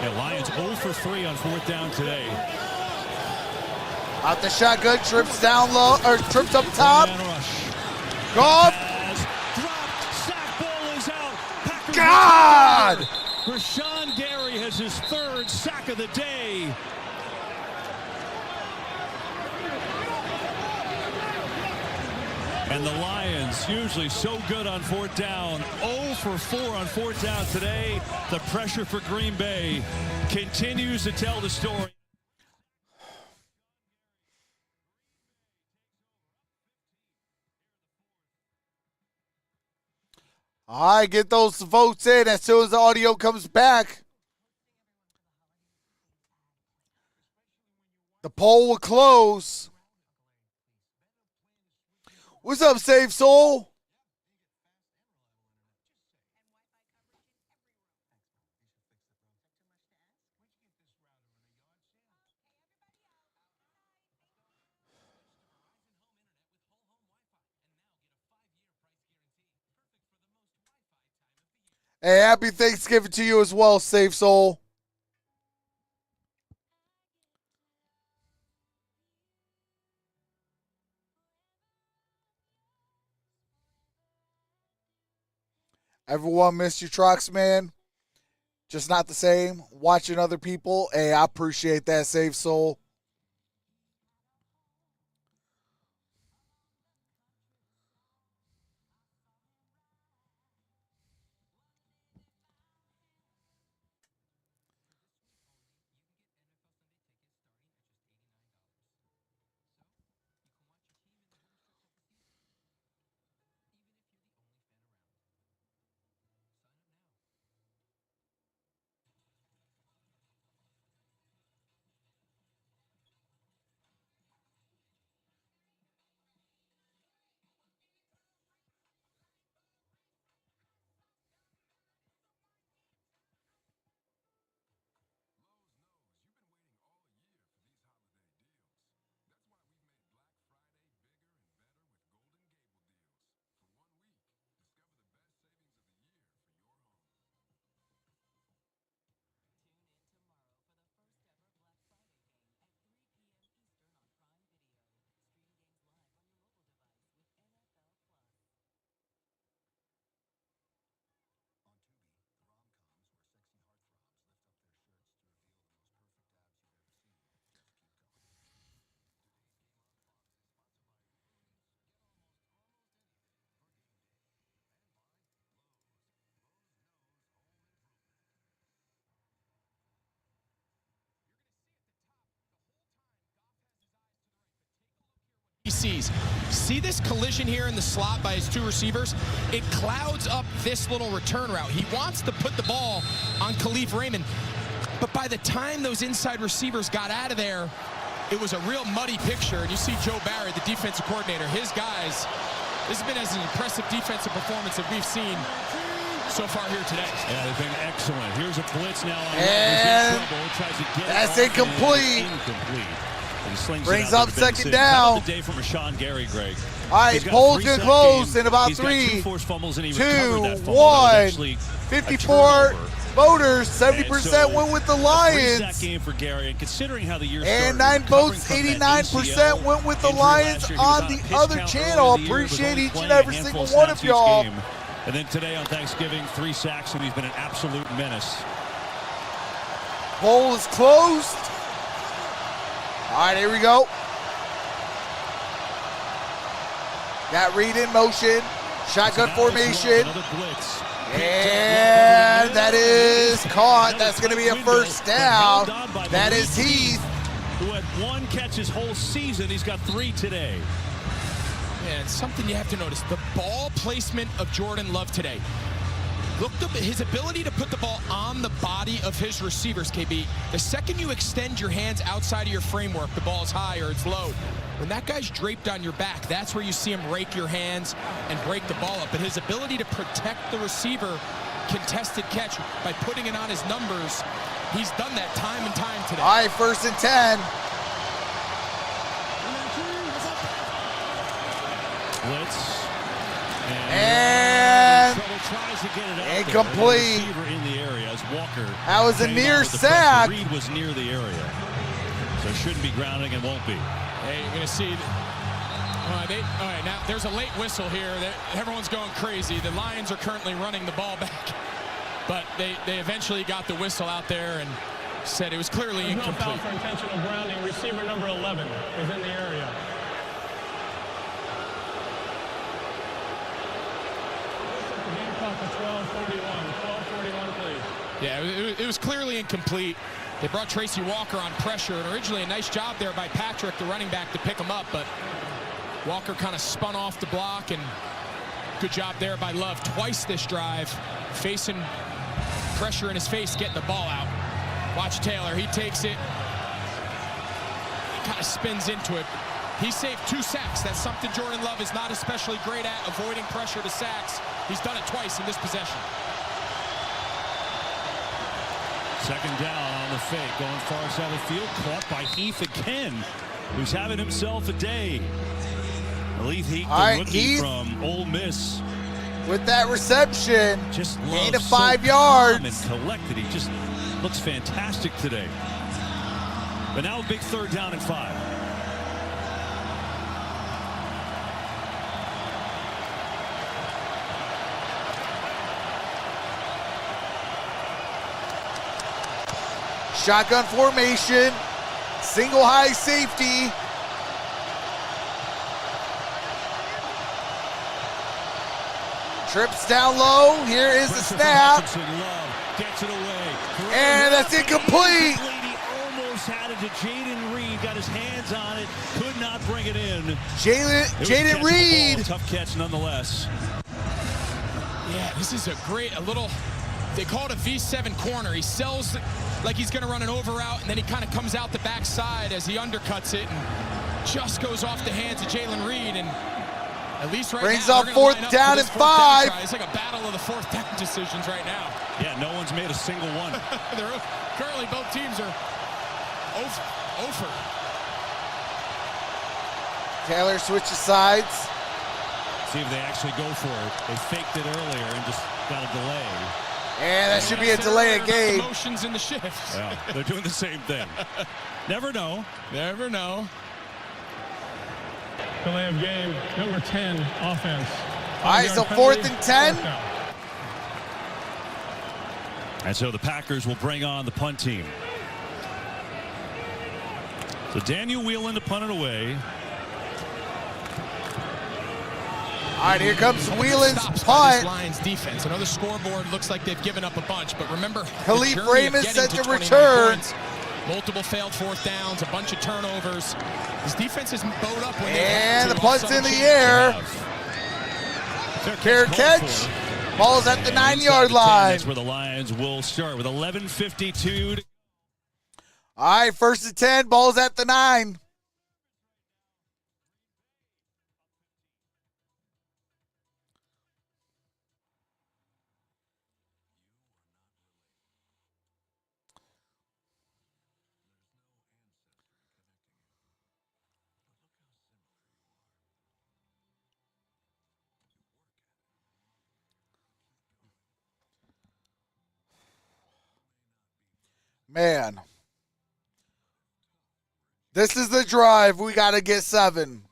Yeah, Lions 0 for 3 on 4th down today. Out the shotgun, trips down low, or trips up top. Goff. Sack ball is out. Packers God! Rashawn Gary has his 3rd sack of the day. And the Lions, usually so good on 4th down, 0 for 4 on 4th down today. The pressure for Green Bay continues to tell the story. All right, get those votes in as soon as the audio comes back. The poll will close. What's up, Save Soul? Hey, happy Thanksgiving to you as well, Save Soul. Everyone missed you, Trox, man. Just not the same. Watching other people. Hey, I appreciate that, Save Soul. He sees. See this collision here in the slot by his two receivers? It clouds up this little return route. He wants to put the ball on Khalif Raymond, but by the time those inside receivers got out of there, it was a real muddy picture. And you see Joe Barry, the defensive coordinator, his guys, this has been as an impressive defensive performance that we've seen so far here today. Yeah, they've been excellent. Here's a blitz now. And tries to get that's incomplete. Brings up second down. Day from Rashawn Gary, Greg. All right, polls get closed in about 3, 2, 1. 54 voters, 70% went with the Lions. Game for Gary, and considering how the year and 9 votes, 89% went with the Lions on the other channel. Appreciate each and every single one of y'all. And then today on Thanksgiving, 3 sacks, and he's been an absolute menace. Poll is closed. All right, here we go. Got read in motion. Shotgun formation. And that is caught. That's going to be a first down. That is Heath. Who had 1 catch his whole season. He's got 3 today. And something you have to notice, the ball placement of Jordan Love today. Look at his ability to put the ball on the body of his receivers, KB. The second you extend your hands outside of your framework, the ball's high or it's low. When that guy's draped on your back, that's where you see him rake your hands and break the ball up. But his ability to protect the receiver, contested catch, by putting it on his numbers, he's done that time and time today. All right, 1st and 10. Blitz. And tries to get it out incomplete. In the area as Walker. That was a near sack. Reed was near the area, so shouldn't be grounding and won't be. Hey, you're going to see. All right, now there's a late whistle here. Everyone's going crazy. The Lions are currently running the ball back, but they eventually got the whistle out there and said it was clearly incomplete. No foul for intentional grounding. Receiver number 11 is in the area. Clock at 12:41, please. Yeah, it was clearly incomplete. They brought Tracy Walker on pressure, and originally a nice job there by Patrick, the running back, to pick him up, but Walker kind of spun off the block, and good job there by Love. Twice this drive, facing pressure in his face, getting the ball out. Watch Taylor, he takes it. He kind of spins into it. He saved 2 sacks. That's something Jordan Love is not especially great at, avoiding pressure to sacks. He's done it twice in this possession. Second down on the fake, going far side of the field, caught by Heath again, who's having himself a day. Heath, the rookie from Ole Miss. With that reception, just gain of 5 yards. And collected. He just looks fantastic today. But now a big 3rd down and 5. Shotgun formation, single high safety. Trips down low. Here is the snap. Gets it away. And that's incomplete. He almost had it to Jaden Reed. Got his hands on it. Could not bring it in. Jaden Reed. Tough catch nonetheless. Yeah, this is a little, they call it a V7 corner. He sells like he's going to run an over route, and then he kind of comes out the backside as he undercuts it and just goes off the hands of Jalen Reed. And at least right brings now, up 4th down and 5. It's like a battle of the 4th down decisions right now. Yeah, no one's made a single one. Currently, both teams are over. Taylor switches sides. See if they actually go for it. They faked it earlier and just got a delay. And that should be a delay of game. Motions in the shifts. Yeah, they're doing the same thing. Never know. Never know. Delay of game, number 10, offense. All right, so 4th and 10. And so the Packers will bring on the punt team. So Daniel Whelan to punt it away. All right, here comes Whelan's punt. Lions defense. I know the scoreboard looks like they've given up a bunch, but remember, Khalif Raymond set to return. Points, multiple failed 4th downs, a bunch of turnovers. His defense is bowed up when and the punt's in the air. Fair catch. Ball's at the 9-yard line. That's where the Lions will start with 11:52. All right, 1st and 10. Ball's at the 9. Man, this is the drive. We got to get 7.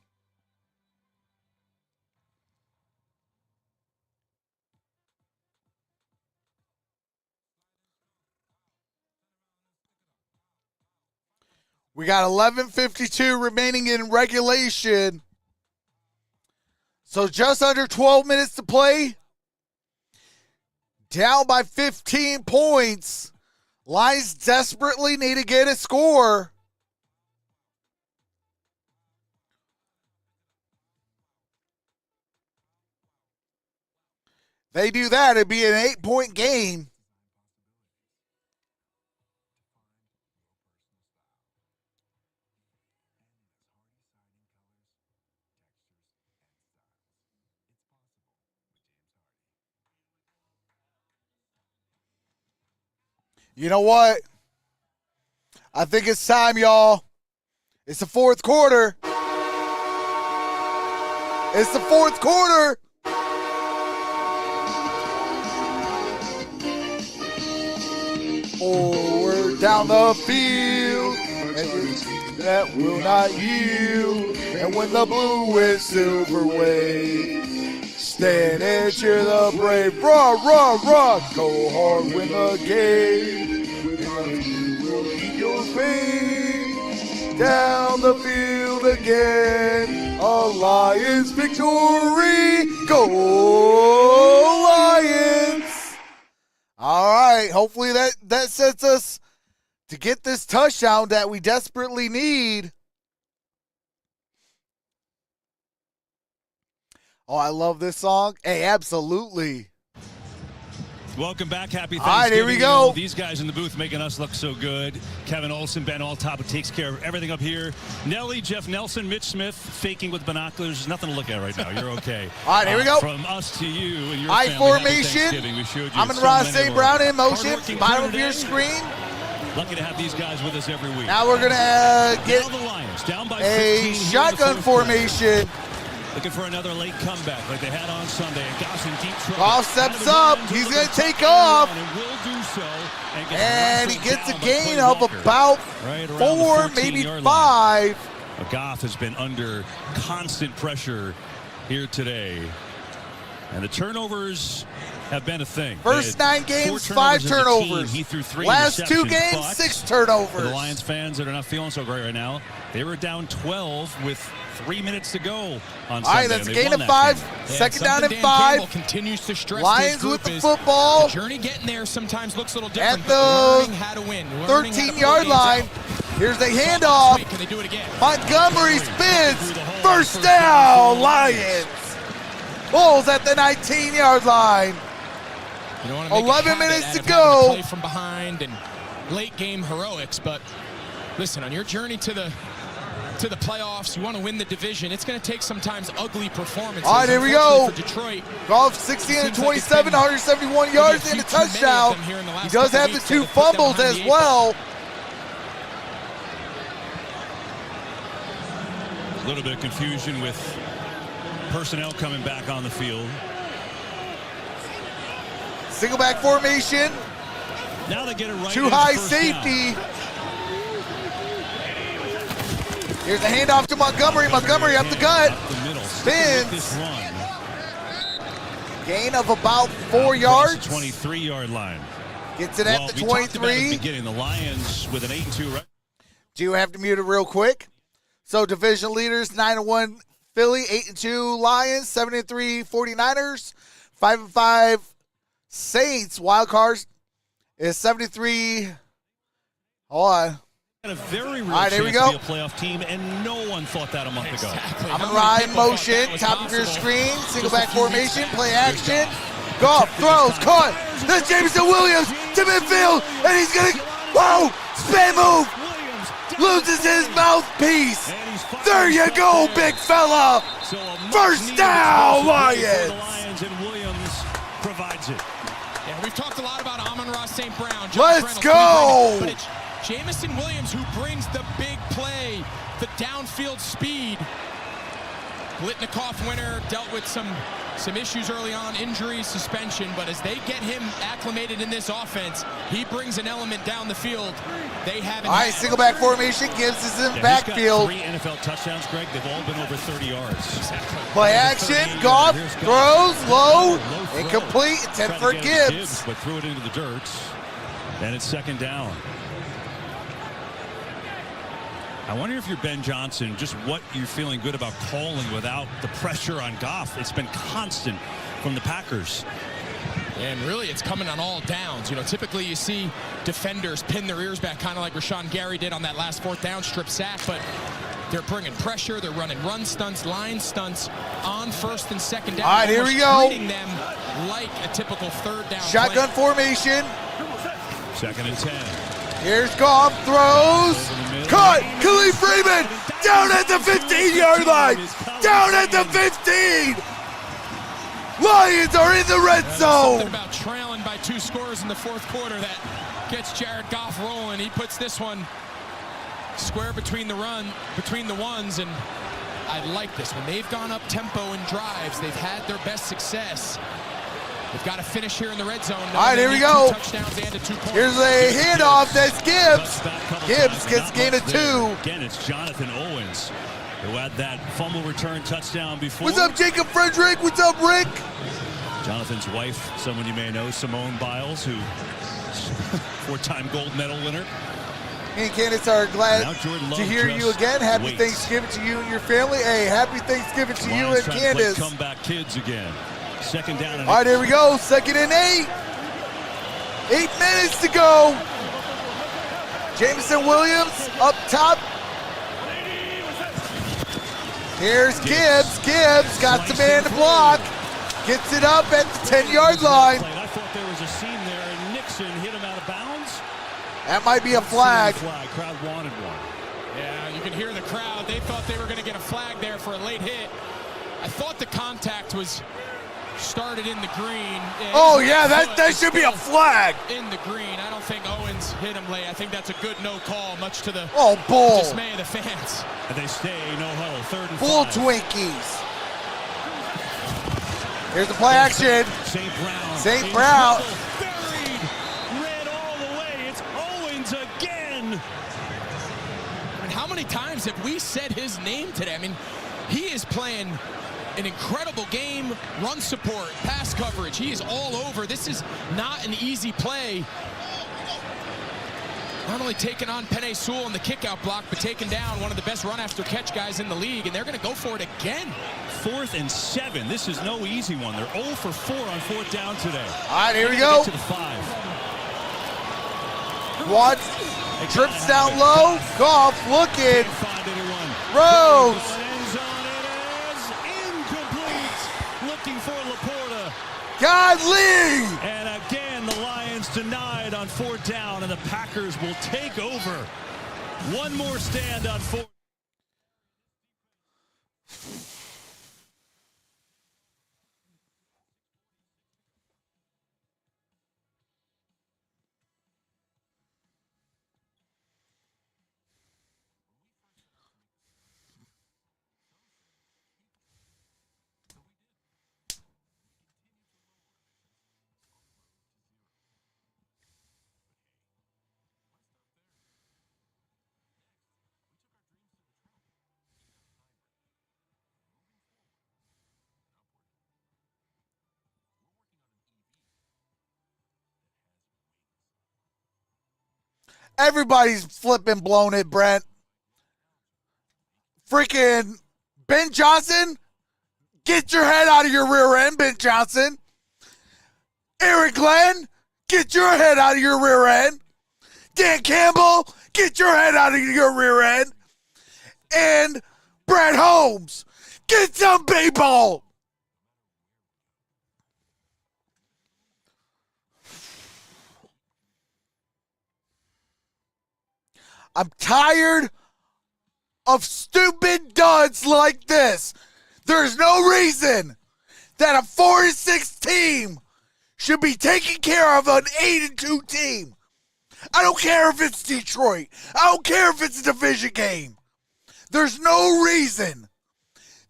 We got 11:52 remaining in regulation. So just under 12 minutes to play. Down by 15 points. Lions desperately need to get a score. They do that, it'd be an 8-point game. You know what? I think it's time, y'all. It's the 4th quarter. It's the 4th quarter. Forward down the field, and that will not yield. And when the blue and silver wave, stand and cheer the brave. Rah, rah, rah. Go hard, win the game. And you will keep your faith. Down the field again. A Lions victory. Go Lions. All right. Hopefully that sets us to get this touchdown that we desperately need. Oh, I love this song. Hey, absolutely. Welcome back. Happy Thanksgiving. All right, here we You go. know, these guys in the booth making us look so good. Kevin Olson, Ben Alltop, who takes care of everything up here. Nelly, Jeff Nelson, Mitch Smith, faking with binoculars. There's nothing to look at right now. You're okay. All right, here we go. From us to you and your I family, happy formation. Thanksgiving. We showed you I'm in so Ross many St. of Brown our in motion. hardworking Bottom crew of your today. screen. Lucky to have these guys with us every week. Now we're going to get Now the Lions down by a 15 here in the shotgun fourth quarter. formation. Looking for another late comeback like they had on Sunday. And Goff's in deep trouble. Goff steps up. He's going to take off. And will do so. And he gets a down by gain Clay of Walker. about Right around 4, the maybe 14-yard 5. line. Goff has been under constant pressure here today. And the turnovers have been a thing. First They had 9 games, 4 5 as a team. turnovers. He threw 3 Last 2 interceptions, games, but 6 for turnovers. the Lions fans that are not feeling so great right now, they were down 12 with 3 minutes to go on Sunday. All right, that's and a they gain won of that 5. game. Second down and Dan 5. Campbell continues to stress Lions his group with the is football. The journey getting there sometimes looks a little different. At but learning the how to win, learning how to pull 13-yard games line. out. Here's the Last handoff. week, can they do it again? Montgomery spins. First down, Lions. Bulls at the 19-yard line. You don't want to make 11 a habit minutes out to of having go. play from behind and late game heroics, but listen, on your journey to the playoffs, you want to win the division. It's going to take sometimes ugly performances. All right, here we go. For Detroit, Goff 16 to 27, 171 yards and a touchdown. He does have the 2 fumbles as well. A little bit of confusion with personnel coming back on the field. Single back formation. Now they get it right. Too high safety. Here's a handoff to Montgomery. Montgomery up the gut. Up the middle. Spins. This run. Gain of about 4 Across yards. the 23-yard line. Gets it at the We talked about at the 23. beginning, the Lions with an 8-2 record. Do you have to mute it real quick? So division leaders, 9-1 Philly, 8-2 Lions, 7-3 49ers, 5-5 Saints. Wild cards is 73. Hold on. Had a very real All right, here we chance go. to be a playoff team, and no one thought that a month ago. exactly. I'm How in many ride people thought motion, that was top of your possible? screen, single Just a back few weeks formation, ago. play action. Goff throws, caught. That's Jameson Williams to midfield, and he's gonna, whoa, spin move. Loses his mouthpiece. There you go, big fella. So a First much-needed down, explosive play for Lions. the Lions, and Williams provides it. Yeah, we've talked a lot about Amon-Ra St. Brown. Let's go. But it's Jamison Williams who brings the big play, the downfield speed. Blitnikoff winner, dealt with some issues early on, injuries, suspension, but as they get him acclimated in this offense, he brings an element down the field they haven't All right, had. single back formation, Gibbs is in Yeah, backfield. he's got 3 NFL touchdowns, Greg. They've all been over 30 yards. Play action, Goff throws low, incomplete, attempt for Tried to get it to Gibbs. but threw it into the dirt. And it's second down. I wonder if you're Ben Johnson, just what you're feeling good about calling without the pressure on Goff. It's been constant from the Packers. And really, it's coming on all downs. You know, typically you see defenders pin their ears back, kind of like Rashawn Gary did on that last 4th down strip sack, but they're bringing pressure. They're running run stunts, line stunts on 1st and 2nd down. All right, here we almost go. Treating them like a typical 3rd down Shotgun play. formation. 2nd and 10. Here's Goff, throws, cut, Khalil Freeman, down at the 15-yard line, down at the 15. Lions are in the red There's zone. something about trailing by 2 scores in the 4th quarter that gets Jared Goff rolling. He puts this one square between the ones, and I like this. When they've gone up tempo in drives, they've had their best success. They've got to finish here in the red zone. All right, here we go. 2 touchdowns and a 2 points. Here's a handoff, that's Gibbs. Gibbs gets gain of 2. Again, it's Jonathan Owens who had that fumble return touchdown before. What's up, Jacob Frederick? What's up, Rick? Jonathan's wife, someone you may know, Simone Biles, who 4-time gold medal winner. Me and Candace are glad Now Jordan Love to hear you just again. Happy waits. Thanksgiving to you and your family. Hey, happy Thanksgiving to you Lions and trying to play Candace. comeback kids again. 2nd down and All right, here we go. 2nd and 8. 8 minutes to go. Jameson Williams up top. Here's Gibbs. Gibbs got the man to block. Gets it up at the 10-yard line. I thought there was a scene That might be a flag. Crowd wanted one. Yeah, you can hear the crowd. They thought they were going to get a flag there for a late hit. I thought the contact was started in the green. Oh, yeah, that should be a flag. In the green. I don't think Owens hit him late. I think that's a good no call, much to the bull. dismay of the fans. And they stay no huddle, 3rd and 5. Bull Twinkies. Here's the play action. St. Brown. St. Brown. Buried. Red all the way. It's Owens again. I mean, how many times have we said his name today? I mean, he is playing an incredible game, run support, pass coverage. He is all over. This is not an easy play. Not only taking on Penei Sewell in the kickout block, but taking down one of the best run-after-catch guys in the league, and they're going to go for it again. 4th and 7. This is no easy one. They're 0 for 4 on 4th down today. All right, here we go. To the 5. What? Trips down low. Goff looking. Find anyone. Rose. Looking for Laporta. Godly! And again, the Lions denied on 4th down, and the Packers will take over. One more stand on 4th. Everybody's flipping blown it, Brent. Freaking Ben Johnson, get your head out of your rear end, Ben Johnson. Eric Glenn, get your head out of your rear end. Dan Campbell, get your head out of your rear end. And Brett Holmes, get some baseball. I'm tired of stupid duds like this. There's no reason that a 4-6 team should be taking care of an 8-2 team. I don't care if it's Detroit. I don't care if it's a division game. There's no reason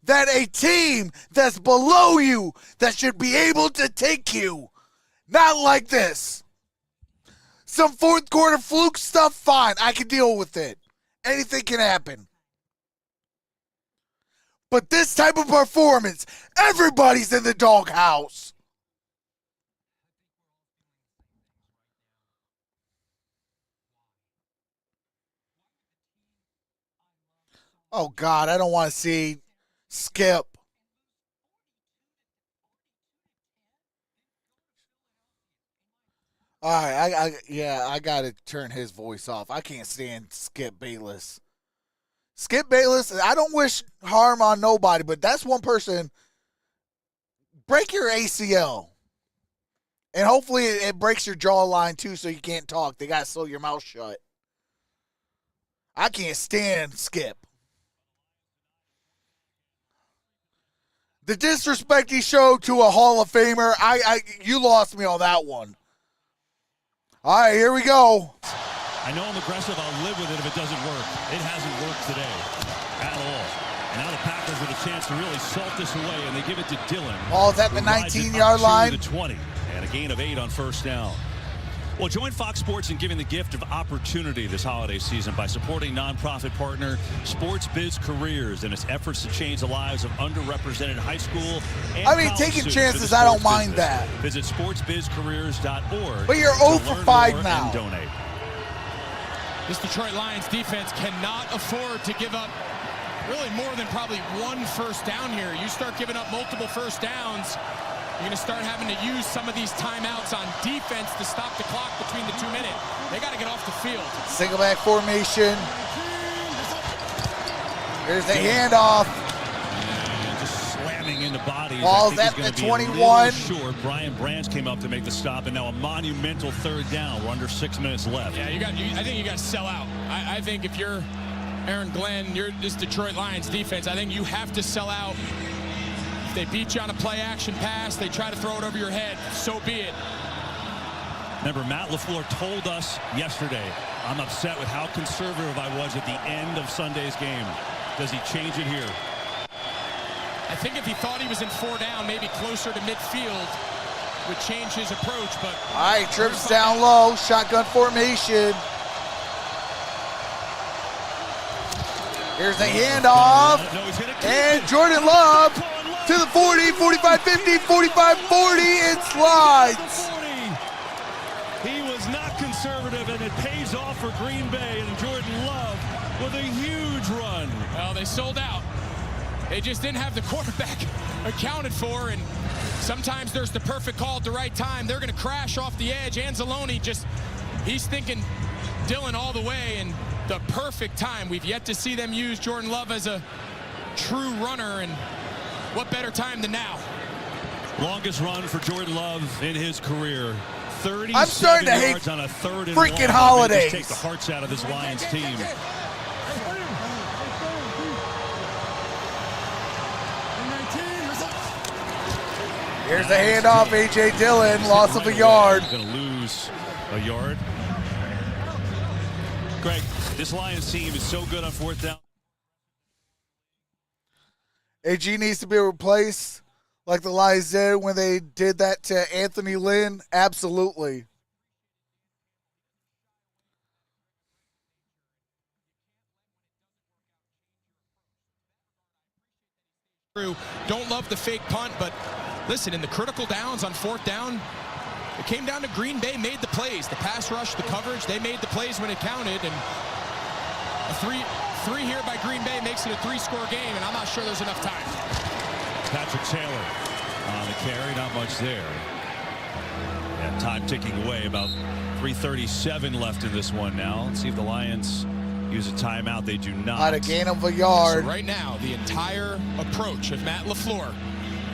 that a team that's below you that should be able to take you. Not like this. Some 4th quarter fluke stuff, fine. I can deal with it. Anything can happen. But this type of performance, everybody's in the doghouse. Oh, God, I don't want to see Skip. All right, I got to turn his voice off. I can't stand Skip Bayless. Skip Bayless, I don't wish harm on nobody, but that's one person. Break your ACL. And hopefully it breaks your jawline too so you can't talk. They got to sew your mouth shut. I can't stand Skip. The disrespect he showed to a Hall of Famer, you lost me on that one. All right, here we go. I know I'm aggressive. I'll live with it if it doesn't work. It hasn't worked today at all. And now the Packers with a chance to really salt this away, and they give it to Dillon. Ball's at the 19-yard line. The 20, and a gain of 8 on 1st down. Well, join Fox Sports in giving the gift of opportunity this holiday season by supporting nonprofit partner Sports Biz Careers and its efforts to change the lives of underrepresented high school and taking chances, I don't mind that. Visit sportsbizcareers.org. But you're 0 for 5 now. And donate. This Detroit Lions defense cannot afford to give up really more than probably 1 first down here. You start giving up multiple first downs, you're going to start having to use some of these timeouts on defense to stop the clock between the 2 minutes. They got to get off the field. Single back formation. Here's the handoff. And just slamming running into bodies. Ball's I think at he's the gonna be 21. a little short. Brian Branch came up to make the stop, and now a monumental third down. We're under 6 minutes left. Yeah, I think you got to sell out. I think if you're Aaron Glenn, you're this Detroit Lions defense, I think you have to sell out. If they beat you on a play-action pass, they try to throw it over your head, so be it. Remember, Matt LaFleur told us yesterday, I'm upset with how conservative I was at the end of Sunday's game. Does he change it here? I think if he thought he was in 4 down, maybe closer to midfield, would change his approach. But all right, trips down low, shotgun formation. Here's the handoff, and Jordan Love to the 40, 45, 50, 45, 40, it slides. He was not conservative, and it pays off for Green Bay, and Jordan Love with a huge run. Well, they sold out. They just didn't have the quarterback accounted for, and sometimes there's the perfect call at the right time. They're going to crash off the edge. Anzalone he's thinking Dillon all the way, and the perfect time. We've yet to see them use Jordan Love as a true runner, and what better time than now? Longest run for Jordan Love in his career. 37 I'm starting to hate yards on a third and freaking long. holidays. Take the hearts out of this Lions team. Here's the handoff, A.J. Dillon, loss of a yard. Going to lose a yard. Greg, this Lions team is so good on 4th down. AG needs to be replaced like the Lions did when they did that to Anthony Lynn. Absolutely. Don't love the fake punt, but listen, in the critical downs on 4th down, it came down to Green Bay made the plays. The pass rush, the coverage, they made the plays when it counted, and a three here by Green Bay makes it a 3-score game, and I'm not sure there's enough time. Patrick Taylor on the carry, not much there. And time ticking away, about 3:37 left in this one now. Let's see if the Lions use a timeout. They do not. Not a gain of a yard. So right now, the entire approach of Matt LaFleur,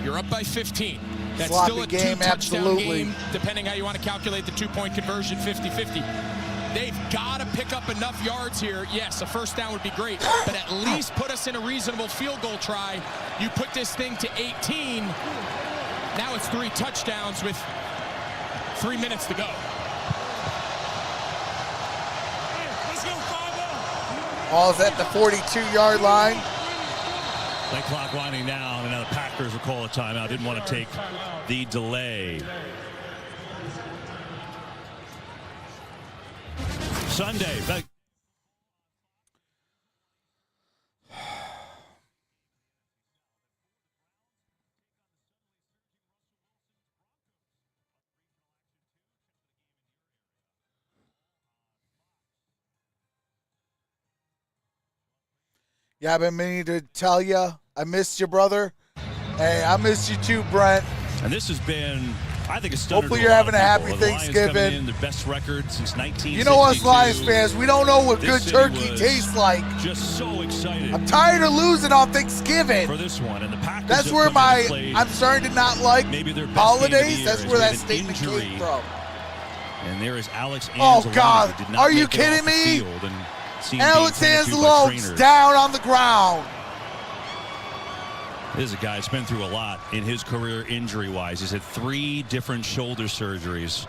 you're up by 15. That's sloppy still a game, 2-touchdown absolutely. game, depending how you want to calculate the 2-point conversion, 50-50. They've got to pick up enough yards here. Yes, a 1st down would be great, but at least put us in a reasonable field goal try. You put this thing to 18. Now it's 3 touchdowns with 3 minutes to go. Ball's at the 42-yard line. Play clock winding down, and now the Packers will call a timeout. Didn't want to take the delay. Sunday. Yeah, I've been meaning to tell you, I missed you, brother. Hey, I missed you too, Brent. And this has been, I think, a stunner. Hopefully you're having a happy Thanksgiving. In the best record since 1962. You know us Lions fans, we don't know what good turkey tastes like. Just so excited. I'm tired of losing on Thanksgiving. For this one, and the Packers. That's where I'm starting to not like holidays. That's where that statement came from. And there is Alex Anzalone. Oh God, are you kidding me? Alex Anzalone's down on the ground. This is a guy that's been through a lot in his career injury-wise. He's had 3 different shoulder surgeries.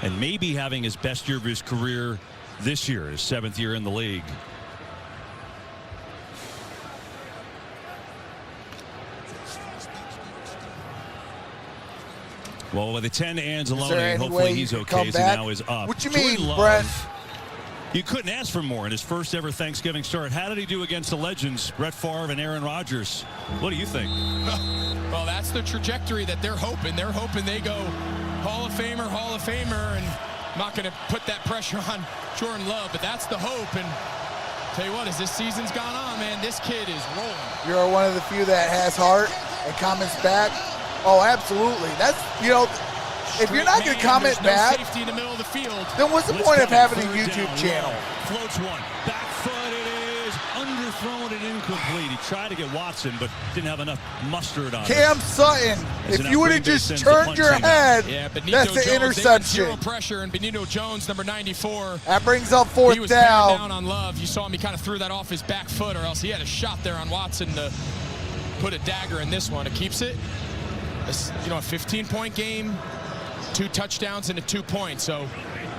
And maybe having his best year of his career this year, his 7th year in the league. Well, with a 10 to Anzalone, hopefully he's okay as he now is up. What you mean, Brent? You couldn't ask for more in his first ever Thanksgiving start. How did he do against the legends, Brett Favre and Aaron Rodgers? What do you think? Well, that's the trajectory that they're hoping. They're hoping they go Hall of Famer, and I'm not going to put that pressure on Jordan Love, but that's the hope. And tell you what, as this season's gone on, man, this kid is rolling. You're one of the few that has heart and comments back. Oh, absolutely. That's, you know, if you're not going to comment back, safety in the middle of the field. then what's the point of having a YouTube channel? Floats one. Back foot it is. Under throwing it incomplete. He tried to get Watson, but didn't have enough mustard on Cam it. Sutton, if you would have just turned your head, that's an interception. Zero pressure, and Benito Jones, number 94. That brings up fourth down. He was down on Love. You saw him, he kind of threw that off his back foot, or else he had a shot there on Watson to put a dagger in this one. It keeps it. It's, you know, a 15-point game, 2 touchdowns and a 2 points. So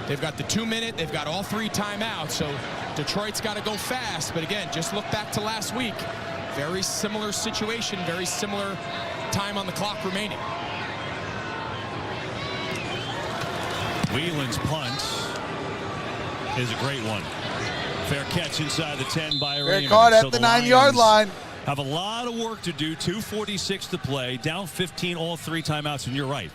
they've got the 2-minute, they've got all 3 timeouts. So Detroit's got to go fast. But again, just look back to last week. Very similar situation, very similar time on the clock remaining. Whelan's punt is a great one. Fair catch inside the 10 by Raymond. Fair caught at the 9-yard line. Have a lot of work to do. 2:46 to play. Down 15, all 3 timeouts, and you're right.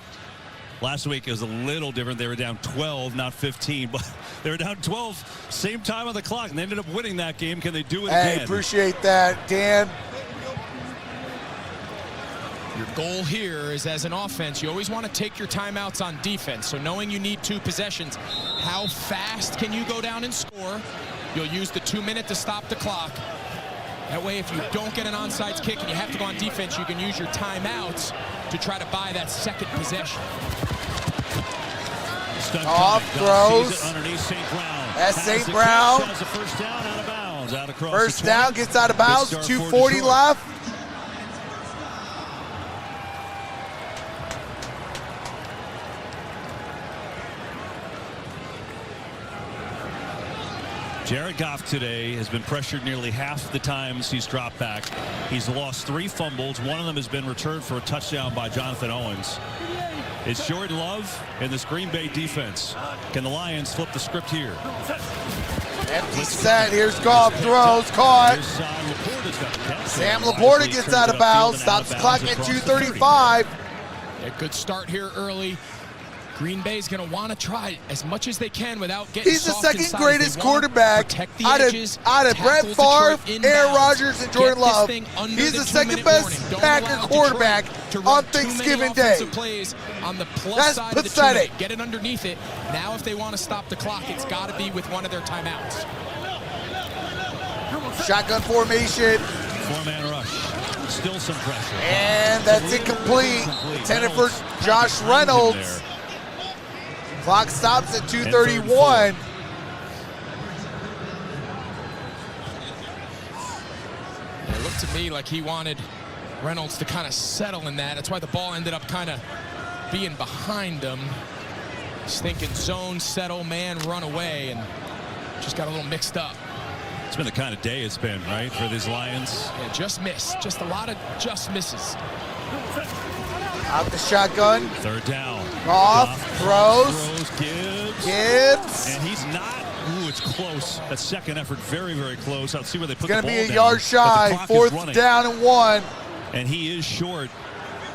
Last week is a little different. They were down 12, not 15, but they were down 12, same time on the clock, and they ended up winning that game. Can they do it again? Hey, appreciate that, Dan. Your goal here is, as an offense, you always want to take your timeouts on defense. So knowing you need 2 possessions, how fast can you go down and score? You'll use the 2-minute to stop the clock. That way, if you don't get an onside kick and you have to go on defense, you can use your timeouts to try to buy that second possession. Off throws. Underneath St. Brown. That's St. Brown. Has a first down, out of bounds. Out across first the down, gets out of bounds. 2:40 left. Jared Goff today has been pressured nearly half the times he's dropped back. He's lost 3 fumbles. One of them has been returned for a touchdown by Jonathan Owens. It's Jordan Love and this Green Bay defense. Can the Lions flip the script here? Empty set. Here's Goff. Throws. Caught. Sam Laporta gets out of bounds. Stops the clock at 2:35. A good start here early. Green Bay's going to want to try as much as they can without getting He's the soft second inside. greatest quarterback out of Brett Favre, Aaron Rodgers, and Jordan Love. He's the second best Packer quarterback on Thanksgiving Day. On the plus That's side pathetic. Of the get it underneath it. Now if they want to stop the clock, it's got to be with one of their timeouts. Shotgun formation. 4-man rush. Still some pressure. And that's incomplete. Intended for Josh Reynolds. Clock stops at 2:31. It looked to me like he wanted Reynolds to kind of settle in that. That's why the ball ended up kind of being behind him. He's thinking zone, settle, man, run away, and just got a little mixed up. It's been the kind of day it's been, right, for these Lions? Yeah, just missed. Just a lot of just misses. Out the shotgun. 3rd down. Goff throws. Gibbs. And he's not. Ooh, it's close. That second effort, very, very close. I'll see where they put the ball down. It's going to be a yard shy. 4th down and 1. And he is short.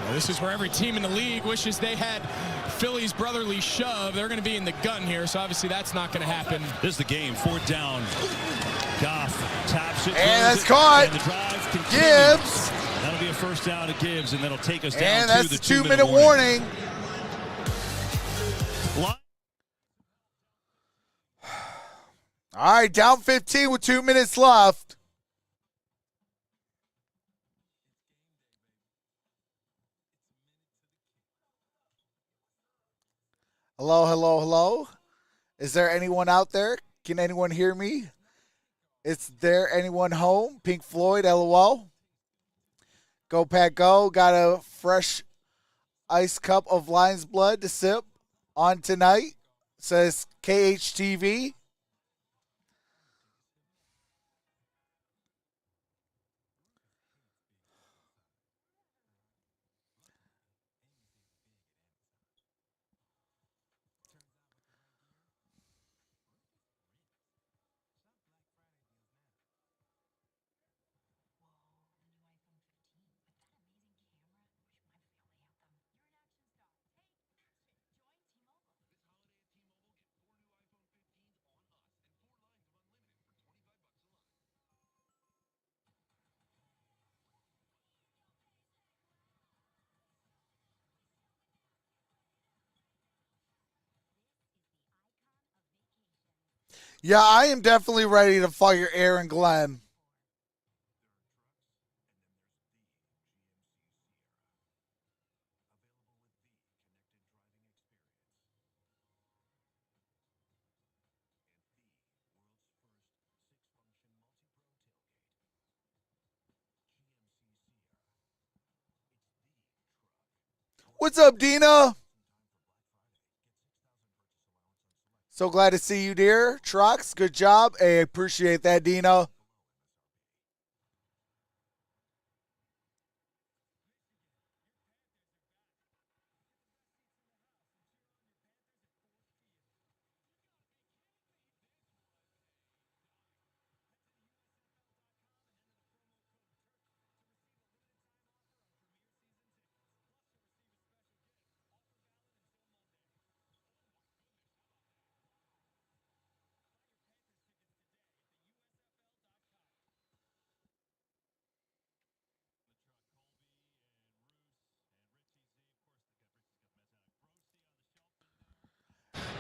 Well, this is where every team in the league wishes they had Philly's brotherly shove. They're going to be in the gun here, so obviously that's not going to happen. This is the game. 4th down. Goff taps it. And that's caught. And the drive continues. Gibbs. That'll be a first down to Gibbs, and that'll take us down and to that's the the 2-minute warning. All right, down 15 with 2 minutes left. Hello, hello, hello. Is there anyone out there? Can anyone hear me? Is there anyone home? Pink Floyd, LOL. Go Pack Go. Got a fresh ice cup of Lion's blood to sip on tonight. Says KHTV. Yeah, I am definitely ready to fire Aaron Glenn. What's up, Dina? So glad to see you, dear. Trox, good job. Hey, appreciate that, Dina.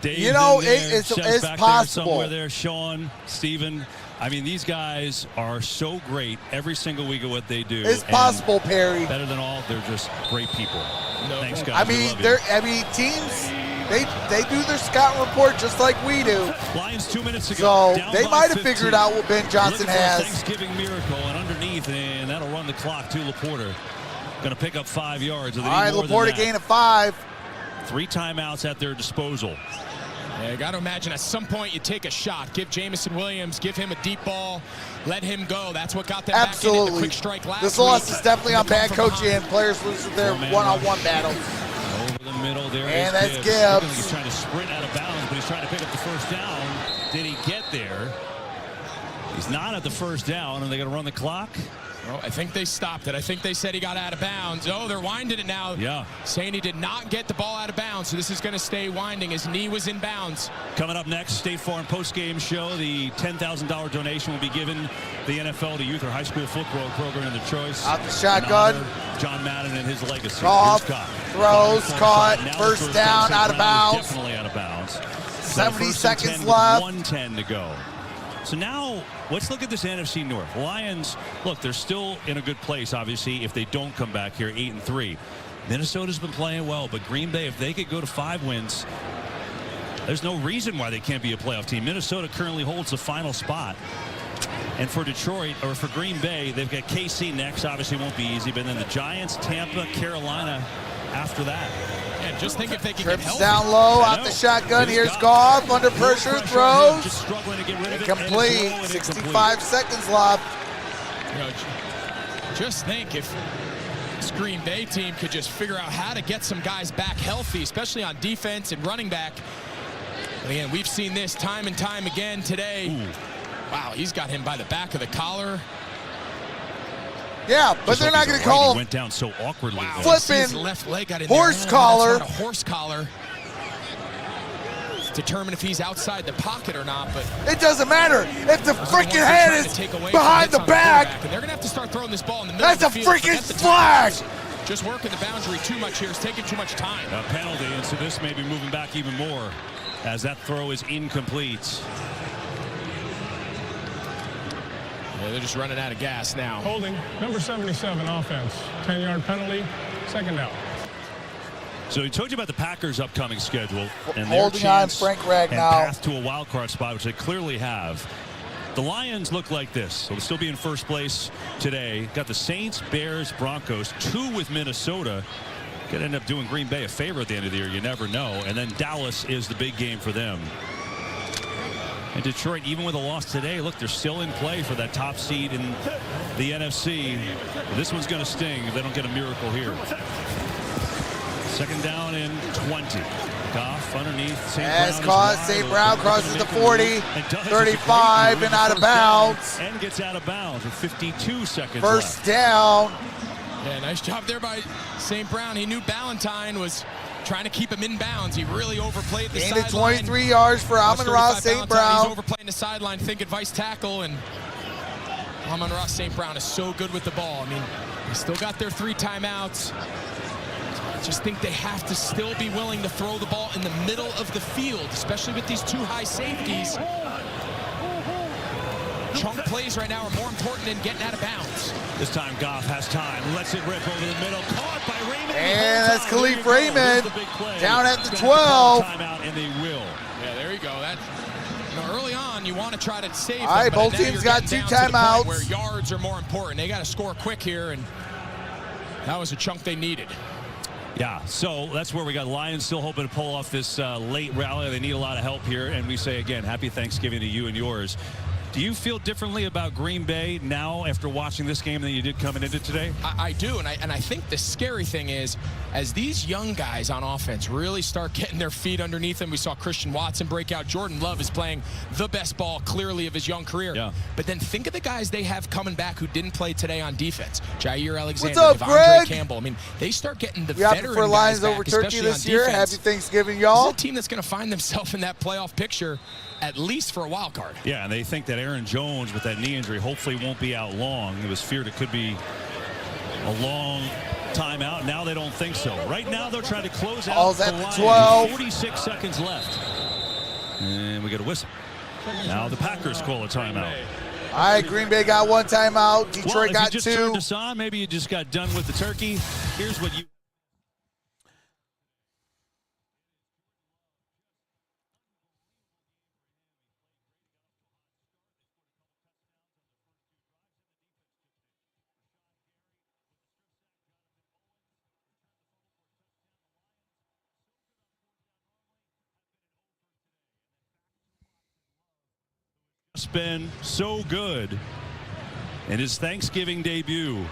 Dave's you know, it's possible. Somewhere there, Sean, Steven. I mean, these guys are so great every single week at what they do. It's possible, Perry. Better than all, they're just great people. Thanks, guys. Teams, they do their scouting report just like we do. Lions 2 minutes to go. So they might have figured out what Ben Johnson has. Thanksgiving miracle and underneath, and that'll run the clock to Laporta. Going to pick up 5 yards. All right, Laporta gain of 5. 3 timeouts at their disposal. Yeah, you got to imagine at some point you take a shot. Give Jamison Williams, give him a deep ball, let him go. That's what got them back in the quick strike last This week. loss is definitely on bad coaching and players losing their one-on-one battles. Over the middle there. And that's Gibbs. He's trying to sprint out of bounds, but he's trying to pick up the first down. Did he get there? He's not at the first down, and they're going to run the clock. Oh, I think they stopped it. I think they said he got out of bounds. Oh, they're winding it now. Yeah. Saying he did not get the ball out of bounds, so this is going to stay winding. His knee was in bounds. Coming up next, State Farm postgame show. The $10,000 donation will be given the NFL to youth or high school football program in the choice. Out the shotgun. John Madden and his legacy. Goff throws, caught, first down, out of bounds. Definitely out of bounds. 70 seconds left. 1:10 to go. So now, let's look at this NFC North. Lions, look, they're still in a good place, obviously, if they don't come back here 8-3. Minnesota's been playing well, but Green Bay, if they could go to 5 wins, there's no reason why they can't be a playoff team. Minnesota currently holds the final spot. And for Detroit, or for Green Bay, they've got KC next. Obviously won't be easy, but then the Giants, Tampa, Carolina after that. And just think if they can get healthy. Down low, out the shotgun. Here's Goff, under pressure, throws. Just struggling to get rid of it. Complete. 65 seconds left. You know, just think if this Green Bay team could just figure out how to get some guys back healthy, especially on defense and running back. Again, we've seen this time and time again today. Ooh. Wow, he's got him by the back of the collar. Yeah, but they're not going to call him. Went down so awkwardly. Wow, flipping left leg got in horse there. collar. That's not a horse collar. Determine if he's outside the pocket or not, but it doesn't matter if the freaking head is behind the back. And they're going to have to start throwing this ball in the middle That's of the a field. freaking flag. Just working the boundary too much here. It's taking too much time. A penalty, and so this may be moving back even more as that throw is incomplete. Yeah, they're just running out of gas now. Holding, number 77 offense. 10-yard penalty, second down. So he told you about the Packers' upcoming schedule and their Holding on Frank Ragnow. and path to a wild card spot, which they clearly have. The Lions look like this. So they'll still be in first place today. Got the Saints, Bears, Broncos, 2 with Minnesota. Could end up doing Green Bay a favor at the end of the year. You never know. And then Dallas is the big game for them. And Detroit, even with a loss today, look, they're still in play for that top seed in the NFC. This one's going to sting if they don't get a miracle here. Second down and 20. Goff underneath. As caught, St. Brown crosses the 40, 35, and out of bounds. And gets out of bounds with 52 seconds First left. down. Yeah, nice job there by St. Brown. He knew Ballantyne was trying to keep him in bounds. He really overplayed the sideline. Gained 23 yards for Amon-Ra St. Brown. He's overplaying the sideline, thinking vice tackle, and Amon-Ra St. Brown is so good with the ball. I mean, they still got their 3 timeouts. I just think they have to still be willing to throw the ball in the middle of the field, especially with these 2 high safeties. Chunk plays right now are more important than getting out of bounds. This time Goff has time, lets it rip over the middle, caught by Raymond. And that's Khalif Raymond down at the 12. Timeout, and they will. Yeah, there you go. That, you know, early on, you want to try to save them. All right, but both now teams you're got getting 2 down to the point timeouts. where yards are more important. They got to score quick here, and that was a chunk they needed. Yeah, so that's where we got Lions still hoping to pull off this late rally. They need a lot of help here, and we say again, happy Thanksgiving to you and yours. Do you feel differently about Green Bay now after watching this game than you did coming into today? I do, and I think the scary thing is, as these young guys on offense really start getting their feet underneath them, we saw Christian Watson break out. Jordan Love is playing the best ball, clearly, of his young career. Yeah. But then think of the guys they have coming back who didn't play today on defense. Jair Alexander, What's up, Devondre Greg? Campbell. I mean, they start getting the We happy veteran for guys Lions back, over Turkey especially this on year. defense. Happy Thanksgiving, This y'all. is a team that's going to find themselves in that playoff picture, at least for a wild card. Yeah, and they think that Aaron Jones with that knee injury hopefully won't be out long. It was feared it could be a long time out. Now they don't think so. Right now they're trying to close out All's the at Lions. 12. 46 seconds left. And we get a whistle. Now the Packers call a timeout. All right, Green Bay got one timeout. Detroit Well, if got you just two. turned us on, maybe you just got done with the turkey. Here's what you... been so good in his Thanksgiving debut.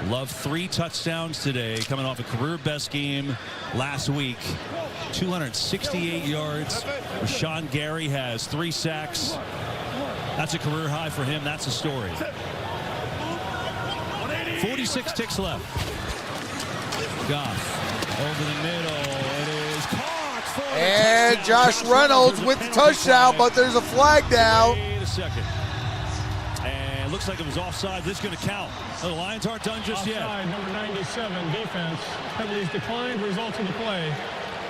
Love 3 touchdowns today, coming off a career best game last week. 268 yards. Rashawn Gary has 3 sacks. That's a career high for him. That's a story. 46 ticks left. Goff over the middle. It is caught. And Josh Reynolds with the touchdown, but there's a flag down. Wait a second. And looks like it was offside. This is going to count. The Lions aren't done just yet. Offside, number 97, defense. Penalties declined, results of the play.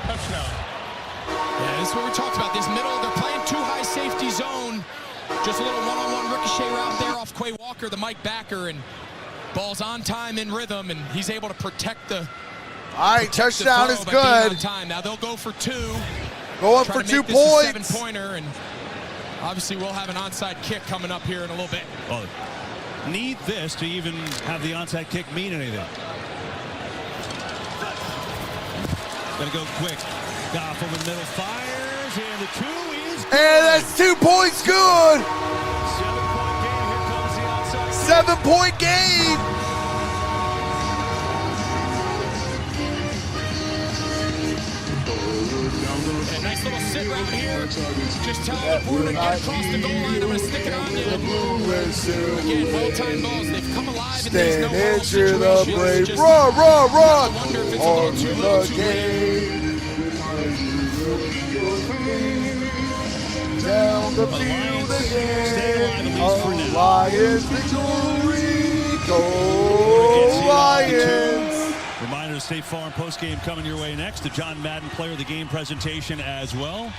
Touchdown. Yeah, this is what we talked about. This middle, they're playing too high safety zone. Just a little one-on-one ricochet route there off Quay Walker, the Mike backer, and ball's on time in rhythm, and he's able to protect the... All right, touchdown is good. Now they'll go for 2. Go up for 2 points. 7-pointer, and obviously we'll have an onside kick coming up here in a little bit. Oh, need this to even have the onside kick mean anything. Gonna go quick. Goff over the middle, fires, and the 2 is good. And that's 2 points good. 7-point game. Here comes the outside. 7-point game. A nice little sit route here. Just tell the Porter to get across the goal line. I'm going to stick it on you. Again, well-timed balls. They've come alive in these no huddle situations. Just run. I wonder if it's a little too low, too late. Down the field again. Lions victory. Go Lions. Reminder, State Farm postgame coming your way next. The John Madden Player of the Game presentation as well.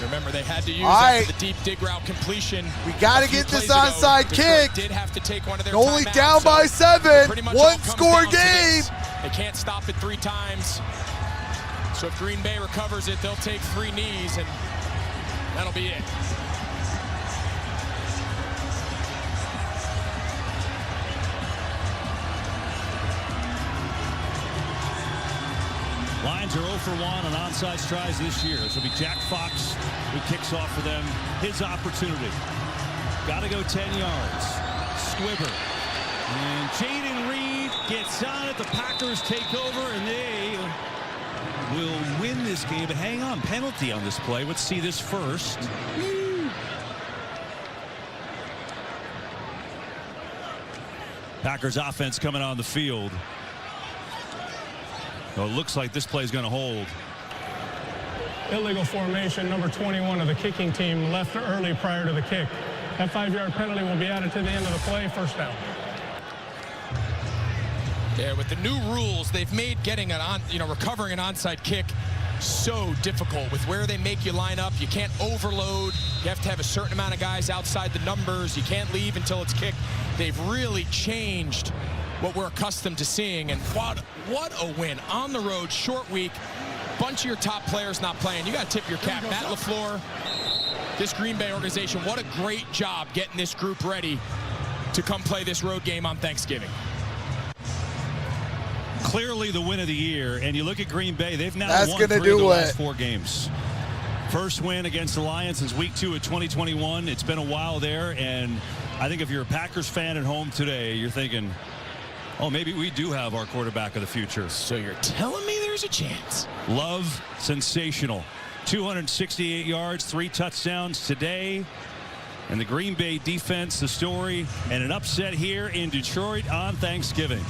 Remember, they had to use that for the deep dig route completion. We got to get this onside kick. Did have to take one of their only timeouts, down by 7. One score game. They can't stop it 3 times. So if Green Bay recovers it, they'll take 3 knees, and that'll be it. Lions are 0 for 1 on onside tries this year. This will be Jack Fox who kicks off for them. His opportunity. Got to go 10 yards. Squibber. And Jaden Reed gets on it. The Packers take over, and they will win this game. But hang on, penalty on this play. Let's see this first. Packers offense coming on the field. Well, it looks like this play is going to hold. Illegal formation, number 21 of the kicking team left early prior to the kick. That 5-yard penalty will be added to the end of the play. First down. Yeah, with the new rules, they've made getting recovering an onside kick so difficult with where they make you line up. You can't overload. You have to have a certain amount of guys outside the numbers. You can't leave until it's kicked. They've really changed what we're accustomed to seeing, and what a win on the road, short week. Bunch of your top players not playing. You got to tip your cap. Matt LaFleur, this Green Bay organization, what a great job getting this group ready to come play this road game on Thanksgiving. Clearly the win of the year, and you look at Green Bay, they've now won 3 of the last 4 games. First win against the Lions since week 2 of 2021. It's been a while there, and I think if you're a Packers fan at home today, you're thinking, oh, maybe we do have our quarterback of the future. So you're telling me there's a chance? Love, sensational. 268 yards, 3 touchdowns today. And the Green Bay defense, the story, and an upset here in Detroit on Thanksgiving.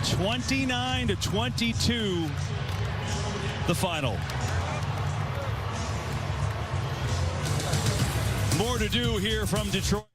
29-22, the final. More to do here from Detroit.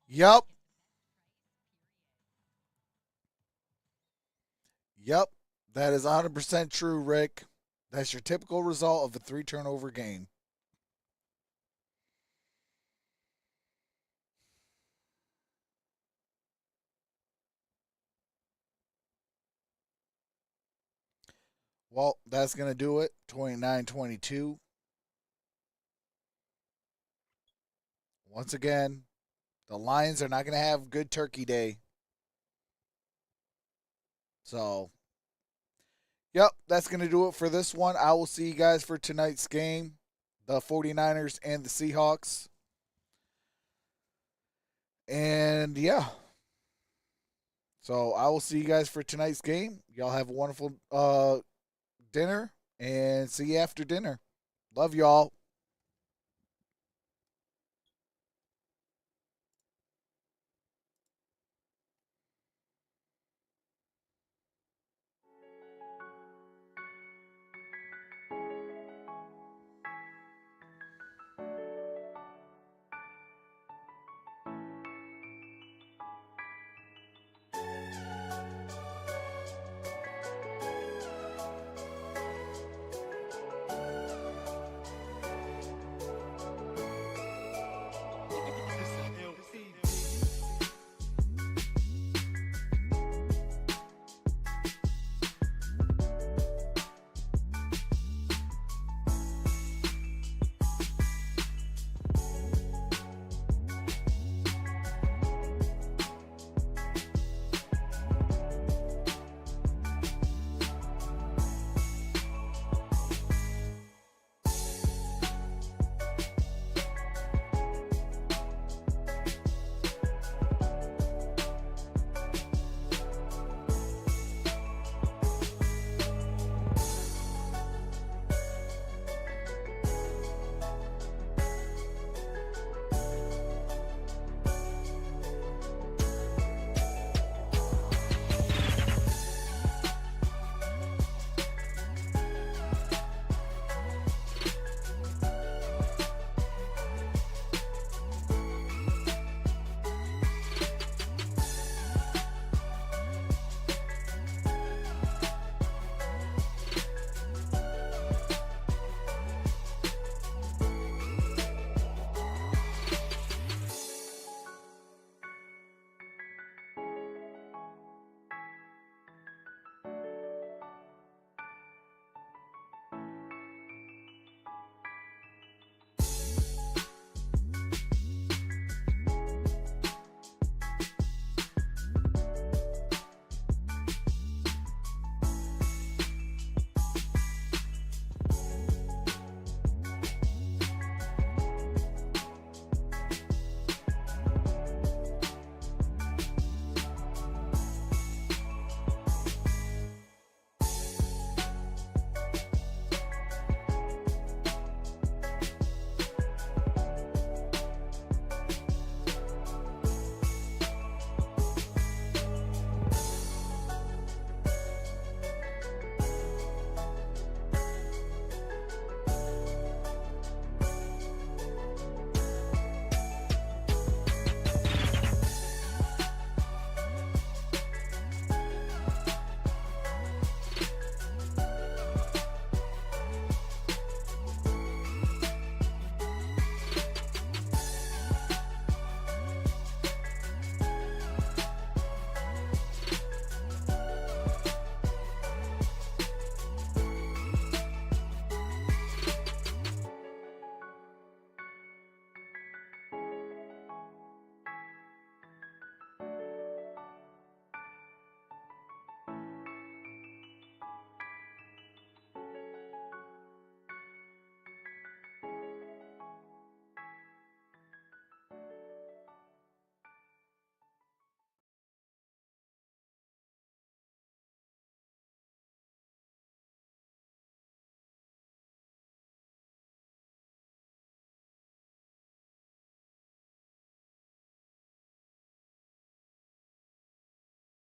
Yep. That is 100% true, Rick. That's your typical result of a 3-turnover game. Well, that's going to do it. 29-22. Once again, the Lions are not going to have good Turkey Day. So, yep, that's going to do it for this one. I will see you guys for tonight's game, the 49ers and the Seahawks. And, yeah. So, I will see you guys for tonight's game. Y'all have a wonderful dinner, and see you after dinner. Love y'all.